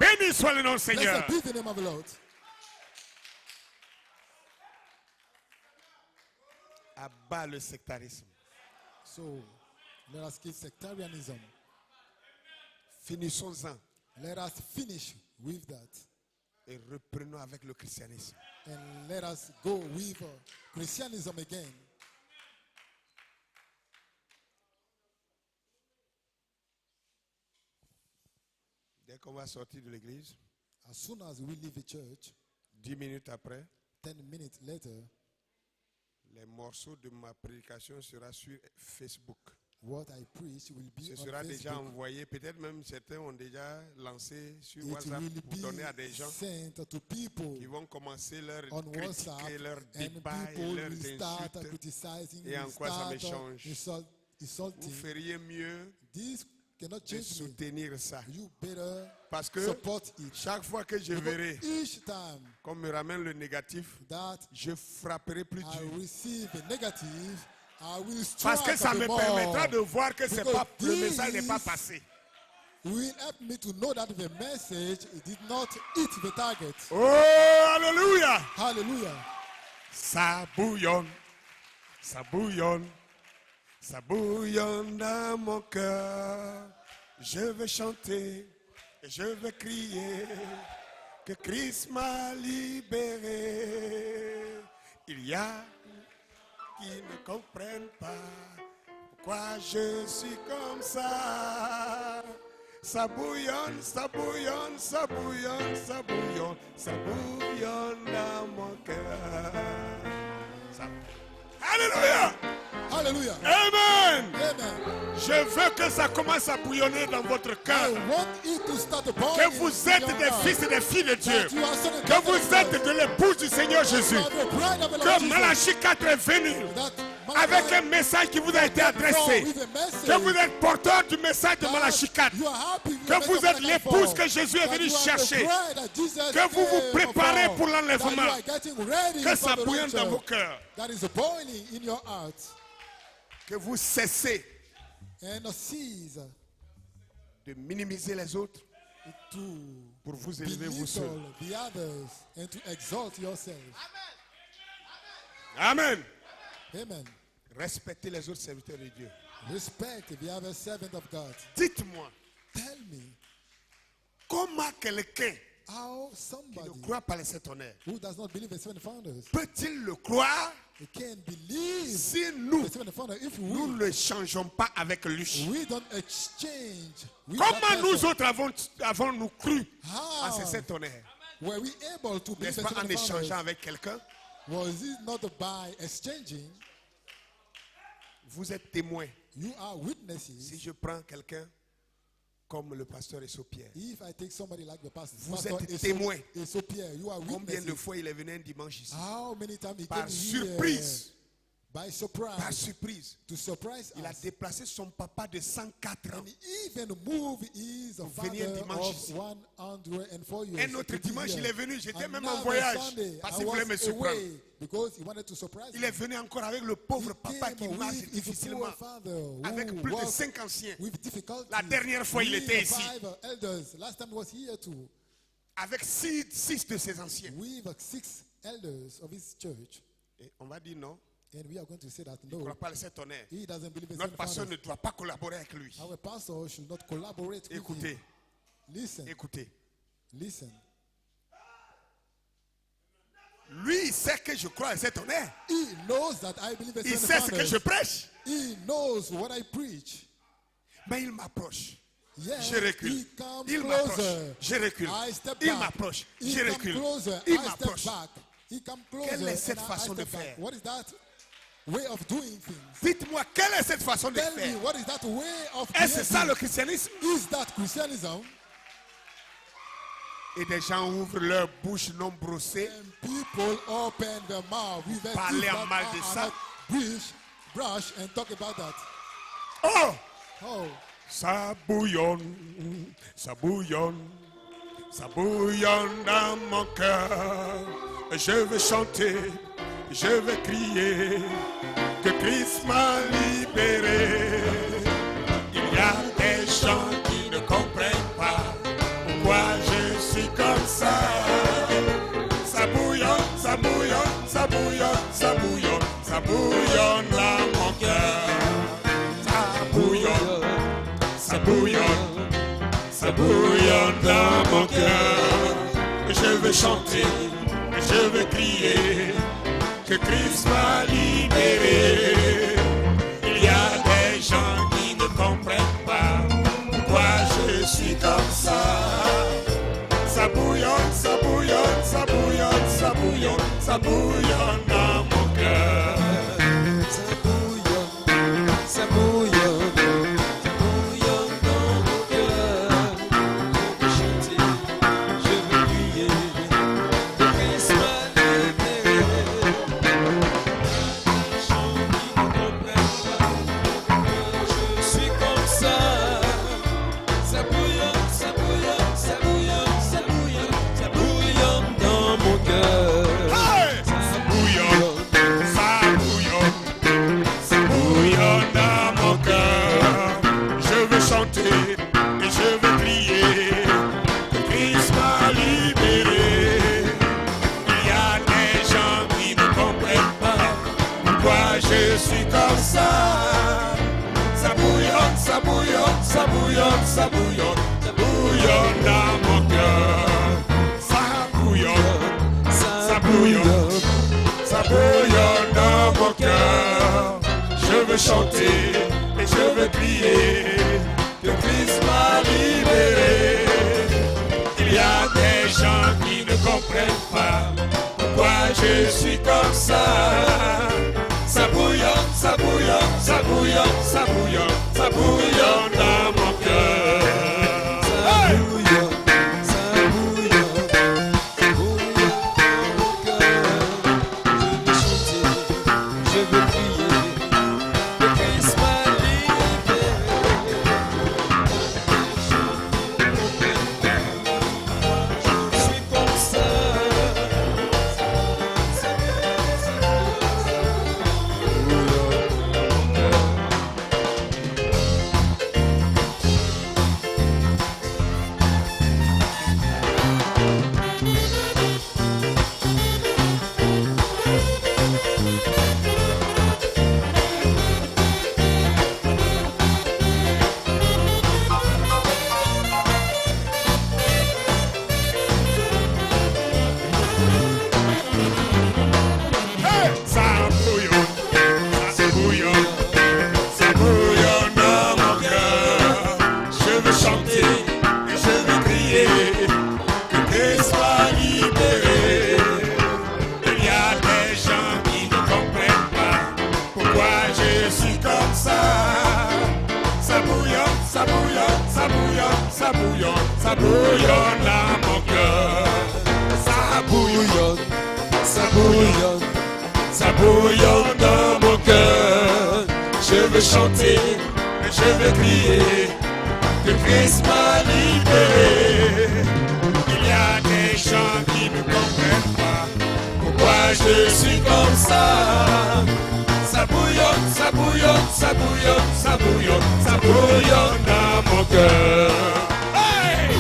Speaker 1: Béni soit le nom du Seigneur.
Speaker 2: Blessed be the name of the Lord.
Speaker 1: Abat le sectarisme.
Speaker 2: So, let us kill sectarianism.
Speaker 1: Finissons-en
Speaker 2: Let us finish with that.
Speaker 1: et reprenons avec le christianisme.
Speaker 2: And let us go with Christianism again.
Speaker 1: Dès qu'on va sortir de l'église,
Speaker 2: As soon as we leave the church,
Speaker 1: 10 minutes après,
Speaker 2: 10 minutes later,
Speaker 1: les morceaux de ma prédication seront sur Facebook.
Speaker 2: what I preach will be
Speaker 1: Ce
Speaker 2: on
Speaker 1: sera déjà
Speaker 2: Facebook.
Speaker 1: envoyé. Peut-être même certains ont déjà lancé sur
Speaker 2: It
Speaker 1: WhatsApp
Speaker 2: will
Speaker 1: pour donner à des
Speaker 2: be
Speaker 1: gens
Speaker 2: sent to people
Speaker 1: qui vont commencer leur
Speaker 2: on
Speaker 1: critique
Speaker 2: WhatsApp,
Speaker 1: et leur
Speaker 2: and
Speaker 1: débat et
Speaker 2: people
Speaker 1: leurs
Speaker 2: will start
Speaker 1: insultes.
Speaker 2: criticizing,
Speaker 1: Et en
Speaker 2: will
Speaker 1: quoi ça me
Speaker 2: start
Speaker 1: change?
Speaker 2: insult-
Speaker 1: Vous
Speaker 2: insulting.
Speaker 1: feriez mieux
Speaker 2: This cannot
Speaker 1: de
Speaker 2: change me.
Speaker 1: soutenir ça.
Speaker 2: You better
Speaker 1: Parce que
Speaker 2: support it.
Speaker 1: chaque fois que je verrai
Speaker 2: Each time
Speaker 1: qu'on me ramène le négatif,
Speaker 2: that
Speaker 1: je frapperai plus
Speaker 2: I
Speaker 1: dur.
Speaker 2: receive a negative, I will
Speaker 1: Parce que
Speaker 2: strike
Speaker 1: ça
Speaker 2: a
Speaker 1: me
Speaker 2: bit more.
Speaker 1: permettra de voir que c'est
Speaker 2: Because
Speaker 1: pas, le message n'est pas
Speaker 2: this
Speaker 1: passé.
Speaker 2: will help me to know that the message did not hit the target.
Speaker 1: Oh, alléluia!
Speaker 2: Hallelujah.
Speaker 1: Ça bouillonne, ça bouillonne, ça bouillonne dans mon cœur. Je vais chanter et je vais crier que Christ m'a libéré. Il y a qui ne comprennent pas pourquoi je suis comme ça. Ça bouillonne, ça bouillonne, ça bouillonne, ça bouillonne, ça bouillonne dans mon cœur. Ça... Alléluia!
Speaker 2: Hallelujah.
Speaker 1: Amen!
Speaker 2: Amen.
Speaker 1: Je veux que ça commence à bouillonner dans votre
Speaker 2: I
Speaker 1: cœur.
Speaker 2: want it to start boiling
Speaker 1: Que vous
Speaker 2: in
Speaker 1: êtes
Speaker 2: your
Speaker 1: des
Speaker 2: heart.
Speaker 1: fils et des filles de Dieu.
Speaker 2: That you are son and
Speaker 1: Que
Speaker 2: daughter
Speaker 1: vous
Speaker 2: of
Speaker 1: êtes
Speaker 2: God.
Speaker 1: de l'épouse du Seigneur Jésus.
Speaker 2: You are the bride of the Lord
Speaker 1: Que
Speaker 2: Jesus.
Speaker 1: Malachie 4 est venu
Speaker 2: That
Speaker 1: avec
Speaker 2: Malachi
Speaker 1: un message qui vous a été
Speaker 2: came
Speaker 1: adressé.
Speaker 2: with a message.
Speaker 1: Que vous êtes porteur du message de
Speaker 2: That
Speaker 1: Malachie 4.
Speaker 2: you are happy with
Speaker 1: Que
Speaker 2: the
Speaker 1: vous
Speaker 2: message
Speaker 1: êtes
Speaker 2: of
Speaker 1: l'épouse
Speaker 2: God.
Speaker 1: que Jésus est
Speaker 2: That
Speaker 1: venu
Speaker 2: you are the
Speaker 1: chercher.
Speaker 2: bride that Jesus
Speaker 1: Que vous vous
Speaker 2: came
Speaker 1: préparez
Speaker 2: for.
Speaker 1: pour
Speaker 2: That
Speaker 1: l'enlèvement.
Speaker 2: you are getting ready
Speaker 1: Que
Speaker 2: for
Speaker 1: ça
Speaker 2: the
Speaker 1: bouillonne dans vos
Speaker 2: rapture.
Speaker 1: cœurs.
Speaker 2: That is boiling in your heart.
Speaker 1: Que vous cessez
Speaker 2: And cease
Speaker 1: de minimiser les autres
Speaker 2: to
Speaker 1: pour vous élever vous seuls.
Speaker 2: belittle the others and to exalt yourself.
Speaker 1: Amen.
Speaker 2: Amen.
Speaker 1: Respectez les autres serviteurs de Dieu.
Speaker 2: Respect the other servant of God.
Speaker 1: Dites-moi,
Speaker 2: Tell me
Speaker 1: comment quelqu'un
Speaker 2: how
Speaker 1: qui
Speaker 2: somebody
Speaker 1: ne croit pas les sept honneurs
Speaker 2: who does not believe the seven founders
Speaker 1: peut-il le croire
Speaker 2: can believe
Speaker 1: si nous,
Speaker 2: the seven founders if
Speaker 1: nous
Speaker 2: we
Speaker 1: ne changeons pas avec lui?
Speaker 2: don't exchange with that
Speaker 1: Comment nous
Speaker 2: person?
Speaker 1: autres avons-nous cru en ces
Speaker 2: How
Speaker 1: sept honneurs?
Speaker 2: were we able to believe
Speaker 1: N'est-ce
Speaker 2: the
Speaker 1: pas en
Speaker 2: seven founders?
Speaker 1: échangeant avec quelqu'un?
Speaker 2: Was it not by exchanging?
Speaker 1: Vous êtes témoin.
Speaker 2: You are
Speaker 1: Si
Speaker 2: witnesses.
Speaker 1: je prends quelqu'un comme le pasteur Essopierre,
Speaker 2: If I take somebody like the pastor,
Speaker 1: vous
Speaker 2: Pastor
Speaker 1: êtes témoin.
Speaker 2: Esopierre, you are
Speaker 1: Combien de
Speaker 2: witnesses.
Speaker 1: fois il est venu un dimanche ici?
Speaker 2: How many times he
Speaker 1: Par
Speaker 2: came here
Speaker 1: surprise.
Speaker 2: by
Speaker 1: Par
Speaker 2: surprise
Speaker 1: surprise.
Speaker 2: to surprise
Speaker 1: Il a
Speaker 2: us?
Speaker 1: déplacé son papa de 104 ans.
Speaker 2: And even move is a
Speaker 1: venir
Speaker 2: father
Speaker 1: dimanche
Speaker 2: of
Speaker 1: ici.
Speaker 2: 104 years.
Speaker 1: Un autre
Speaker 2: to be
Speaker 1: dimanche,
Speaker 2: here.
Speaker 1: il est venu. J'étais même en
Speaker 2: Another
Speaker 1: voyage.
Speaker 2: Sunday,
Speaker 1: Parce
Speaker 2: I
Speaker 1: qu'il voulait me
Speaker 2: was
Speaker 1: surprendre.
Speaker 2: away because he wanted to surprise
Speaker 1: Il
Speaker 2: me.
Speaker 1: est venu encore avec le pauvre papa qui
Speaker 2: Came
Speaker 1: marche
Speaker 2: with his
Speaker 1: difficilement.
Speaker 2: poor father who
Speaker 1: Avec plus de
Speaker 2: was
Speaker 1: 5 anciens.
Speaker 2: with difficulty.
Speaker 1: La dernière fois, il
Speaker 2: With
Speaker 1: était ici.
Speaker 2: 5 elders. Last time he was here too.
Speaker 1: Avec 6 de ses anciens.
Speaker 2: With 6 elders of his church.
Speaker 1: Et on va dire non.
Speaker 2: And we are going to say that
Speaker 1: Il ne
Speaker 2: no,
Speaker 1: croit pas le cet honneur.
Speaker 2: he doesn't believe in
Speaker 1: Notre
Speaker 2: seven
Speaker 1: pasteur ne
Speaker 2: founders.
Speaker 1: doit pas collaborer avec lui.
Speaker 2: Our pastor should not collaborate with
Speaker 1: Écoutez,
Speaker 2: him. Listen,
Speaker 1: écoutez.
Speaker 2: listen.
Speaker 1: Lui, il sait que je crois à cet honneur.
Speaker 2: He knows that I believe in
Speaker 1: Il
Speaker 2: seven
Speaker 1: sait ce que
Speaker 2: founders.
Speaker 1: je prêche.
Speaker 2: He knows what I preach.
Speaker 1: Mais il m'approche.
Speaker 2: Yes,
Speaker 1: Je recule.
Speaker 2: he comes
Speaker 1: Il m'approche.
Speaker 2: closer.
Speaker 1: Je recule.
Speaker 2: I step
Speaker 1: Il
Speaker 2: back.
Speaker 1: m'approche.
Speaker 2: He
Speaker 1: Je
Speaker 2: come
Speaker 1: recule.
Speaker 2: closer.
Speaker 1: Il
Speaker 2: I step
Speaker 1: m'approche.
Speaker 2: back. He come closer.
Speaker 1: Quelle est cette
Speaker 2: and I
Speaker 1: façon de
Speaker 2: step back.
Speaker 1: faire?
Speaker 2: What is that way of doing things?
Speaker 1: Dites-moi, quelle est cette façon de
Speaker 2: Tell me,
Speaker 1: faire?
Speaker 2: what is that way of
Speaker 1: Est-ce ça
Speaker 2: creating?
Speaker 1: le christianisme?
Speaker 2: Is that Christianism?
Speaker 1: Et des gens ouvrent leur bouche non brossée.
Speaker 2: And people open their mouth with their
Speaker 1: Parler
Speaker 2: teeth
Speaker 1: en
Speaker 2: that
Speaker 1: mal de
Speaker 2: are
Speaker 1: ça.
Speaker 2: not brush and talk about that.
Speaker 1: Oh!
Speaker 2: Oh,
Speaker 1: Ça bouillonne, ça bouillonne, ça bouillonne dans mon cœur. Je vais chanter, je vais crier que Christ m'a libéré. Il y a des gens qui ne comprennent pas pourquoi je suis comme ça. Ça bouillonne, ça bouillonne, ça bouillonne, ça bouillonne, ça bouillonne dans mon cœur. Ça bouillonne. Ça bouillonne, ça bouillonne dans mon cœur. Je veux chanter, je veux crier que Christ m'a libéré. Il y a des gens qui ne comprennent pas pourquoi je suis comme ça. Ça bouillonne, ça bouillonne, ça bouillonne, ça bouillonne, ça bouillonne dans mon cœur.
Speaker 3: Ça bouillonne, ça bouillonne.
Speaker 1: Et je veux crier que Christ m'a libéré. Il y a des gens qui ne comprennent pas pourquoi je suis comme ça. Ça bouillonne, ça bouillonne, ça bouillonne, ça bouillonne, ça bouillonne dans mon cœur. Ça bouillonne, ça bouillonne, ça bouillonne dans mon cœur. Je veux chanter et je veux crier que Christ m'a libéré.
Speaker 3: je suis comme ça. Ça bouillonne, ça bouillonne, ça bouillonne, ça bouillonne, ça bouillonne dans mon cœur. Ça bouillonne, ça bouillonne, ça bouillonne dans mon cœur. Je veux chanter, je veux crier, le Christ m'a libéré. Je suis comme ça.
Speaker 1: Ça bouillonne, ça bouillonne, ça bouillonne dans mon cœur.
Speaker 3: Je veux chanter, et je veux crier, que Christ soit libéré.
Speaker 1: Il y a des gens qui ne comprennent pas pourquoi je suis comme ça. Ça bouillonne, ça bouillonne, ça bouillonne, ça bouillonne, ça bouillonne dans mon cœur. Ça bouillonne,
Speaker 3: Ça bouillonne, ça bouillonne dans mon cœur. Je veux chanter, et je veux crier, que Christ m'a libéré.
Speaker 1: il y a des gens qui ne comprennent pas
Speaker 3: Pourquoi je suis comme ça?
Speaker 1: ça bouillonne, ça bouillonne, ça bouillonne, ça bouillonne, ça bouillonne dans mon cœur. Hey!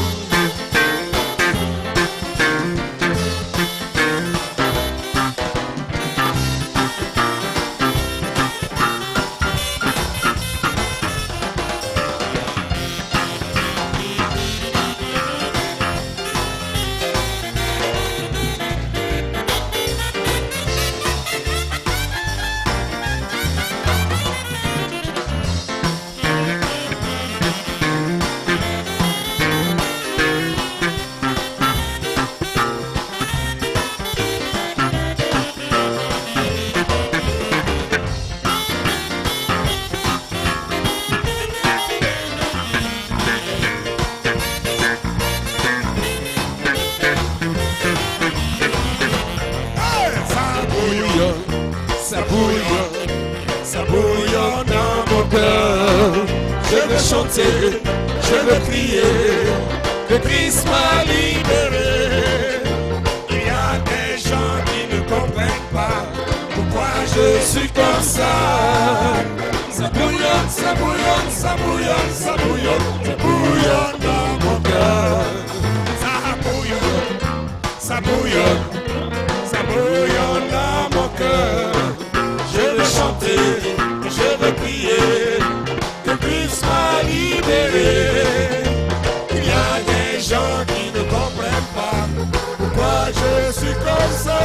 Speaker 3: Ça bouillonne, ça bouillonne dans mon cœur. Je veux chanter, je veux crier, que Christ m'a libéré.
Speaker 1: Il y a des gens qui ne comprennent pas pourquoi
Speaker 3: Je suis comme ça.
Speaker 1: ça bouillonne, ça bouillonne, ça bouillonne, ça bouillonne, ça bouillonne dans mon cœur. Ça bouillonne, ça bouillonne, ça bouillonne dans mon cœur.
Speaker 3: Je veux chanter, je veux crier,
Speaker 1: Que Christ m'a libéré. Il y a des gens qui ne comprennent pas pourquoi je suis comme ça.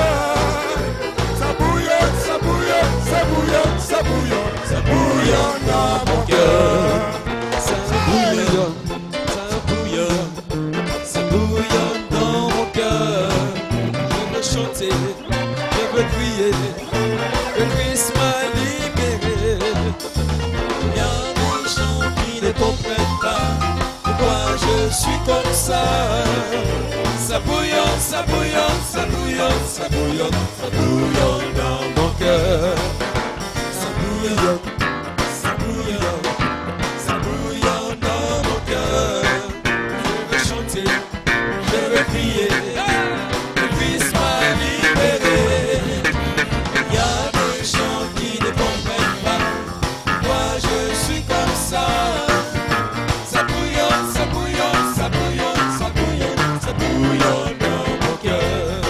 Speaker 1: Ça bouillonne, ça bouillonne, ça bouillonne, ça bouillonne, ça bouillonne dans mon cœur.
Speaker 3: ça bouillonne, ça bouillonne, ça bouillonne dans mon cœur. Je veux chanter, je veux crier, que Christ m'a libéré. Il y a des gens qui ne comprennent pas pourquoi je suis comme ça. Ça bouillonne, ça bouillonne, ça bouillonne, ça bouillonne, ça bouillonne dans mon cœur. Ça bouillonne, ça bouillonne, ça bouillonne dans mon cœur. Je veux chanter, je veux crier, que Christ m'a libéré. Il y a des gens qui ne comprennent pas pourquoi je suis comme ça. Ça bouillonne, ça bouillonne, ça bouillonne, ça bouillonne, ça bouillonne dans mon cœur.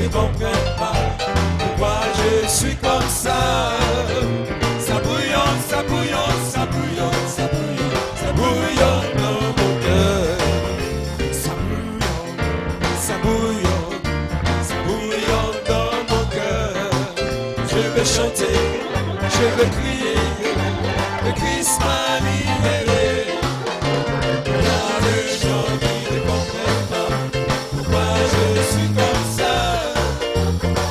Speaker 3: ne comprennent pas pourquoi je suis comme ça. Ça bouillonne, ça bouillonne, ça bouillonne, ça bouillonne, ça bouillonne dans mon cœur. Ça bouillonne, ça bouillonne, ça bouillonne dans mon cœur. Je veux chanter, je veux crier, le Christ m'a libéré. Il y a des gens qui ne comprennent pas pourquoi je suis comme ça.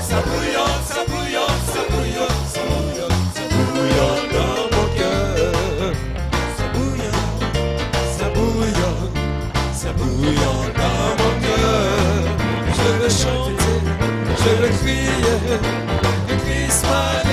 Speaker 3: Ça bouillonne, ça bouillonne, ça bouillonne, ça bouillonne, ça bouillonne dans mon cœur. Ça bouillonne, ça bouillonne, ça bouillonne dans mon cœur. Je veux chanter, je veux crier, le Christ m'a